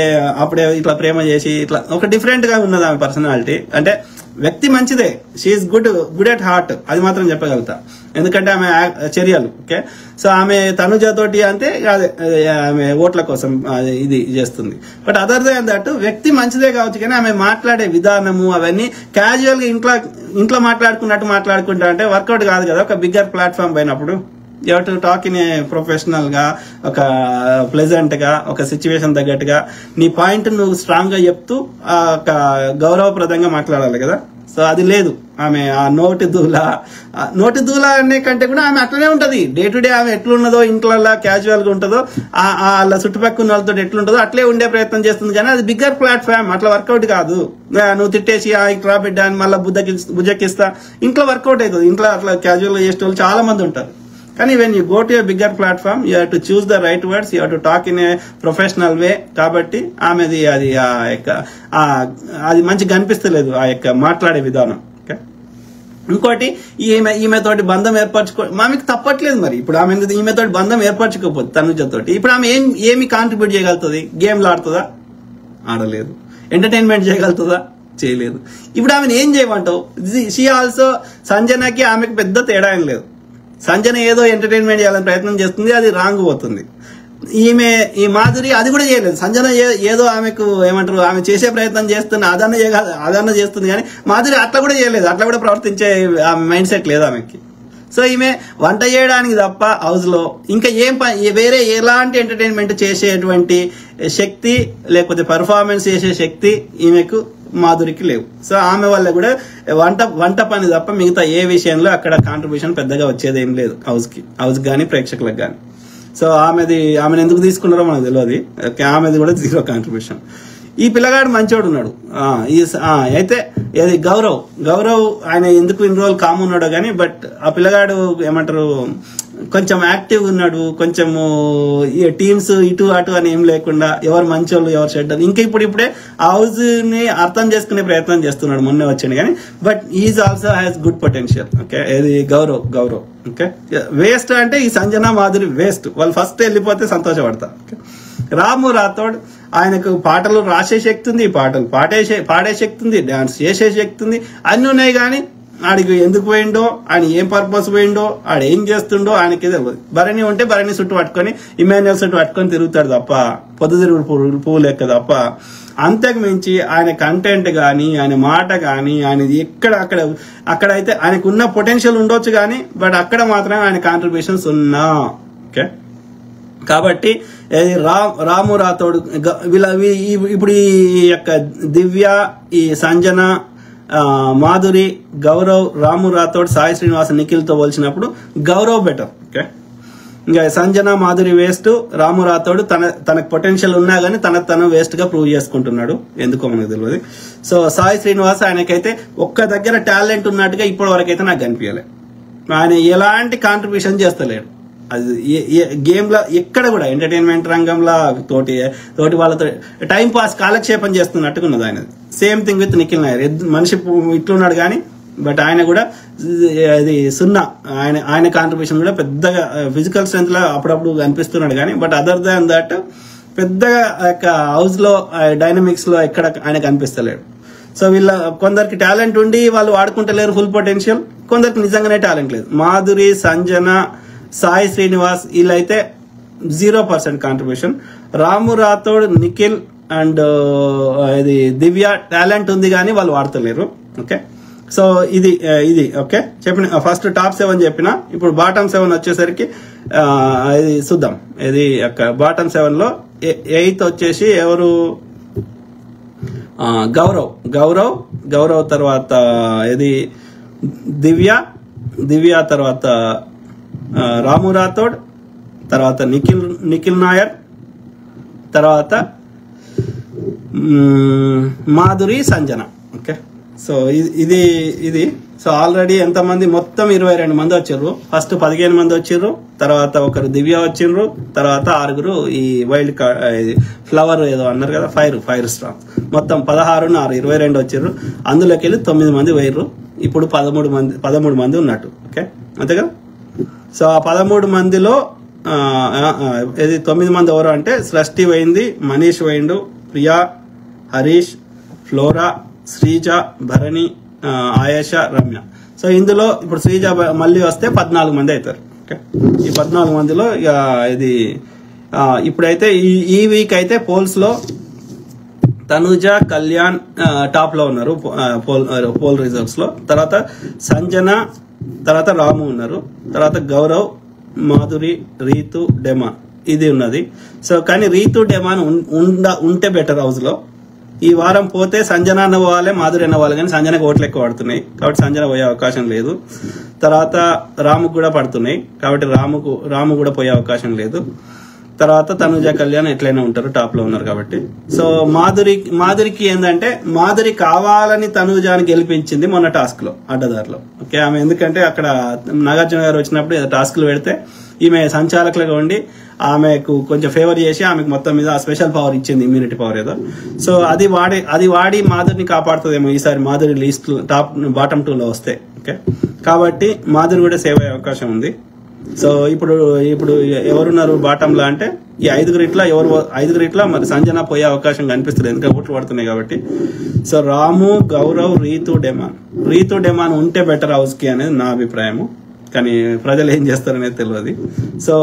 ఇట్లా ప్రేమ చేసి ఇట్లా ఒక డిఫరెంట్ గా ఉన్నది ఆమె పర్సనాలిటీ. అంటే వ్యక్తి మంచిదే, షీఈస్ గుడ్ ఎట్ హార్ట్, అది మాత్రం చెప్పగలుగుతా, ఎందుకంటే ఆమె చర్యలు. ఓకే, సో ఆమె తనుజ తోటి అంటే ఆమె ఓట్ల కోసం ఇది చేస్తుంది. బట్ అదర్ దాన్ దట్ వ్యక్తి మంచిదే కావచ్చు, కానీ ఆమె మాట్లాడే విధానము అవన్నీ క్యాజువల్ గా ఇంట్లో మాట్లాడుకుంటా అంటే వర్కౌట్ కాదు కదా. ఒక బిగ్గర్ ప్లాట్ఫామ్ పోయినప్పుడు you have to talk in a professional గా, ఒక ప్లెజెంట్ గా, ఒక సిచ్యువేషన్ తగ్గట్టుగా నీ పాయింట్ నువ్వు స్ట్రాంగ్ గా చెప్తూ ఒక గౌరవప్రదంగా మాట్లాడాలి కదా. సో అది లేదు. ఆమె ఆ నోటి దూల అనే కంటే కూడా ఆమె అట్లనే ఉంటది. డే టు డే ఆమె ఎట్లున్నదో ఇంట్లో క్యాజువల్ గా ఉంటుందో వాళ్ళ చుట్టుపక్కల వాళ్ళతో ఎట్లుంటుందో అట్లే ఉండే ప్రయత్నం చేస్తుంది. కానీ అది బిగ్గర్ ప్లాట్ఫామ్, అట్లా వర్కౌట్ కాదు. నువ్వు తిట్టేసి ఇట్లా బిడ్డ అని మళ్ళీ బుజ్జకిస్తా ఇంట్లో వర్కౌట్ అవుతుంది. ఇంట్లో అట్లా క్యాజువల్ గా చేసే వాళ్ళు చాలా మంది ఉంటారు. కానీ when you go to a bigger platform you have to choose the right words, you have to talk in a professional వే. కాబట్టి ఆమెది అది మంచిగా కనిపిస్తలేదు ఆ యొక్క మాట్లాడే విధానం. ఇంకోటి ఈమెతోటి బంధం ఆమెకు తప్పట్లేదు. మరి ఇప్పుడు ఈమెతోటి బంధం ఏర్పరచుకోకపోతే తనుజతోటి ఇప్పుడు ఆమె ఏమి కాంట్రిబ్యూట్ చేయగలుగుతుంది? గేమ్లు ఆడుతుందా? ఆడలేదు. ఎంటర్టైన్మెంట్ చేయగలుగుతుందా? చేయలేదు. ఇప్పుడు ఆమెను ఏం చేయమంటావు? షీ ఆల్సో సంజనకి ఆమెకు పెద్ద తేడా ఏం లేదు. సంజన ఏదో ఎంటర్టైన్మెంట్ చేయాలని ప్రయత్నం చేస్తుంది, అది రాంగ్ పోతుంది. ఈ మాధురి అది కూడా చేయలేదు. సంజన ఏదో ఆమెకు ఏమంటారు ఆమె చేసే ప్రయత్నం చేస్తున్న ఆదరణ చేస్తుంది, కానీ మాధురి అట్లా కూడా చేయలేదు. అట్లా కూడా ప్రవర్తించే మైండ్ సెట్ లేదు ఆమెకి. సో ఈమె వంట చేయడానికి తప్ప హౌస్ లో ఇంకా వేరే ఎలాంటి ఎంటర్టైన్మెంట్ చేసేటువంటి శక్తి లేకపోతే పర్ఫార్మెన్స్ చేసే శక్తి ఈమెకు మాధురికి లేవు. సో ఆమె వల్ల కూడా వంట పని తప్ప మిగతా ఏ విషయంలో అక్కడ కాంట్రిబ్యూషన్ పెద్దగా వచ్చేది ఏం లేదు హౌస్ కానీ ప్రేక్షకులకు కానీ. సో ఆమెను ఎందుకు తీసుకున్నారో మనకు తెలియదు. ఆమెది కూడా జీరో కాంట్రిబ్యూషన్. ఈ పిల్లగాడు మంచోడు ఉన్నాడు. అయితే ఏది గౌరవ్ ఆయన ఎందుకు ఇన్ని రోజులు కామ్ ఉన్నాడో కానీ, బట్ ఆ పిల్లగాడు ఏమంటారు కొంచెం యాక్టివ్ ఉన్నాడు. కొంచెము టీమ్స్ ఇటు అటు అని ఏం లేకుండా ఎవరు మంచోళ్ళు ఎవరు చెడ్డలు ఇంకా ఇప్పుడే హౌస్ ని అర్థం చేసుకునే ప్రయత్నం చేస్తున్నాడు. మొన్నే వచ్చాడు కానీ, but is also has good potential. Okay, ఏది గౌరవ్ ఓకే. వేస్ట్ అంటే ఈ సంజన మాధురి వేస్ట్. వాళ్ళు ఫస్ట్ వెళ్ళిపోతే సంతోషపడతా. ఓకే. రాము రాథోడ్ ఆయనకు పాటలు రాసే శక్తి ఉంది, పాటలు పాడే శక్తి ఉంది, డాన్స్ చేసే శక్తి ఉంది, అన్ని ఉన్నాయి. కానీ ఆడికి ఎందుకు పోయిండో, ఆయన ఏం పర్పస్ పోయిండో, ఆడ ఏం చేస్తుండో ఆయనకి తెలియదు. భరణి ఉంటే భరణి చుట్టూ పట్టుకొని ఇమాన్యుయల్ చుట్టూ పట్టుకొని తిరుగుతాడు తప్ప, పొద్దుతిరుగుడు పువ్వు లెక్క తప్ప. అంతకు మించి ఆయన కంటెంట్ కానీ ఆయన మాట కానీ ఆయన అక్కడైతే ఆయనకు ఉన్న పొటెన్షియల్ ఉండొచ్చు కానీ, బట్ అక్కడ మాత్రమే ఆయన కాంట్రిబ్యూషన్స్ ఉన్నా. ఓకే. కాబట్టి రాము రాథోడ్ ఇప్పుడు ఈ యొక్క దివ్య, ఈ సంజన, మాధురి, గౌరవ్, రాము రాథోడ్, సాయి శ్రీనివాస్, నిఖిల్ తో పోల్చినప్పుడు గౌరవ్ బెటర్. ఓకే. ఇంకా సంజన మాధురి వేస్ట్, రాము రాథోడ్ తనకు పొటెన్షియల్ ఉన్నా గానీ తను వేస్ట్ గా ప్రూవ్ చేసుకుంటున్నాడు. ఎందుకో మనకు తెలియదు. సో సాయి శ్రీనివాస్ ఆయనకైతే ఒక్క దగ్గర టాలెంట్ ఉన్నట్టుగా ఇప్పటి వరకు అయితే నాకు కనిపించలే. ఆయన ఎలాంటి కాంట్రిబ్యూషన్ చేస్తలేడు. అది గేమ్ లో ఎక్కడ కూడా ఎంటర్టైన్మెంట్ రంగంలో తోటి వాళ్ళతో టైం పాస్ కాలక్షేపం చేస్తున్నట్టుగా ఉన్నది ఆయనది. Same thing with Nikhil Nair. మనిషి ఇట్లున్నాడు కానీ, బట్ ఆయన కూడా అది సున్నా. ఆయన కాంట్రిబ్యూషన్ కూడా పెద్దగా ఫిజికల్ స్ట్రెంత్ లో అప్పుడప్పుడు కనిపిస్తున్నాడు కానీ, బట్ అదర్ దాన్ దట్ పెద్దగా హౌస్ లో డైనమిక్స్ లో ఎక్కడ ఆయన కనిపిస్తలేడు. సో కొందరికి టాలెంట్ ఉండి వాళ్ళు వాడుకుంటలేరు ఫుల్ పొటెన్షియల్, కొందరికి నిజంగానే టాలెంట్ లేదు. మాధురి, సంజన, సాయి శ్రీనివాస్ వీళ్ళైతే 0% contribution. Ramu Rathod, Nikhil and ఇది దివ్య టాలెంట్ ఉంది కానీ వాళ్ళు వాడతలేరు. ఓకే. సో ఇది ఓకే చెప్పిన ఫస్ట్ టాప్ 7 చెప్పిన. ఇప్పుడు బాటమ్ 7 వచ్చేసరికి ఇది చూద్దాం. ఇది బాటమ్ 7 లో 8th వచ్చేసి ఎవరు? గౌరవ్ తర్వాత ఇది దివ్య తర్వాత రాము రాథోడ్, తర్వాత నిఖిల్ నాయర్, తర్వాత మాధురి, సంజన. ఓకే. సో ఇది సో ఆల్రెడీ ఎంతమంది? మొత్తం 22 మంది వచ్చారు. ఫస్ట్ 15 మంది వచ్చారు, తర్వాత ఒకరు దివ్య వచ్చిండ్రు, తర్వాత 6 ఈ వైల్డ్ ఫ్లవర్ ఏదో అన్నారు కదా, ఫైర్ స్టార్. మొత్తం 16 22 వచ్చారు. అందులోకి వెళ్ళి 9 మంది పోయారు. ఇప్పుడు 13 మంది ఉన్నట్టు. ఓకే, అంతేగా. సో ఆ 13 మందిలో 9 మంది ఎవరు అంటే సృష్టి పోయింది, మనీష్ పోయిండు, ప్రియా, హరీష్, ఫ్లోరా, శ్రీజ, భరణి, ఆయేష, రమ్య. సో ఇందులో ఇప్పుడు శ్రీజ మళ్ళీ వస్తే 14 మంది అవుతారు. ఓకే. ఈ 14 మందిలో ఇక ఇది ఇప్పుడైతే ఈ వీక్ అయితే పోల్స్ లో తనుజ, కళ్యాణ్ టాప్ లో ఉన్నారు పోల్ రిజల్ట్స్ లో. తర్వాత సంజన, తర్వాత రాము ఉన్నారు, తర్వాత గౌరవ్, మాధురి, రీతు, డెమాన్ ఇది ఉన్నది. సో కానీ రీతు, డెమాన్ ఉంటే బెటర్ హౌస్ లో. ఈ వారం పోతే సంజన అన్న పోవాలి, మాధురి అన్న పోవాలి, కానీ సంజనకు ఓట్లు ఎక్కువ పడుతున్నాయి కాబట్టి సంజన పోయే అవకాశం లేదు. తర్వాత రాముకు కూడా పడుతున్నాయి కాబట్టి రాము కూడా పోయే అవకాశం లేదు. తర్వాత తనుజ కళ్యాణ్ ఎట్లయినా ఉంటారు, టాప్ లో ఉన్నారు కాబట్టి. సో మాధురికి ఏంటంటే మాధురి కావాలని తనుజాని గెలిపించింది మొన్న టాస్క్ లో అడ్డదారిలో. ఓకే, ఆమె ఎందుకంటే అక్కడ నాగార్జున గారు వచ్చినప్పుడు టాస్క్లు పెడితే ఈమె సంచాలకులుగా ఉండి ఆమెకు కొంచెం ఫేవర్ చేసి ఆమెకు మొత్తం మీద స్పెషల్ పవర్ ఇచ్చింది, ఇమ్యూనిటీ పవర్ ఏదో. సో అది వాడి మాధురిని కాపాడుతుందేమో ఈసారి మాధురి లిస్ట్ బాటమ్ 2 లో వస్తే. ఓకే, కాబట్టి మాధురి కూడా సేవ్ అయ్యే అవకాశం ఉంది. సో ఇప్పుడు ఎవరున్నారు బాటంలో అంటే ఈ ఐదుగురిట్లా మరి సంజన పోయే అవకాశం కనిపిస్తుంది, ఎందుకంటే ఓట్లు పడుతున్నాయి కాబట్టి. సో రాము, గౌరవ్, రీతు డెమాన్ ఉంటే బెటర్ హౌస్ కి అనేది నా అభిప్రాయము, కానీ ప్రజలు ఏం చేస్తారనేది తెలియదు. సో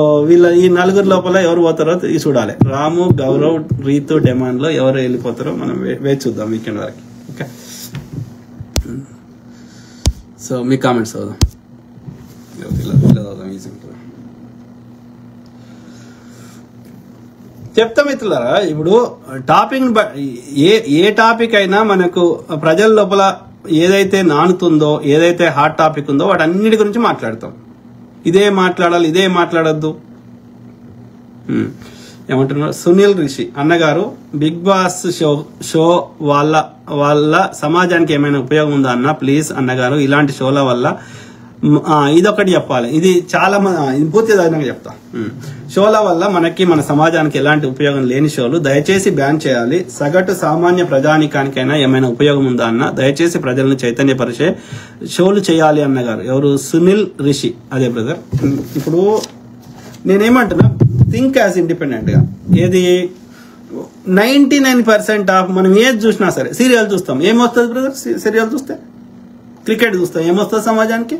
ఈ నలుగురు లోపల ఎవరు పోతారో చూడాలి. రాము, గౌరవ్, రీతు, డెమాన్ లో ఎవరు వెళ్ళిపోతారో మనం వేచి చూద్దాం వీకెండ్ వరకు. ఓకే, సో మీ కామెంట్స్ చదువుదాం. చెప్తా మిత్రులారా, ఇప్పుడు టాపిక్ ఏ టాపిక్ అయినా మనకు ప్రజల లోపల ఏదైతే నానుతుందో, ఏదైతే హాట్ టాపిక్ ఉందో వాటన్నిటి గురించి మాట్లాడతాం. ఇదే మాట్లాడాలి, ఇదే మాట్లాడద్దు. ఏమంటున్నారు సునీల్ రిషి అన్నగారు, బిగ్ బాస్ షో వాళ్ళ సమాజానికి ఏమైనా ఉపయోగం ఉందా అన్న? ప్లీజ్ అన్నగారు, ఇలాంటి షోల వల్ల ఇదొకటి చెప్పాలి. ఇది చాలా పూర్తిగా చెప్తా. షోల వల్ల మన సమాజానికి ఎలాంటి ఉపయోగం లేని షోలు దయచేసి బ్యాన్ చేయాలి. సగటు సామాన్య ప్రజానికానికైనా ఏమైనా ఉపయోగం ఉందా అన్న? దయచేసి ప్రజలను చైతన్యపరిచే షోలు చేయాలి అన్నగారు. ఎవరు? సునీల్ రిషి. అదే బ్రదర్, ఇప్పుడు నేనేమంటున్నా, థింక్ యాజ్ ఇండిపెండెంట్ గా. ఏది 99% ఆఫ్ మనం ఏది చూసినా సరే, సీరియల్ చూస్తాం, ఏమొస్తుంది బ్రదర్? సీరియల్ చూస్తే, క్రికెట్ చూస్తాం, ఏమొస్తుంది సమాజానికి?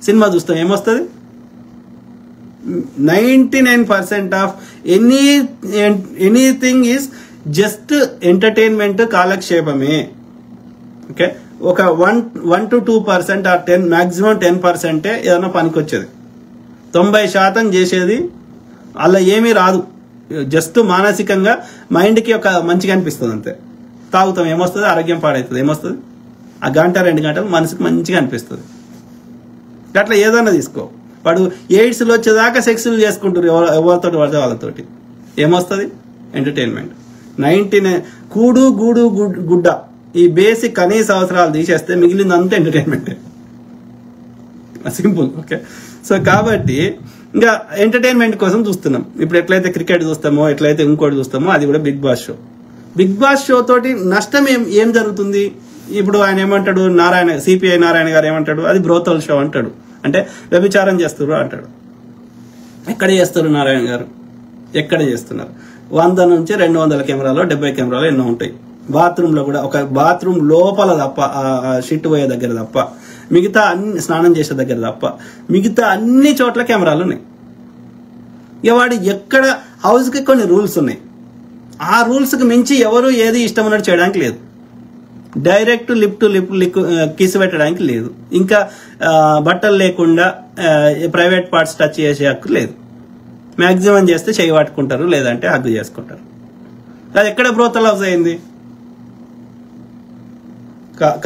సినిమా చూస్తాం, ఏమొస్తుంది? 99% of anything is just entertainment, కాలక్షేపమే. ఓకే, ఒక 1 to 2% ఆర్ 10 మాక్సిమం 10% ఏదైనా పనికొచ్చేది. 90% చేసేది అలా ఏమీ రాదు. జస్ట్ మానసికంగా మైండ్కి ఒక మంచిగా అనిపిస్తుంది అంతే. తాగుతాం, ఏమొస్తుంది? ఆరోగ్యం పాడవుతుంది, ఏమొస్తుంది? ఆ గంట 2 గంటలు మనసుకు మంచిగా అనిపిస్తుంది. అట్లా ఏదన్నా తీసుకో. వాడు ఎయిడ్స్లో వచ్చేదాకా సెక్స్లు చేసుకుంటారు ఎవరితోటి పడితే వాళ్ళతోటి, ఏమొస్తుంది? ఎంటర్టైన్మెంట్. 99 కూడు గూడు గుడ్డ ఈ బేసిక్ కనీస అవసరాలు తీసేస్తే మిగిలిందంతా ఎంటర్టైన్మెంట్, సింపుల్. ఓకే, సో కాబట్టి ఇంకా ఎంటర్టైన్మెంట్ కోసం చూస్తున్నాం. ఇప్పుడు ఎట్లయితే క్రికెట్ చూస్తామో, ఎట్లయితే ఇంకోటి చూస్తామో, అది కూడా Big Boss show. Big Boss show తోటి నష్టం ఏం జరుగుతుంది? ఇప్పుడు ఆయన ఏమంటాడు, సిపిఐ నారాయణ గారు ఏమంటాడు? అది బ్రోతల్ షో అంటాడు, అంటే వ్యభిచారం చేస్తారు అంటాడు. ఎక్కడ చేస్తారు నారాయణ గారు? ఎక్కడ చేస్తున్నారు? 100 నుంచి 200 కెమెరాలు, 70 కెమెరాలు ఎన్నో ఉంటాయి. బాత్రూమ్ లో కూడా, ఒక బాత్రూమ్ లోపల తప్ప, షిట్ పోయే దగ్గర తప్ప, మిగతా అన్ని స్నానం చేసే దగ్గర తప్ప మిగతా అన్ని చోట్ల కెమెరాలు ఉన్నాయి. ఇక వాడు ఎక్కడ హౌస్కి కొన్ని రూల్స్ ఉన్నాయి. ఆ రూల్స్కి మించి ఎవరు ఏది ఇష్టం ఉన్నట్టు చేయడానికి లేదు. Direct lip to lip kiss పెట్టడానికి లేదు. ఇంకా బట్టలు లేకుండా ప్రైవేట్ పార్ట్స్ టచ్ చేసే హక్కు లేదు. మ్యాక్సిమం చేస్తే చేయి పట్టుకుంటారు, లేదంటే హగ్గు చేసుకుంటారు. అది ఎక్కడ బ్రోతల్ హౌస్ అయింది?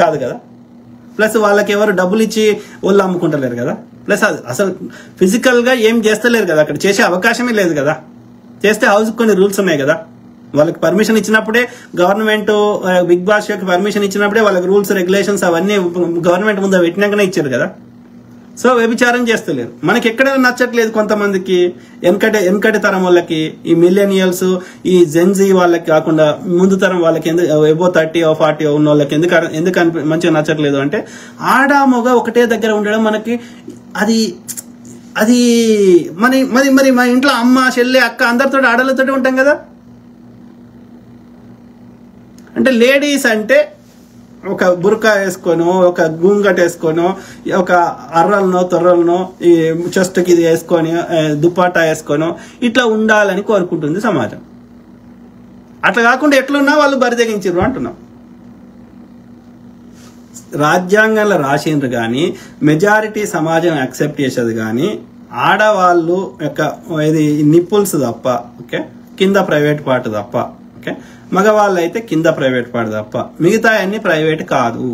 కాదు కదా. ప్లస్ వాళ్ళకి ఎవరు డబ్బులు ఇచ్చి వాళ్ళు అమ్ముకుంటలేరు కదా. ప్లస్ అసలు ఫిజికల్ గా ఏం చేస్తలేరు కదా, అక్కడ చేసే అవకాశమే లేదు కదా. చేస్తే హౌస్ కొన్ని రూల్స్ ఉన్నాయి కదా. వాళ్ళకి పర్మిషన్ ఇచ్చినప్పుడే గవర్నమెంట్, బిగ్ బాస్ షోకి పర్మిషన్ ఇచ్చినప్పుడే వాళ్ళకి రూల్స్ రెగ్యులేషన్స్ అవన్నీ గవర్నమెంట్ ముందు పెట్టినాకనే ఇచ్చారు కదా. సో వ్యభిచారం చేస్తలేరు. మనకి ఎక్కడ నచ్చట్లేదు కొంతమందికి, వెనకటి తరం వాళ్ళకి, ఈ మిలేనియల్స్, ఈ జెన్జీ వాళ్ళకి కాకుండా ముందు తరం వాళ్ళకి ఎబో 30 or 40 ఉన్న వాళ్ళకి ఎందుకు మంచిగా నచ్చట్లేదు అంటే, ఆడ మొగ ఒకటే దగ్గర ఉండడం మనకి అది మరి మా ఇంట్లో అమ్మ, చెల్లె, అక్క అందరితో ఆడలతోటి ఉంటాం కదా. అంటే లేడీస్ అంటే ఒక బుర్కా వేసుకోను, ఒక గూంగట్ వేసుకోను, ఒక అర్రలనో తొర్రలనో ఈ చెస్ట్కి ఇది వేసుకొని, దుపాటా వేసుకోను, ఇట్లా ఉండాలని కోరుకుంటుంది సమాజం. అట్లా కాకుండా ఎట్లున్నా వాళ్ళు బరితెగించారు అంటున్నాం. రాజ్యాంగంలో రాసిండ్రు కానీ, మెజారిటీ సమాజం యాక్సెప్ట్ చేసేది కానీ, ఆడవాళ్ళు యొక్క ఇది నిప్పుల్స్ తప్ప, ఓకే, కింద ప్రైవేట్ పార్ట్ తప్ప, ఓకే, మగవాళ్ళు అయితే కింద ప్రైవేట్ పార్ట్ తప్ప మిగతా అన్ని ప్రైవేట్ కాదు.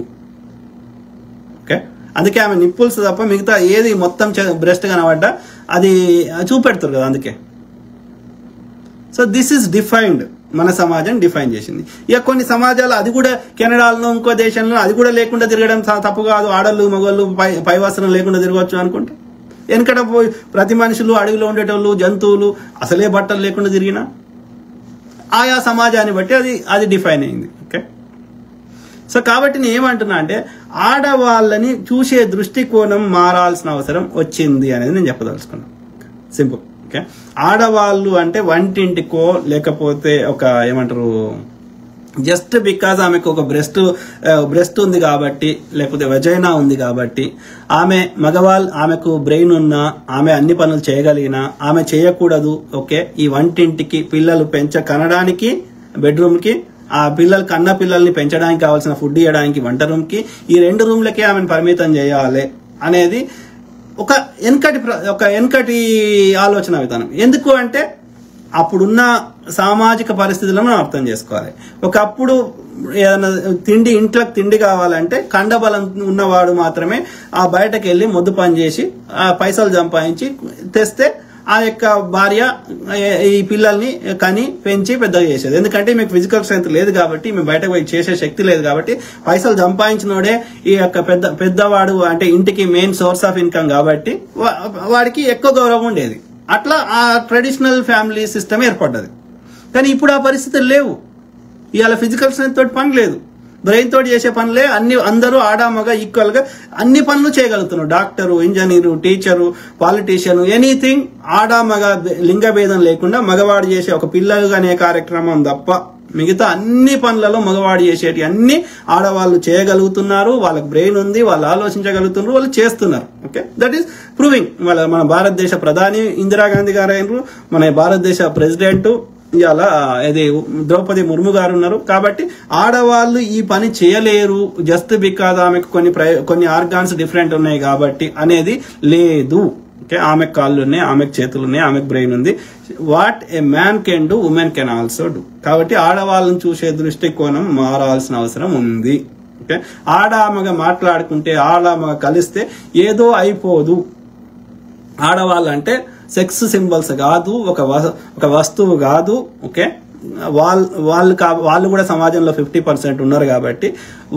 ఓకే, అందుకే ఆమె నిప్పుల్స్ తప్ప మిగతా ఏది మొత్తం బ్రెస్ట్ కనబడ్డా అది చూపెడతారు కదా, అందుకే. సో దిస్ ఈస్ డిఫైన్డ్, మన సమాజం డిఫైన్ చేసింది. ఇక కొన్ని సమాజాలు అది కూడా కెనడాలో ఇంకో దేశంలో అది కూడా లేకుండా తిరగడం తప్పు కాదు, ఆడళ్ళు మగవాళ్ళు పై వస్త్రం లేకుండా తిరగవచ్చు అనుకుంటే. వెనకట పోయి ప్రతి మనుషులు అడవిలో ఉండేటోళ్ళు జంతువులు అసలే బట్టలు లేకుండా తిరిగినా ఆయా సమాజాన్ని బట్టి అది డిఫైన్ అయింది. ఓకే, సో కాబట్టి నేను ఏమంటున్నా అంటే ఆడవాళ్ళని చూసే దృష్టికోణం మారాల్సిన అవసరం వచ్చింది అనేది నేను చెప్పదలుచుకున్నాను. సింపుల్. ఓకే, ఆడవాళ్ళు అంటే వంటింటికో లేకపోతే ఒక ఏమంటారు జస్ట్ బికాజ్ ఆమెకు ఒక బ్రెస్ట్ ఉంది కాబట్టి లేకపోతే వెజైనా ఉంది కాబట్టి ఆమెకు బ్రెయిన్ ఉన్నా ఆమె అన్ని పనులు చేయగలిగినా ఆమె చేయకూడదు. ఓకే, ఈ వంటింటికి పిల్లలు కనడానికి బెడ్రూమ్కి, ఆ కన్న పిల్లల్ని పెంచడానికి కావాల్సిన ఫుడ్ ఇవ్వడానికి వంట రూమ్కి, ఈ 2 రూమ్లకే ఆమెను పరిమితం చేయాలి అనేది ఒక వెనకటి ఆలోచన విధానం. ఎందుకు అంటే అప్పుడున్న సామాజిక పరిస్థితులను మనం అర్థం చేసుకోవాలి. ఒకప్పుడు ఏదైనా ఇంట్లోకి తిండి కావాలంటే కండబలం ఉన్నవాడు మాత్రమే ఆ బయటకు వెళ్ళి మొద్దు పని చేసి ఆ పైసలు సంపాదించి తెస్తే ఆ యొక్క భార్య ఈ పిల్లల్ని కని పెంచి పెద్దగా చేసేది. ఎందుకంటే మీకు ఫిజికల్ స్ట్రెంత్ లేదు కాబట్టి, మేము బయటకు పోయి చేసే శక్తి లేదు కాబట్టి, పైసలు సంపాదించినోడే ఈ యొక్క పెద్దవాడు అంటే ఇంటికి మెయిన్ సోర్స్ ఆఫ్ ఇన్కమ్ కాబట్టి వాడికి ఎక్కువ గౌరవం ఉండేది. అట్లా ఆ ట్రెడిషనల్ ఫ్యామిలీ సిస్టమ్ ఏర్పడ్డది. కానీ ఇప్పుడు ఆ పరిస్థితులు లేవు. ఇవాళ ఫిజికల్ స్ట్రెంత్ తోటి పని లేదు, బ్రెయిన్ తోటి చేసే పనులే అందరూ ఆడామగా ఈక్వల్ గా అన్ని పనులు చేయగలుగుతున్నారు. Doctor, engineer, teacher, politician, anything ఆడామగా లింగ భేదం లేకుండా మగవాడు చేసే ఒక పిల్లలు అనే కార్యక్రమం తప్ప మిగతా అన్ని పనులలో మగవాడు చేసేటి అన్ని ఆడవాళ్ళు చేయగలుగుతున్నారు. వాళ్ళకి బ్రెయిన్ ఉంది, వాళ్ళు ఆలోచించగలుగుతున్నారు, వాళ్ళు చేస్తున్నారు. Okay, that is proving. మన భారతదేశ ప్రధాని ఇందిరాగాంధీ గారు అయినరు, మన భారతదేశ ప్రెసిడెంట్ ఇలా ఇది ద్రౌపది ముర్ము గారు ఉన్నారు. కాబట్టి ఆడవాళ్ళు ఈ పని చేయలేరు జస్ట్ బికాజ్ ఆమెకు కొన్ని ఆర్గాన్స్ డిఫరెంట్ ఉన్నాయి కాబట్టి అనేది లేదు. ఓకే, ఆమెకు కాళ్ళు ఉన్నాయి, ఆమెకు చేతులు ఉన్నాయి, ఆమెకు బ్రెయిన్ ఉంది. What a man can do women can also do. కాబట్టి ఆడవాళ్ళని చూసే దృష్టికోణం మారాల్సిన అవసరం ఉంది. ఓకే, ఆడామగా మాట్లాడుకుంటే ఆడామగా కలిస్తే ఏదో అయిపోదు. ఆడవాళ్ళంటే సెక్స్ సింబల్స్ కాదు, ఒక వస్తువు కాదు. ఓకే, వాళ్ళు కూడా సమాజంలో 50% ఉన్నారు కాబట్టి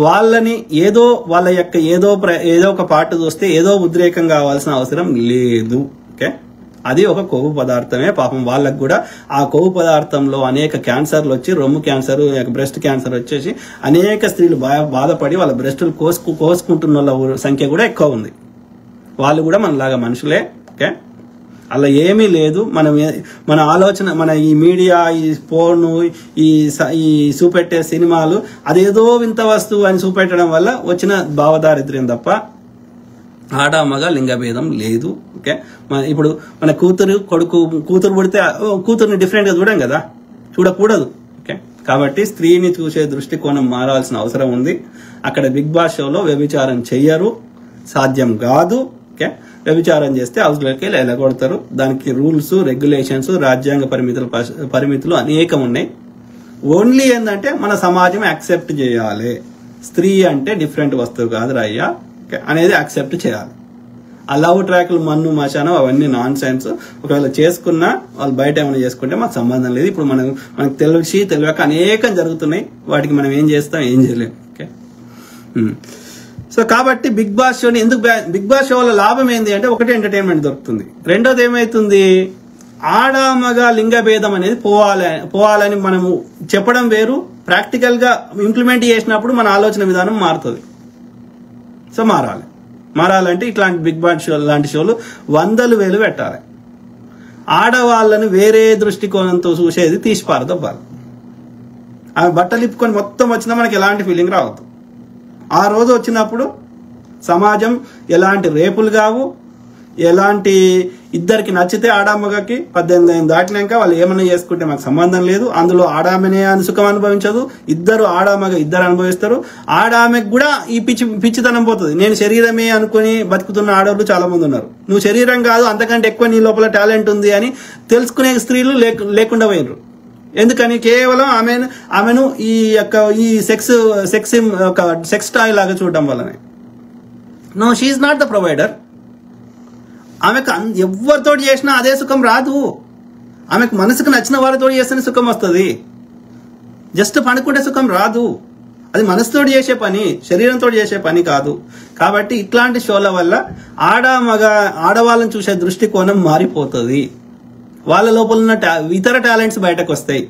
వాళ్ళని వాళ్ళ యొక్క ఏదో ఒక పార్ట్ చూస్తే ఏదో ఉద్రేకం కావాల్సిన అవసరం లేదు. ఓకే, అది ఒక కొవ్వు పదార్థమే. పాపం వాళ్ళకు కూడా ఆ కొవ్వు పదార్థంలో అనేక క్యాన్సర్లు వచ్చి, రొమ్ము క్యాన్సర్, బ్రెస్ట్ క్యాన్సర్ వచ్చేసి అనేక స్త్రీలు బాధపడి వాళ్ళ బ్రెస్టులు కోసుకుంటున్న వాళ్ళ సంఖ్య కూడా ఎక్కువ ఉంది. వాళ్ళు కూడా మనలాగా మనుషులే. ఓకే, అలా ఏమీ లేదు. మన ఆలోచన, మన ఈ మీడియా, ఈ ఫోన్, ఈ చూపెట్టే సినిమాలు అదేదో వింత వస్తువు అని చూపెట్టడం వల్ల వచ్చిన భావదారిద్ర్యం తప్ప ఆడామగ లింగభేదం లేదు. ఓకే, ఇప్పుడు మన కూతురు పుడితే కూతురుని డిఫరెంట్ గా చూడం కదా, చూడకూడదు. ఓకే, కాబట్టి స్త్రీని చూసే దృష్టికోణం మారాల్సిన అవసరం ఉంది. అక్కడ బిగ్ బాస్ షోలో వ్యభిచారం చెయ్యరు, సాధ్యం కాదు. ఓకే, వ్యభిచారం చేస్తే హౌస్లోకి వెళ్ళగొడతారు. దానికి రూల్స్, రెగ్యులేషన్స్, రాజ్యాంగ పరిమితులు అనేకం ఉన్నాయి. ఓన్లీ ఏంటంటే మన సమాజం యాక్సెప్ట్ చేయాలి, స్త్రీ అంటే డిఫరెంట్ వస్తువు కాదు రయ్యా అనేది యాక్సెప్ట్ చేయాలి. ఆ లవ్ ట్రాక్లు, మన్ను మశానం అవన్నీ నాన్ సెన్స్. ఒకవేళ చేసుకున్నా వాళ్ళు బయట ఏమైనా చేసుకుంటే మాకు సంబంధం లేదు. ఇప్పుడు మనకు తెలియక అనేకం జరుగుతున్నాయి. వాటికి మనం ఏం చేస్తాం, ఏం చేయలేము. ఓకే, సో కాబట్టి బిగ్ బాస్ షోని బిగ్ బాస్ షో వల్ల లాభం ఏంది అంటే ఒకటి ఎంటర్టైన్మెంట్ దొరుకుతుంది, రెండోది ఏమైతుంది ఆడామగా లింగ భేదం అనేది పోవాలని మనము చెప్పడం వేరు, ప్రాక్టికల్ గా ఇంప్లిమెంట్ చేసినప్పుడు మన ఆలోచన విధానం మారుతుంది. సో మారాలంటే ఇట్లాంటి బిగ్ బాస్ షో లాంటి షోలు 100,000 పెట్టాలి. ఆడవాళ్ళను వేరే దృష్టికోణంతో చూసేది తీసి పారదొబ్బాలి. ఆమె బట్టలు ఇప్పుకొని మొత్తం వచ్చినా మనకి ఎలాంటి ఫీలింగ్ రావద్దు. ఆ రోజు వచ్చినప్పుడు సమాజం ఎలాంటి రేపులు కావు, ఎలాంటి ఇద్దరికి నచ్చితే ఆడామగకి 18 ఏళ్ళు దాటినాక వాళ్ళు ఏమైనా చేసుకుంటే మాకు సంబంధం లేదు. అందులో ఆడామనే సుఖం అనుభవించదు, ఇద్దరు అనుభవిస్తారు. ఆడామెకు కూడా ఈ పిచ్చితనం పోతుంది. నేను శరీరమే అనుకుని బతుకుతున్న ఆడవాళ్ళు చాలా మంది ఉన్నారు. నువ్వు శరీరం కాదు, అంతకంటే ఎక్కువ నీ లోపల టాలెంట్ ఉంది అని తెలుసుకునే స్త్రీలు లేకుండా పోయినరు. ఎందుకని కేవలం ఆమెను ఈ సెక్స్ టాయ్ లాగా చూడడం వల్లనే. No, she's not the provider. ఆమెకు ఎవరితో చేసినా అదే సుఖం రాదు. ఆమెకు మనసుకు నచ్చిన వారితో చేస్తేనే సుఖం వస్తుంది. జస్ట్ పడుకుంటే సుఖం రాదు. అది మనసుతో చేసే పని, శరీరంతో చేసే పని కాదు. కాబట్టి ఇట్లాంటి షోల వల్ల ఆడవాళ్ళని చూసే దృష్టికోణం మారిపోతుంది. వాళ్ళ లోపల ఉన్న ఇతర టాలెంట్స్ బయటకు వస్తాయి.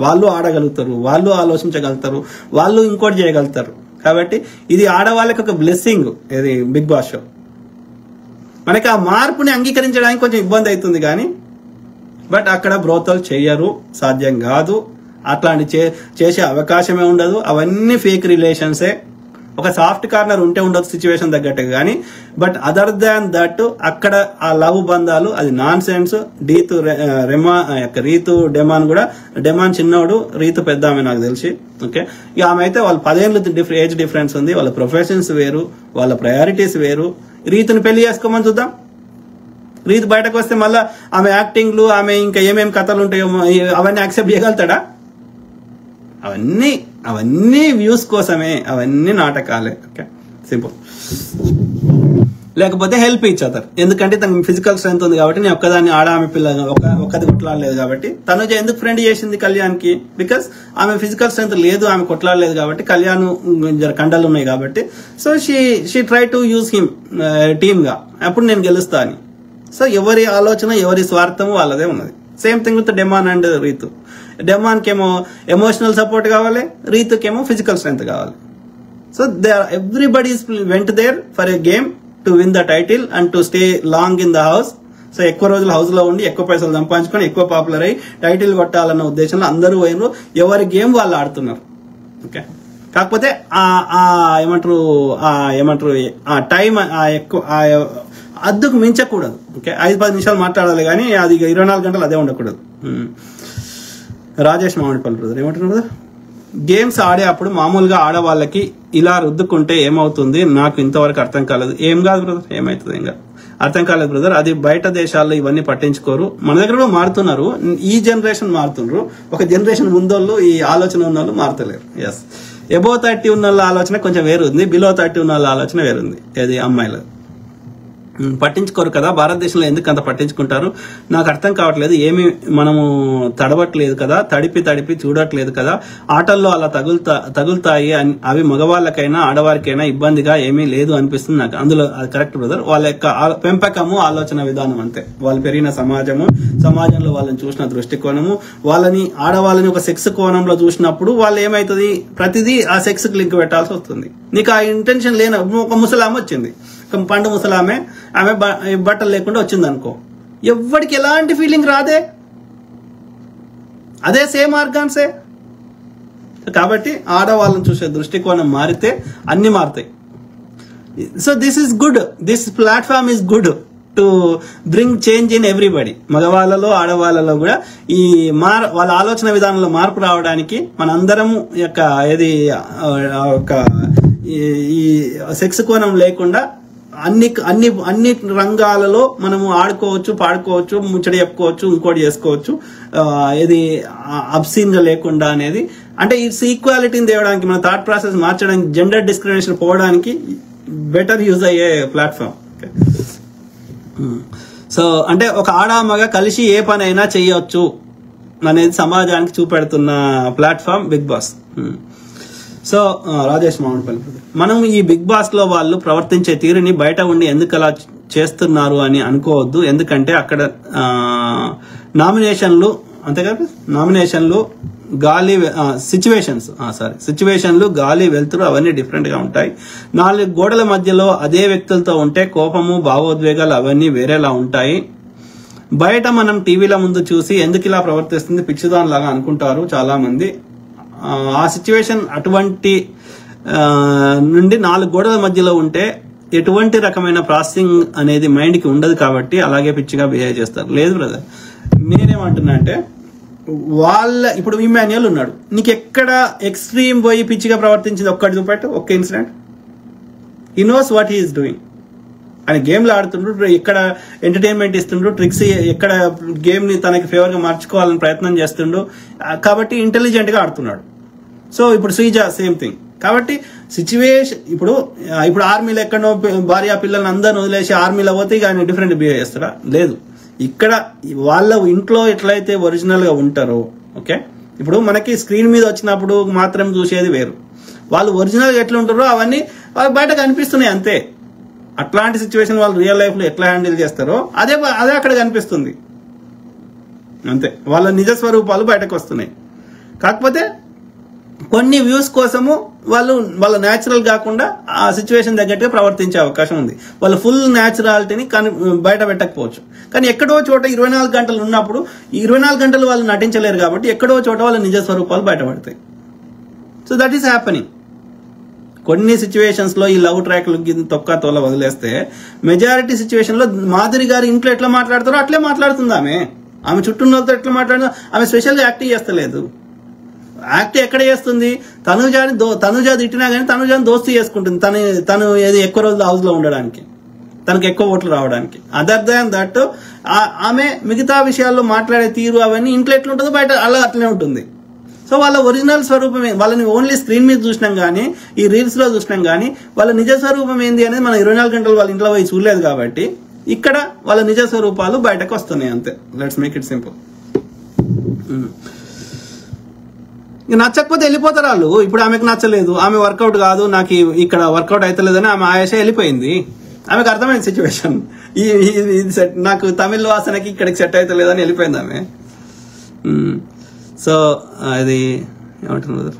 వాళ్ళు ఆడగలుగుతారు, వాళ్ళు ఆలోచించగలుగుతారు, వాళ్ళు ఇంకోటి చేయగలుగుతారు. కాబట్టి ఇది ఆడవాళ్ళకి ఒక బ్లెస్సింగ్. ఇది బిగ్ బాస్ షో. మనకి ఆ మార్పుని అంగీకరించడానికి కొంచెం ఇబ్బంది అవుతుంది కానీ, బట్ అక్కడ బ్రోతలు చెయ్యరు, సాధ్యం కాదు. అట్లాంటి చేసే అవకాశమే ఉండదు. అవన్నీ ఫేక్ రిలేషన్సే. ఒక సాఫ్ట్ కార్నర్ ఉంటే ఉండదు సిచ్యువేషన్ తగ్గట్టుగా కానీ, బట్ అదర్ దాన్ దట్ అక్కడ ఆ లవ్ బంధాలు అది నాన్ సెన్స్. రీతు డెమాన్ కూడా, డెమాన్ చిన్నోడు, రీతు పెద్ద ఆమె నాకు తెలిసి. ఓకే, ఇక ఆమె అయితే వాళ్ళ 10 ఏళ్ళు ఏజ్ డిఫరెన్స్ ఉంది. వాళ్ళ ప్రొఫెషన్స్ వేరు, వాళ్ళ ప్రయారిటీస్ వేరు. రీతుని పెళ్లి చేసుకోమని చూద్దాం. రీతు బయటకు వస్తే మళ్ళీ ఆమె యాక్టింగ్లు, ఆమె ఇంకా ఏమేమి కథలు ఉంటాయో అవన్నీ యాక్సెప్ట్ చేయగలుగుతాడా? అవన్నీ వ్యూస్ కోసమే, అవన్నీ నాటకాలే. Okay, simple. లేకపోతే హెల్ప్ ఈచ్ అదర్. ఎందుకంటే తనకి ఫిజికల్ స్ట్రెంత్ ఉంది కాబట్టి, నేను ఒక్కదాన్ని ఆమె పిల్ల ఒక్కది కొట్లాడలేదు కాబట్టి. తనుజ ఎందుకు ఫ్రెండ్ చేసింది కళ్యాణ్కి? బికాస్ ఆమె ఫిజికల్ స్ట్రెంత్ లేదు, ఆమె కొట్లాడలేదు కాబట్టి. కళ్యాణ్ కండలు ఉన్నాయి కాబట్టి. So she try to use him team గా, అప్పుడు నేను గెలుస్తా అని. సో ఎవరి ఆలోచన, ఎవరి స్వార్థము వాళ్ళదే ఉన్నది. Same thing with Demon and Reethu. డెమాన్కేమో ఎమోషనల్ సపోర్ట్ కావాలి, రీతుకేమో ఫిజికల్ స్ట్రెంత్ కావాలి. So everybody went there for a game to win the title and to stay long in the house. So ఎక్కువ రోజులు హౌస్ లో ఉండి ఎక్కువ పైసలు సంపాదించుకొని ఎక్కువ పాపులర్ అయ్యి టైటిల్ కొట్టాలన్న ఉద్దేశంలో అందరూ పోయినారు. ఎవరి గేమ్ వాళ్ళు ఆడుతున్నారు. ఓకే, కాకపోతే ఏమంటారు ఆ టైం ఎక్కువ అద్దుకు మించకూడదు. ఓకే, 5-10 నిమిషాలు మాట్లాడాలి కానీ అది 24 గంటలు అదే ఉండకూడదు. రాజేష్ మామిడిపల్లి బ్రదర్ ఏమంటున్నారు బ్రదర్? గేమ్స్ ఆడే అప్పుడు మామూలుగా ఆడవాళ్ళకి ఇలా రుద్దుకుంటే ఏమవుతుంది? నాకు ఇంతవరకు అర్థం కాలేదు. ఏం కాదు బ్రదర్, ఏమవుతుంది ఇంకా అర్థం కాలేదు బ్రదర్. అది బయట దేశాల్లో ఇవన్నీ పట్టించుకోరు. మన దగ్గర కూడా మారుతున్నారు. ఈ జనరేషన్ మారుతున్నారు. ఒక జనరేషన్ ముందోళ్ళు ఈ ఆలోచన ఉన్న వాళ్ళు మారుతలేరు. ఎస్, ఎబో 30 ఉన్న వాళ్ళ ఆలోచన కొంచెం వేరుంది, బిలో 30 ఉన్న వాళ్ళ ఆలోచన వేరుంది. అది అమ్మాయిలు పట్టించుకోరు కదా. భారతదేశంలో ఎందుకు అంత పట్టించుకుంటారు నాకు అర్థం కావట్లేదు. ఏమి మనము తడవట్లేదు కదా, తడిపి చూడట్లేదు కదా. ఆటల్లో అలా తగులుతాయి. అవి మగవాళ్ళకైనా ఆడవారికైనా ఇబ్బందిగా ఏమీ లేదు అనిపిస్తుంది నాకు. అందులో అది కరెక్ట్ బ్రదర్. వాళ్ళ యొక్క పెంపకము, ఆలోచన విధానం అంతే. వాళ్ళు పెరిగిన సమాజంలో వాళ్ళని చూసిన దృష్టికోణము, ఆడవాళ్ళని ఒక సెక్స్ కోణంలో చూసినప్పుడు వాళ్ళు ఏమైతుంది, ప్రతిదీ ఆ సెక్స్ కి లింక్ పెట్టాల్సి వస్తుంది. నీకు ఆ ఇంటెన్షన్ లేని ఒక ముసలామె వచ్చింది, పండు ముసలామె, ఆమె బట్టలు లేకుండా వచ్చింది అనుకో, ఎవ్వడికి ఎలాంటి ఫీలింగ్ రాదే. అదే సేమ్ ఆర్గాన్సే. కాబట్టి ఆడవాళ్ళని చూసే దృష్టికోణం మారితే అన్ని మారుతాయి. So this is good. This platform is good to bring change in everybody. మగవాళ్ళలో ఆడవాళ్ళలో కూడా వాళ్ళ ఆలోచన విధానంలో మార్పు రావడానికి మనందరం ఈ సెక్స్ కోణం లేకుండా అన్ని రంగాలలో మనము ఆడుకోవచ్చు, పాడుకోవచ్చు, ముచ్చట చెప్పుకోవచ్చు, ఇంకోటి చేసుకోవచ్చు. ఇది అబ్సీన్ గా లేకుండా అనేది, అంటే ఇట్స్ ఈక్వాలిటీని తేవడానికి, మన థాట్ ప్రాసెస్ మార్చడానికి, జెండర్ డిస్క్రిమినేషన్ పోవడానికి బెటర్ యూజ్ అయ్యే ప్లాట్ఫామ్. సో అంటే ఒక మగ కలిసి ఏ పని అయినా చేయొచ్చు అనేది సమాజానికి చూపెడుతున్న platform Bigg Boss. So Rajesh Mamidipalli, మనం ఈ బిగ్ బాస్ లో వాళ్ళు ప్రవర్తించే తీరుని బయట ఉండి ఎందుకు అలా చేస్తున్నారు అని అనుకోవద్దు. ఎందుకంటే అక్కడ నామినేషన్లు సిచ్యువేషన్లు గాలి వెలుతురు అవన్నీ డిఫరెంట్ గా ఉంటాయి. 4 గోడల మధ్యలో అదే వ్యక్తులతో ఉంటే కోపము, భావోద్వేగాలు అవన్నీ వేరేలా ఉంటాయి. బయట మనం టీవీల ముందు చూసి ఎందుకు ఇలా ప్రవర్తిస్తుంది పిచ్చిదాన్ లాగా అనుకుంటారు చాలా మంది. ఆ సిచ్యువేషన్ అటువంటి నుండి 4 గోడల మధ్యలో ఉంటే ఎటువంటి రకమైన ప్రాసెసింగ్ అనేది మైండ్ కి ఉండదు కాబట్టి అలాగే పిచ్చిగా బిహేవ్ చేస్తారు. లేదు బ్రదర్, నేనేమంటున్నా అంటే ఇప్పుడు ఇమాన్యుయల్ ఉన్నాడు, నీకు ఎక్కడ ఎక్స్ట్రీమ్ పోయి పిచ్చిగా ప్రవర్తించింది ఒక్కటి చూపెట్టు, ఒక్క incident. He knows what he is doing. ఆయన గేమ్లు ఆడుతుండ్రు, ఎక్కడ ఎంటర్టైన్మెంట్ ఇస్తుండ్రు, ట్రిక్స్ ఎక్కడ గేమ్ ని తనకి ఫేవర్ గా మార్చుకోవాలని ప్రయత్నం చేస్తుండ్రు. కాబట్టి ఇంటెలిజెంట్ గా ఆడుతున్నాడు. సో ఇప్పుడు శ్రీజ సేమ్ థింగ్. కాబట్టి సిచ్యువేషన్ ఇప్పుడు ఆర్మీలో ఎక్కడో భార్య పిల్లల్ని అందరిని వదిలేసి ఆర్మీలో పోతే ఇక ఆయన డిఫరెంట్ బిహేవ్ చేస్తారా? లేదు. ఇక్కడ వాళ్ళ ఇంట్లో ఎట్లయితే ఒరిజినల్ గా ఉంటారో, ఓకే, ఇప్పుడు మనకి స్క్రీన్ మీద వచ్చినప్పుడు మాత్రం చూసేది వేరు, వాళ్ళు ఒరిజినల్ గా ఎట్లా ఉంటారో అవన్నీ వాళ్ళకి బయట కనిపిస్తున్నాయి అంతే. అట్లాంటి సిచ్యువేషన్ వాళ్ళు రియల్ లైఫ్ లో ఎట్లా హ్యాండిల్ చేస్తారో అదే అక్కడ కనిపిస్తుంది అంతే. వాళ్ళ నిజ స్వరూపాలు బయటకు వస్తున్నాయి. కాకపోతే కొన్ని వ్యూస్ కోసము వాళ్ళ న్యాచురల్ కాకుండా ఆ సిచ్యువేషన్ తగ్గట్టుగా ప్రవర్తించే అవకాశం ఉంది. వాళ్ళ ఫుల్ న్యాచురాలిటీని బయట పెట్టకపోవచ్చు. కానీ ఎక్కడో చోట 24 గంటలు ఉన్నప్పుడు 24 గంటలు వాళ్ళు నటించలేరు కాబట్టి ఎక్కడో చోట వాళ్ళ నిజ స్వరూపాలు బయటపడతాయి. So that is happening. కొన్ని సిచ్యువేషన్స్ లో ఈ లవ్ ట్రాక్లు తొక్క తోల వదిలేస్తే మెజారిటీ సిచ్యువేషన్ లో మాధురి గారి ఇంట్లో ఎట్లా మాట్లాడతారో అట్లే మాట్లాడుతుంది ఆమె చుట్టూ వాళ్ళతో ఎట్లా మాట్లాడుతుందో. ఆమె స్పెషల్ గా యాక్టింగ్ చేస్తలేదు. యాక్ట్ ఎక్కడ చేస్తుంది? తనుజా తిట్టినా కానీ తనుజాని దోస్తీ చేసుకుంటుంది. తను ఏది ఎక్కువ రోజులు హౌస్ లో ఉండడానికి, తనకు ఎక్కువ ఓట్లు రావడానికి. అదర్ దాన్ దట్ ఆమె మిగతా విషయాల్లో మాట్లాడే తీరు అవన్నీ ఇంట్లో ఎట్లుంటుందో బయట అలా అట్లనే ఉంటుంది. సో వాళ్ళ ఒరిజినల్ స్వరూపమే, వాళ్ళని ఓన్లీ స్క్రీన్ మీద చూసినాం కానీ ఈ రీల్స్ లో చూసినాం కానీ వాళ్ళ నిజ స్వరూపం ఏంది అనేది మనం 24 గంటలు వాళ్ళ ఇంట్లో పోయి చూడలేదు కాబట్టి ఇక్కడ వాళ్ళ నిజ స్వరూపాలు బయటకు వస్తున్నాయి అంతే. Let's make it simple. నచ్చకపోతే వెళ్ళిపోతారు వాళ్ళు. ఇప్పుడు ఆమెకు నచ్చలేదు, ఆమె వర్కౌట్ కాదు, నాకు ఇక్కడ వర్కౌట్ అవుతలేదని ఆమె ఆయాస వెళ్ళిపోయింది. ఆమెకు అర్థమైంది సిచ్యువేషన్, నాకు తమిళ వాసనకి ఇక్కడికి సెట్ అవుతలేదని వెళ్ళిపోయింది ఆమె. సో అది ఏమంటున్నారు?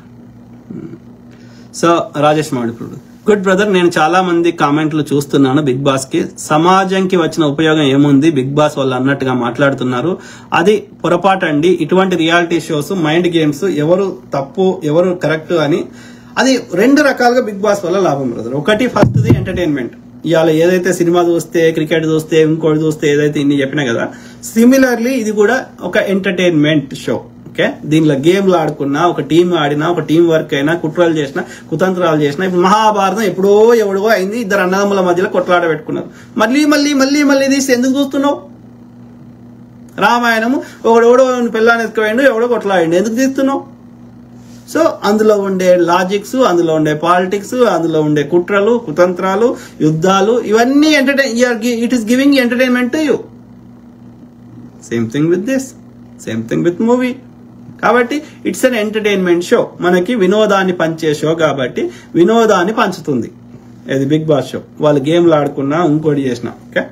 సో రాజేష్ మాడిపుడు, గుడ్ బ్రదర్, నేను చాలా మంది కామెంట్లు చూస్తున్నాను. బిగ్ బాస్ కి సమాజంకి వచ్చిన ఉపయోగం ఏముంది? బిగ్ బాస్ వాళ్ళు అన్నట్టుగా మాట్లాడుతున్నారు, అది పొరపాటు అండి. ఇటువంటి రియాలిటీ షోస్, మైండ్ గేమ్స్, ఎవరు తప్పు ఎవరు కరెక్ట్ అని, అది 2 రకాలుగా బిగ్ బాస్ వల్ల లాభం బ్రదర్. ఒకటి ఫస్ట్ది ఎంటర్టైన్మెంట్. ఇవాళ ఏదైతే సినిమా చూస్తే, క్రికెట్ చూస్తే, ఇంకోటి చూస్తే ఏదైతే ఇన్ని చెప్పినా కదా, సిమిలర్లీ ఇది కూడా ఒక ఎంటర్టైన్మెంట్ షో. ఓకే, దీనిలో గేమ్లు ఆడుకున్నా, ఒక టీం ఆడినా, ఒక టీం వర్క్ అయినా, కుట్రలు చేసినా, కుతంత్రాలు చేసినా, ఇప్పుడు మహాభారతం ఎవడో అయింది, 2 అన్నదమ్ముల మధ్యలో కొట్లాడ పెట్టుకున్నారు. మళ్ళీ మళ్ళీ మళ్ళీ మళ్ళీ తీసి ఎందుకు చూస్తున్నావు? రామాయణము ఒకడెవడో పిల్లాన్ని ఎత్తుకుపోయిండు, ఎవడో కొట్లాడిండు, ఎందుకు తీస్తున్నావు? సో అందులో ఉండే లాజిక్స్, అందులో ఉండే పాలిటిక్స్, అందులో ఉండే కుట్రలు, కుతంత్రాలు, యుద్ధాలు, ఇవన్నీ it is giving entertainment to you. Same thing with this, same thing with movie. కాబట్టి ఇట్స్ అన్ ఎంటర్టైన్మెంట్ షో. మనకి వినోదాన్ని పంచే షో కాబట్టి వినోదాన్ని పంచుతుంది ఇది బిగ్ బాస్ షో. వాళ్ళు గేమ్లు ఆడుకున్నా, ఇంకోటి చేసినా, ఓకే,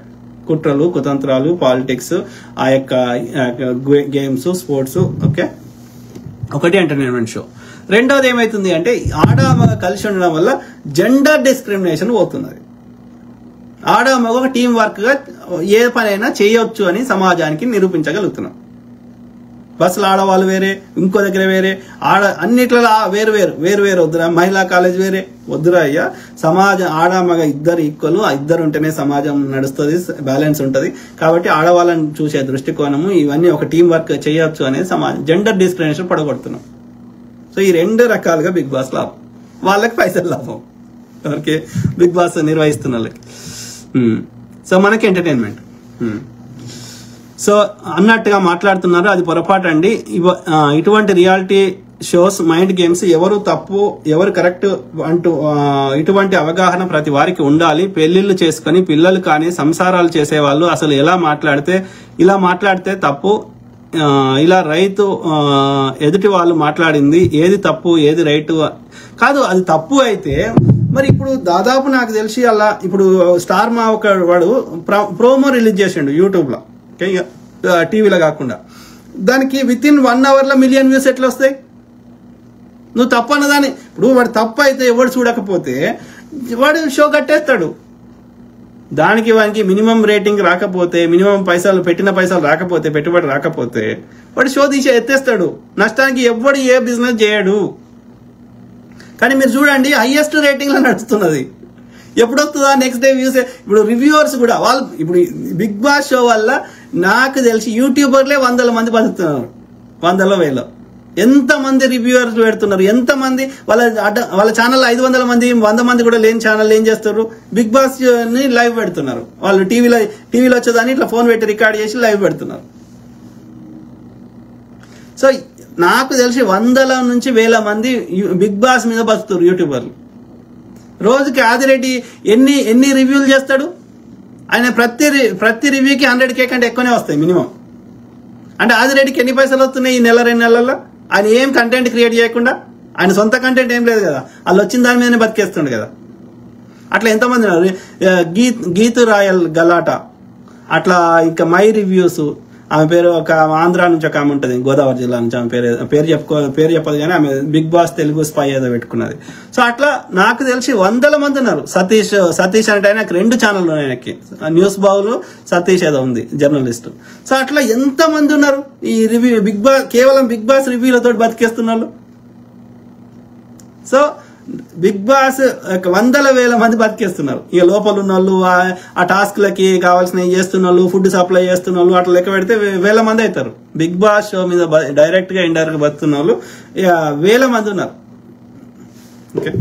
కుట్రలు, కుతంత్రాలు, పాలిటిక్స్, ఆ యొక్క గేమ్స్, స్పోర్ట్స్, ఓకే, ఒకటి ఎంటర్టైన్మెంట్ షో. రెండోది ఏమైతుంది అంటే ఆడామగ కలిసి ఉండడం వల్ల జెండర్ డిస్క్రిమినేషన్ పోతున్నది. ఆడామగ ఒక టీం వర్క్ గా ఏ పనైనా చేయొచ్చు అని సమాజానికి నిరూపించగలుగుతున్నాం. బస్సులు ఆడవాళ్ళు వేరే, ఇంకో దగ్గర వేరే, అన్నిట్లో వేరు వేరు వద్దురా. మహిళా కాలేజ్ వేరే వద్దురా అయ్యా. సమాజం ఆడమగ ఇద్దరు ఈక్వల్, ఇద్దరు ఉంటేనే సమాజం నడుస్తుంది, బ్యాలెన్స్ ఉంటుంది. కాబట్టి ఆడవాళ్ళని చూసే దృష్టికోణము, ఇవన్నీ ఒక టీం వర్క్ చేయొచ్చు అనేది సమాజం జెండర్ డిస్క్రిమినేషన్ పడగొడుతున్నాం. సో ఈ 2 రకాలుగా బిగ్ బాస్ లాభం. వాళ్ళకి పైసలు లాభం, ఎవరికి? బిగ్ బాస్ నిర్వహిస్తున్న వాళ్ళకి. సో మనకి ఎంటర్టైన్మెంట్. సో అన్నట్టుగా మాట్లాడుతున్నారు, అది పొరపాటు అండి. ఇటువంటి రియాలిటీ షోస్, మైండ్ గేమ్స్, ఎవరు తప్పు ఎవరు కరెక్ట్ అంటూ ఇటువంటి అవగాహన ప్రతి వారికి ఉండాలి. పెళ్లిళ్లు చేసుకుని పిల్లలు కానీ సంసారాలు చేసేవాళ్ళు అసలు ఇలా మాట్లాడితే తప్పు, ఇలా రైతు ఎదుటి వాళ్ళు మాట్లాడింది ఏది తప్పు ఏది రైటు కాదు. అది తప్పు అయితే మరి ఇప్పుడు దాదాపు నాకు తెలిసి అలా ఇప్పుడు స్టార్ మా ఒక వాడు ప్రోమో రిలీజ్ చేసిండు యూట్యూబ్ లో, టీవీలో కాకుండా. దానికి విత్ ఇన్ 1 hour లో 1 million వ్యూస్ ఎట్లా వస్తాయి? నువ్వు తప్పు అన్నదాన్ని, ఇప్పుడు వాడు తప్పు అయితే ఎవడు చూడకపోతే వాడు షో కట్టేస్తాడు. దానికి వానికి మినిమం రేటింగ్ రాకపోతే, మినిమం పెట్టిన పైసలు రాకపోతే, పెట్టుబడి రాకపోతే వాడు షో తీసి ఎత్తేస్తాడు. నష్టానికి ఎవడు ఏ బిజినెస్ చేయడు. కానీ మీరు చూడండి, హైయెస్ట్ రేటింగ్ లో నడుస్తున్నది. ఎప్పుడు వస్తుందా నెక్స్ట్ డే వ్యూస్? ఇప్పుడు రివ్యూవర్స్ కూడా వాళ్ళు ఇప్పుడు బిగ్ బాస్ షో వల్ల నాకు తెలిసి యూట్యూబర్లే 100 మంది బతుకుతున్నారు, 100,000. ఎంతమంది రివ్యూవర్స్ పెడుతున్నారు, ఎంతమంది వాళ్ళ ఛానల్ 500 మంది 100 మంది కూడా లేని ఛానల్ ఏం చేస్తారు, బిగ్ బాస్ ని లైవ్ పెడుతున్నారు. వాళ్ళు టీవీలో వచ్చేదాన్ని ఇట్లా ఫోన్ పెట్టి రికార్డ్ చేసి లైవ్ పెడుతున్నారు. సో నాకు తెలిసి 100 నుంచి 1000 మంది బిగ్ బాస్ మీద బతుకుతారు యూట్యూబర్లు. రోజుకి ఆదిరెడ్డి ఎన్ని రివ్యూలు చేస్తాడు? ఆయన ప్రతి రివ్యూకి 100K కంటే ఎక్కువనే వస్తాయి మినిమం. అంటే ఆదిరెడ్డికి ఎన్ని పైసలు వస్తున్నాయి ఈ నెల 2 నెలల్లో? ఆయన ఏం కంటెంట్ క్రియేట్ చేయకుండా, ఆయన సొంత కంటెంట్ ఏం లేదు కదా, వాళ్ళు వచ్చిన దాని మీదనే బతికేస్తుండే కదా. అట్లా ఎంతమంది ఉన్నారు, గీతు రాయల్ గలాట, అట్లా ఇంకా మై రివ్యూస్, ఆమె పేరు ఒక ఆంధ్ర నుంచి ఒక ఆమె ఉంటుంది, గోదావరి జిల్లా నుంచి, ఆమె పేరు చెప్పదు కానీ ఆమె బిగ్ బాస్ తెలుగు స్పై ఏదో పెట్టుకున్నది. సో అట్లా నాకు తెలిసి 100 మంది ఉన్నారు. సతీష్ అంటే ఆయనకు 2 ఛానళ్ళు ఉన్నాయి, ఆయనకి న్యూస్ బావులు సతీష్ ఏదో ఉంది జర్నలిస్ట్. సో అట్లా ఎంత మంది ఉన్నారు ఈ రివ్యూ కేవలం బిగ్ బాస్ రివ్యూలతో బతికేస్తున్నారు. సో బిగ్ బాస్ 100,000 మంది బతికేస్తున్నారు. ఇక లోపల ఉన్న వాళ్ళు, ఆ టాస్క్లకి కావాల్సినవి చేస్తున్న వాళ్ళు, ఫుడ్ సప్లై చేస్తున్న వాళ్ళు, అట్లా లెక్క పెడితే 1000 మంది అవుతారు. బిగ్ బాస్ షో మీద డైరెక్ట్ గా ఇండైరెక్ట్ గా బతుకున్న వాళ్ళు 1000 మంది ఉన్నారు. ఓకే,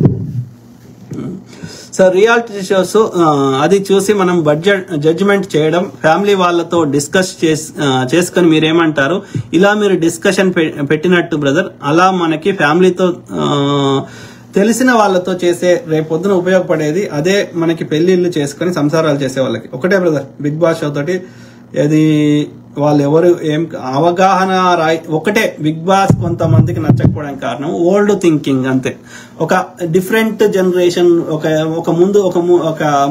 సో రియాలిటీ షోస్ అది చూసి మనం జడ్జిమెంట్ చేయడం, ఫ్యామిలీ వాళ్ళతో డిస్కస్ చేసుకొని మీరేమంటారు? ఇలా మీరు డిస్కషన్ పెట్టినట్టు బ్రదర్, అలా మనకి ఫ్యామిలీతో తెలిసిన వాళ్ళతో చేసే రేపొద్దున ఉపయోగపడేది అదే. మనకి పెళ్లిళ్ళు చేసుకుని సంసారాలు చేసే వాళ్ళకి ఒకటే బ్రదర్, బిగ్ బాస్ షో తోటి ఏది వాళ్ళు ఎవరు ఏం అవగాహన ఒకటే. బిగ్ బాస్ కొంతమందికి నచ్చకపోవడానికి కారణం ఓల్డ్ థింకింగ్ అంతే. ఒక డిఫరెంట్ జనరేషన్, ఒక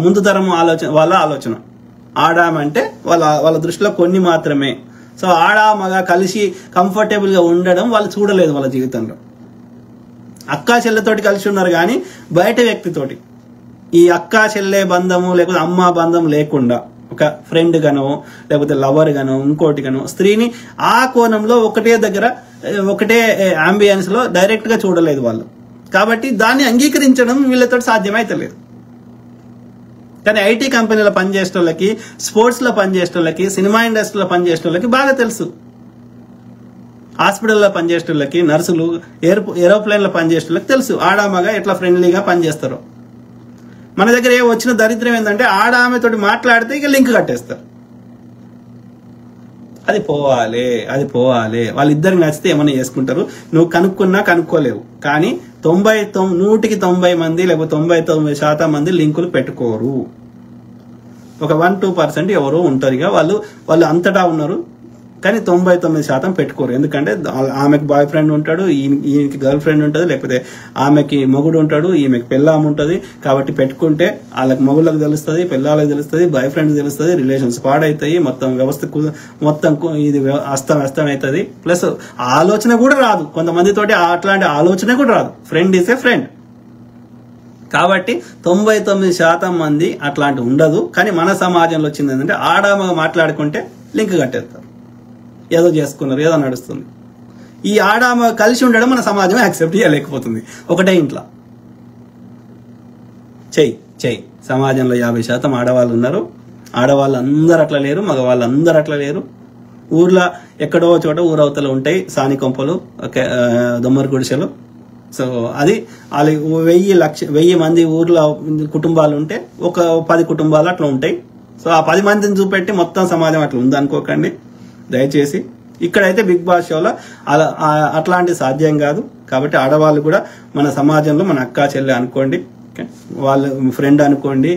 ముందు తరం వాళ్ళ ఆలోచన. ఆడామంటే వాళ్ళ దృష్టిలో కొన్ని మాత్రమే. సో ఆడామగా కలిసి కంఫర్టబుల్ గా ఉండడం వాళ్ళు చూడలేదు వాళ్ళ జీవితంలో. అక్కా చెల్లెతోటి కలిసి ఉన్నారు కానీ బయట వ్యక్తితోటి ఈ అక్కా చెల్లె బంధము లేకపోతే అమ్మ బంధం లేకుండా ఒక ఫ్రెండ్ గానో లేకపోతే లవర్ గానో ఇంకోటి గానో స్త్రీని ఆ కోణంలో ఒకటే దగ్గర ఒకటే అంబియన్స్ లో డైరెక్ట్ గా చూడలేదు వాళ్ళు. కాబట్టి దాన్ని అంగీకరించడం వీళ్ళతో సాధ్యమైతలేదు. కానీ ఐటీ కంపెనీలో పనిచేసే వాళ్ళకి, స్పోర్ట్స్ లో పనిచేసే వాళ్ళకి, సినిమా ఇండస్ట్రీలో పనిచేసే వాళ్ళకి బాగా తెలుసు. హాస్పిటల్లో పనిచేసే వాళ్ళకి, నర్సులు, ఏరోప్లేన్ లో పనిచేసే వాళ్ళకి తెలుసు ఆడామగా ఎట్లా ఫ్రెండ్లీగా పనిచేస్తారో. మన దగ్గర వచ్చిన దరిద్రం ఏంటంటే ఆడామెతోటి మాట్లాడితే ఇక లింక్ కట్టేస్తారు. అది పోవాలి. వాళ్ళిద్దరికి నచ్చితే ఏమైనా చేసుకుంటారు. నువ్వు కనుక్కోలేవు. కానీ 100% మంది లేకపోతే 99% మంది లింకులు పెట్టుకోరు. ఒక 1-2% ఎవరో ఉంటారు. ఇక వాళ్ళు అంతటా ఉన్నారు కానీ 99% పెట్టుకోరు. ఎందుకంటే ఆమెకి బాయ్ ఫ్రెండ్ ఉంటాడు, ఈయనకి గర్ల్ ఫ్రెండ్ ఉంటుంది, లేకపోతే ఆమెకి మొగుడు ఉంటాడు, ఈమెకి పెళ్ళాం ఉంటుంది. కాబట్టి పెట్టుకుంటే వాళ్ళకి మొగుళ్ళకి తెలుస్తుంది, పెళ్ళాలకు తెలుస్తుంది, బాయ్ ఫ్రెండ్ తెలుస్తుంది, రిలేషన్స్ పాడవుతాయి, మొత్తం వ్యవస్థ మొత్తం ఇది అస్తం అవుతుంది. ప్లస్ ఆలోచన కూడా రాదు కొంతమందితోటి, అట్లాంటి ఆలోచన కూడా రాదు. Friend is a friend. కాబట్టి 99% మంది అట్లాంటి ఉండదు. కానీ మన సమాజంలో వచ్చింది ఏంటంటే ఆడామ మాట్లాడుకుంటే లింక్ కట్టేస్తారు, ఏదో చేసుకున్నారు, ఏదో నడుస్తుంది. ఈ ఆడామ కలిసి ఉండడం మన సమాజం యాక్సెప్ట్ చేయలేకపోతుంది. ఒకటే ఇంట్లో చెయ్యి సమాజంలో 50% ఆడవాళ్ళు ఉన్నారు. ఆడవాళ్ళు అందరు అట్లా లేరు, మగవాళ్ళు అందరు అట్లా లేరు. ఊర్లో ఎక్కడో చోట ఊరవతలు ఉంటాయి సాని కొంపలు, దొమ్మరి గుడిసెలు. సో అది 1000 మంది ఊర్లో కుటుంబాలు ఉంటే ఒక 10 కుటుంబాలు అట్లా ఉంటాయి. సో ఆ 10 మందిని చూపెట్టి మొత్తం సమాజం అట్లా ఉంది అనుకోకండి దయచేసి. ఇక్కడైతే బిగ్ బాస్ షోలో అట్లాంటి సాధ్యం కాదు. కాబట్టి ఆడవాళ్ళు కూడా మన సమాజంలో మన అక్కా చెల్లె అనుకోండి, వాళ్ళ ఫ్రెండ్ అనుకోండి,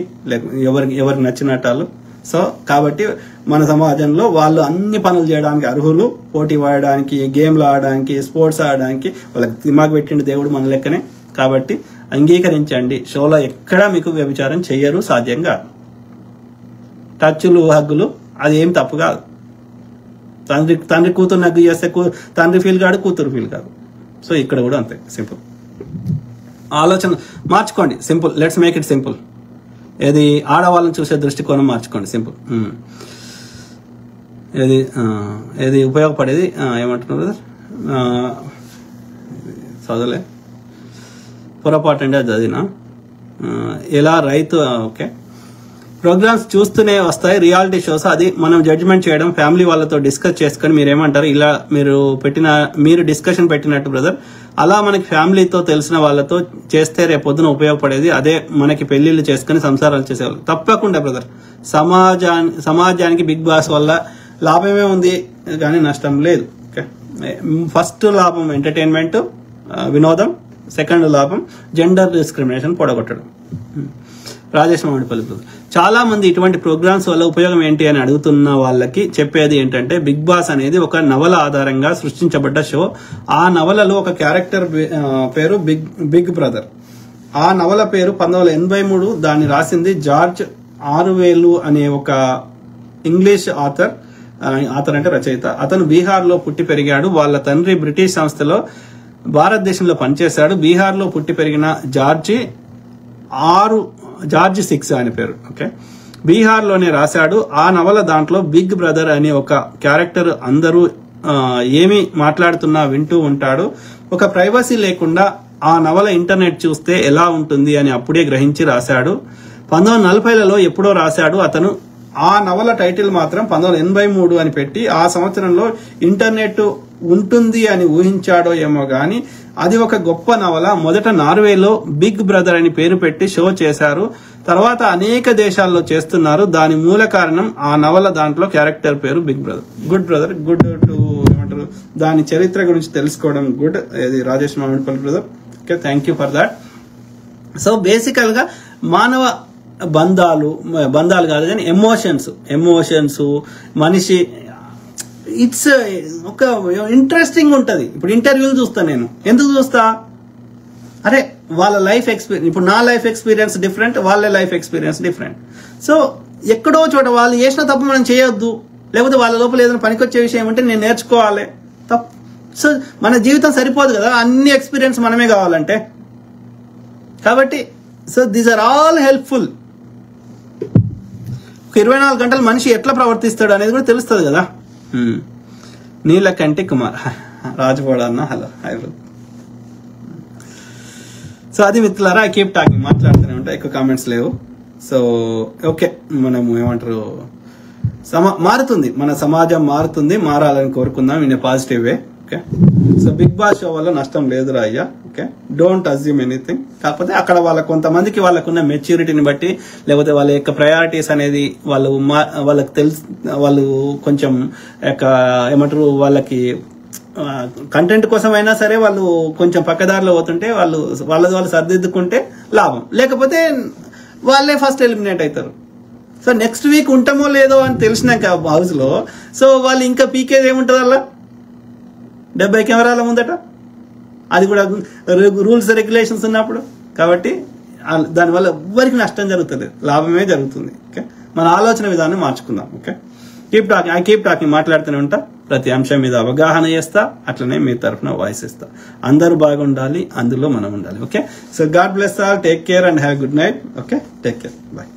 ఎవరికి నచ్చినట్టు వాళ్ళు. సో కాబట్టి మన సమాజంలో వాళ్ళు అన్ని పనులు చేయడానికి అర్హులు. పోటీ పడడానికి, గేమ్లు ఆడడానికి, స్పోర్ట్స్ ఆడడానికి వాళ్ళకి దిమాగ్ పెట్టిండు దేవుడు మన లెక్కనే. కాబట్టి అంగీకరించండి. షోలో ఎక్కడా మీకు వ్యభిచారం చెయ్యరు, సాధ్యం కాదు. టచ్లు, హగ్గులు అది ఏం తప్పు కాదు. తండ్రి కూతురు నగ్గు చేస్తే తండ్రి ఫీల్ కాదు, కూతురు ఫీల్ కాదు. సో ఇక్కడ కూడా అంతే. సింపుల్ ఆలోచన మార్చుకోండి. Simple, let's make it simple. ఏది ఆడవాళ్ళని చూసే దృష్టికోణం మార్చుకోండి. సింపుల్. ఏది ఉపయోగపడేది ఏమంటున్నారు చదవలే, పొరపాటు అండి అది చదివినా. ఎలా రైతు ఓకే ప్రోగ్రామ్స్ చూస్తూనే వస్తాయి రియాలిటీ షోస్, అది మనం జడ్జ్మెంట్ చేయడం ఫ్యామిలీ వాళ్ళతో డిస్కస్ చేసుకొని మీరేమంటారు, ఇలా మీరు డిస్కషన్ పెట్టినట్టు బ్రదర్, అలా మనకి ఫ్యామిలీతో తెలిసిన వాళ్ళతో చేస్తే రేపొద్దున ఉపయోగపడేది అదే మనకి పెళ్లిళ్ళు చేసుకుని సంసారాలు చేసేవాళ్ళు. తప్పకుండా బ్రదర్, సమాజానికి బిగ్ బాస్ వల్ల లాభమే ఉంది కానీ నష్టం లేదు. ఓకే, ఫస్ట్ లాభం ఎంటర్టైన్మెంట్, వినోదం. సెకండ్ లాభం జెండర్ డిస్క్రిమినేషన్ పొడగొట్టడం. రాజేష్ మామిడిపల్లి బ్రదర్, చాలా మంది ఇటువంటి ప్రోగ్రామ్స్ వల్ల ఉపయోగం ఏంటి అని అడుగుతున్న వాళ్ళకి చెప్పేది ఏంటంటే, బిగ్ బాస్ అనేది ఒక నవల ఆధారంగా సృష్టించబడ్డ షో. ఆ నవలలో ఒక క్యారెక్టర్ పేరు బిగ్ బ్రదర్. ఆ నవల పేరు 1983. దాన్ని రాసింది జార్జ్ ఆర్వెల్ అనే ఒక ఇంగ్లీష్ ఆథర్ అంటే రచయిత. అతను బీహార్లో పుట్టి పెరిగాడు. వాళ్ళ తండ్రి బ్రిటిష్ సంస్థలో భారతదేశంలో పనిచేశాడు. బీహార్లో పుట్టి పెరిగిన జార్జ్ 6 అని పేరు. ఓకే, బీహార్లోనే రాశాడు ఆ నవల. దాంట్లో బిగ్ బ్రదర్ అనే ఒక క్యారెక్టర్ అందరూ ఏమి మాట్లాడుతున్నా వింటూ ఉంటాడు. ఒక ప్రైవసీ లేకుండా ఆ నవల ఇంటర్నెట్ చూస్తే ఎలా ఉంటుంది అని అప్పుడే గ్రహించి రాశాడు. 1940లలో ఎప్పుడో రాశాడు అతను. ఆ నవల టైటిల్ మాత్రం 1983 అని పెట్టి ఆ సంవత్సరంలో ఇంటర్నెట్ ఉంటుంది అని ఊహించాడో ఏమో గాని అది ఒక గొప్ప నవల. మొదట నార్వేలో బిగ్ బ్రదర్ అని పేరు పెట్టి షో చేశారు. తర్వాత అనేక దేశాల్లో చేస్తున్నారు. దాని మూల కారణం ఆ నవల. దాంట్లో క్యారెక్టర్ పేరు big brother. Good brother, good to ఏమంటారు, దాని చరిత్ర గురించి తెలుసుకోవడం గుడ్. ఇది Rajesh Mamidipalli brother. Okay, thank you for that. So basically గా మానవ బంధాలు కాదు కానీ ఎమోషన్స్ మనిషి ఇట్స్ ఒక ఇంట్రెస్టింగ్ ఉంటది. ఇప్పుడు ఇంటర్వ్యూలు చూస్తా నేను. ఎందుకు చూస్తా? అరే వాళ్ళ లైఫ్ ఎక్స్పీరియన్స్, ఇప్పుడు నా లైఫ్ ఎక్స్పీరియన్స్ డిఫరెంట్, వాళ్ళ లైఫ్ ఎక్స్పీరియన్స్ డిఫరెంట్. సో ఎక్కడో చోట వాళ్ళు చేసిన తప్పు మనం చేయొద్దు, లేకపోతే వాళ్ళ లోపల ఏదైనా పనికొచ్చే విషయం ఉంటే నేను నేర్చుకోవాలి. తప్పు. సో మన జీవితం సరిపోదు కదా అన్ని ఎక్స్పీరియన్స్ మనమే కావాలంటే. కాబట్టి so these are all helpful. 24 గంటలు మనిషి ఎట్లా ప్రవర్తిస్తాడు అనేది కూడా తెలుస్తుంది కదా. నీలకంటి కుమార్ రాజుగోడ అన్న హలో హై బ్రో. సో అది మిత్రులారా, ఐ కీప్ టాకింగ్, మాట్లాడుతూనే ఉంటా, ఎక్కువ కామెంట్స్ లేవు. సో ఓకే, మనము ఏమంటారు, మారుతుంది మన సమాజం, మారాలని కోరుకుందాం in a positive way. Okay, so big Boss show వల్ల నష్టం లేదురా అయ్యా. Okay, don't assume anything. కాకపోతే అక్కడ కొంతమందికి వాళ్ళకున్న మెచ్యూరిటీని బట్టి, లేకపోతే వాళ్ళ యొక్క ప్రయారిటీస్ అనేది వాళ్ళకి తెలుసు, వాళ్ళు కొంచెం ఏమంటారు, వాళ్ళకి కంటెంట్ కోసం అయినా సరే వాళ్ళు కొంచెం పక్కదారిలో పోతుంటే వాళ్ళు సర్దిద్దుకుంటే లాభం, లేకపోతే వాళ్ళే ఫస్ట్ ఎలిమినేట్ అవుతారు. సో నెక్స్ట్ వీక్ ఉంటామో లేదో అని తెలిసినాక హౌస్ లో, సో వాళ్ళు ఇంకా పీకేది ఏముంటుంది అలా 70 కెమెరాల ముందట, అది కూడా రూల్స్ రెగ్యులేషన్స్ ఉన్నప్పుడు. కాబట్టి దానివల్ల ఎవ్వరికి నష్టం జరుగుతుంది, లాభమే జరుగుతుంది. ఓకే, మన ఆలోచన విధానం మార్చుకుందాం. ఓకే, ఐ కీప్ టాకింగ్, మాట్లాడుతూనే ఉంటా, ప్రతి అంశం మీద అవగాహన చేస్తా, అట్లనే మీ తరఫున వాయిస్ ఇస్తా. అందరూ బాగుండాలి, అందులో మనం ఉండాలి. Okay, so God bless all, take care and have good night. Okay, take care, bye.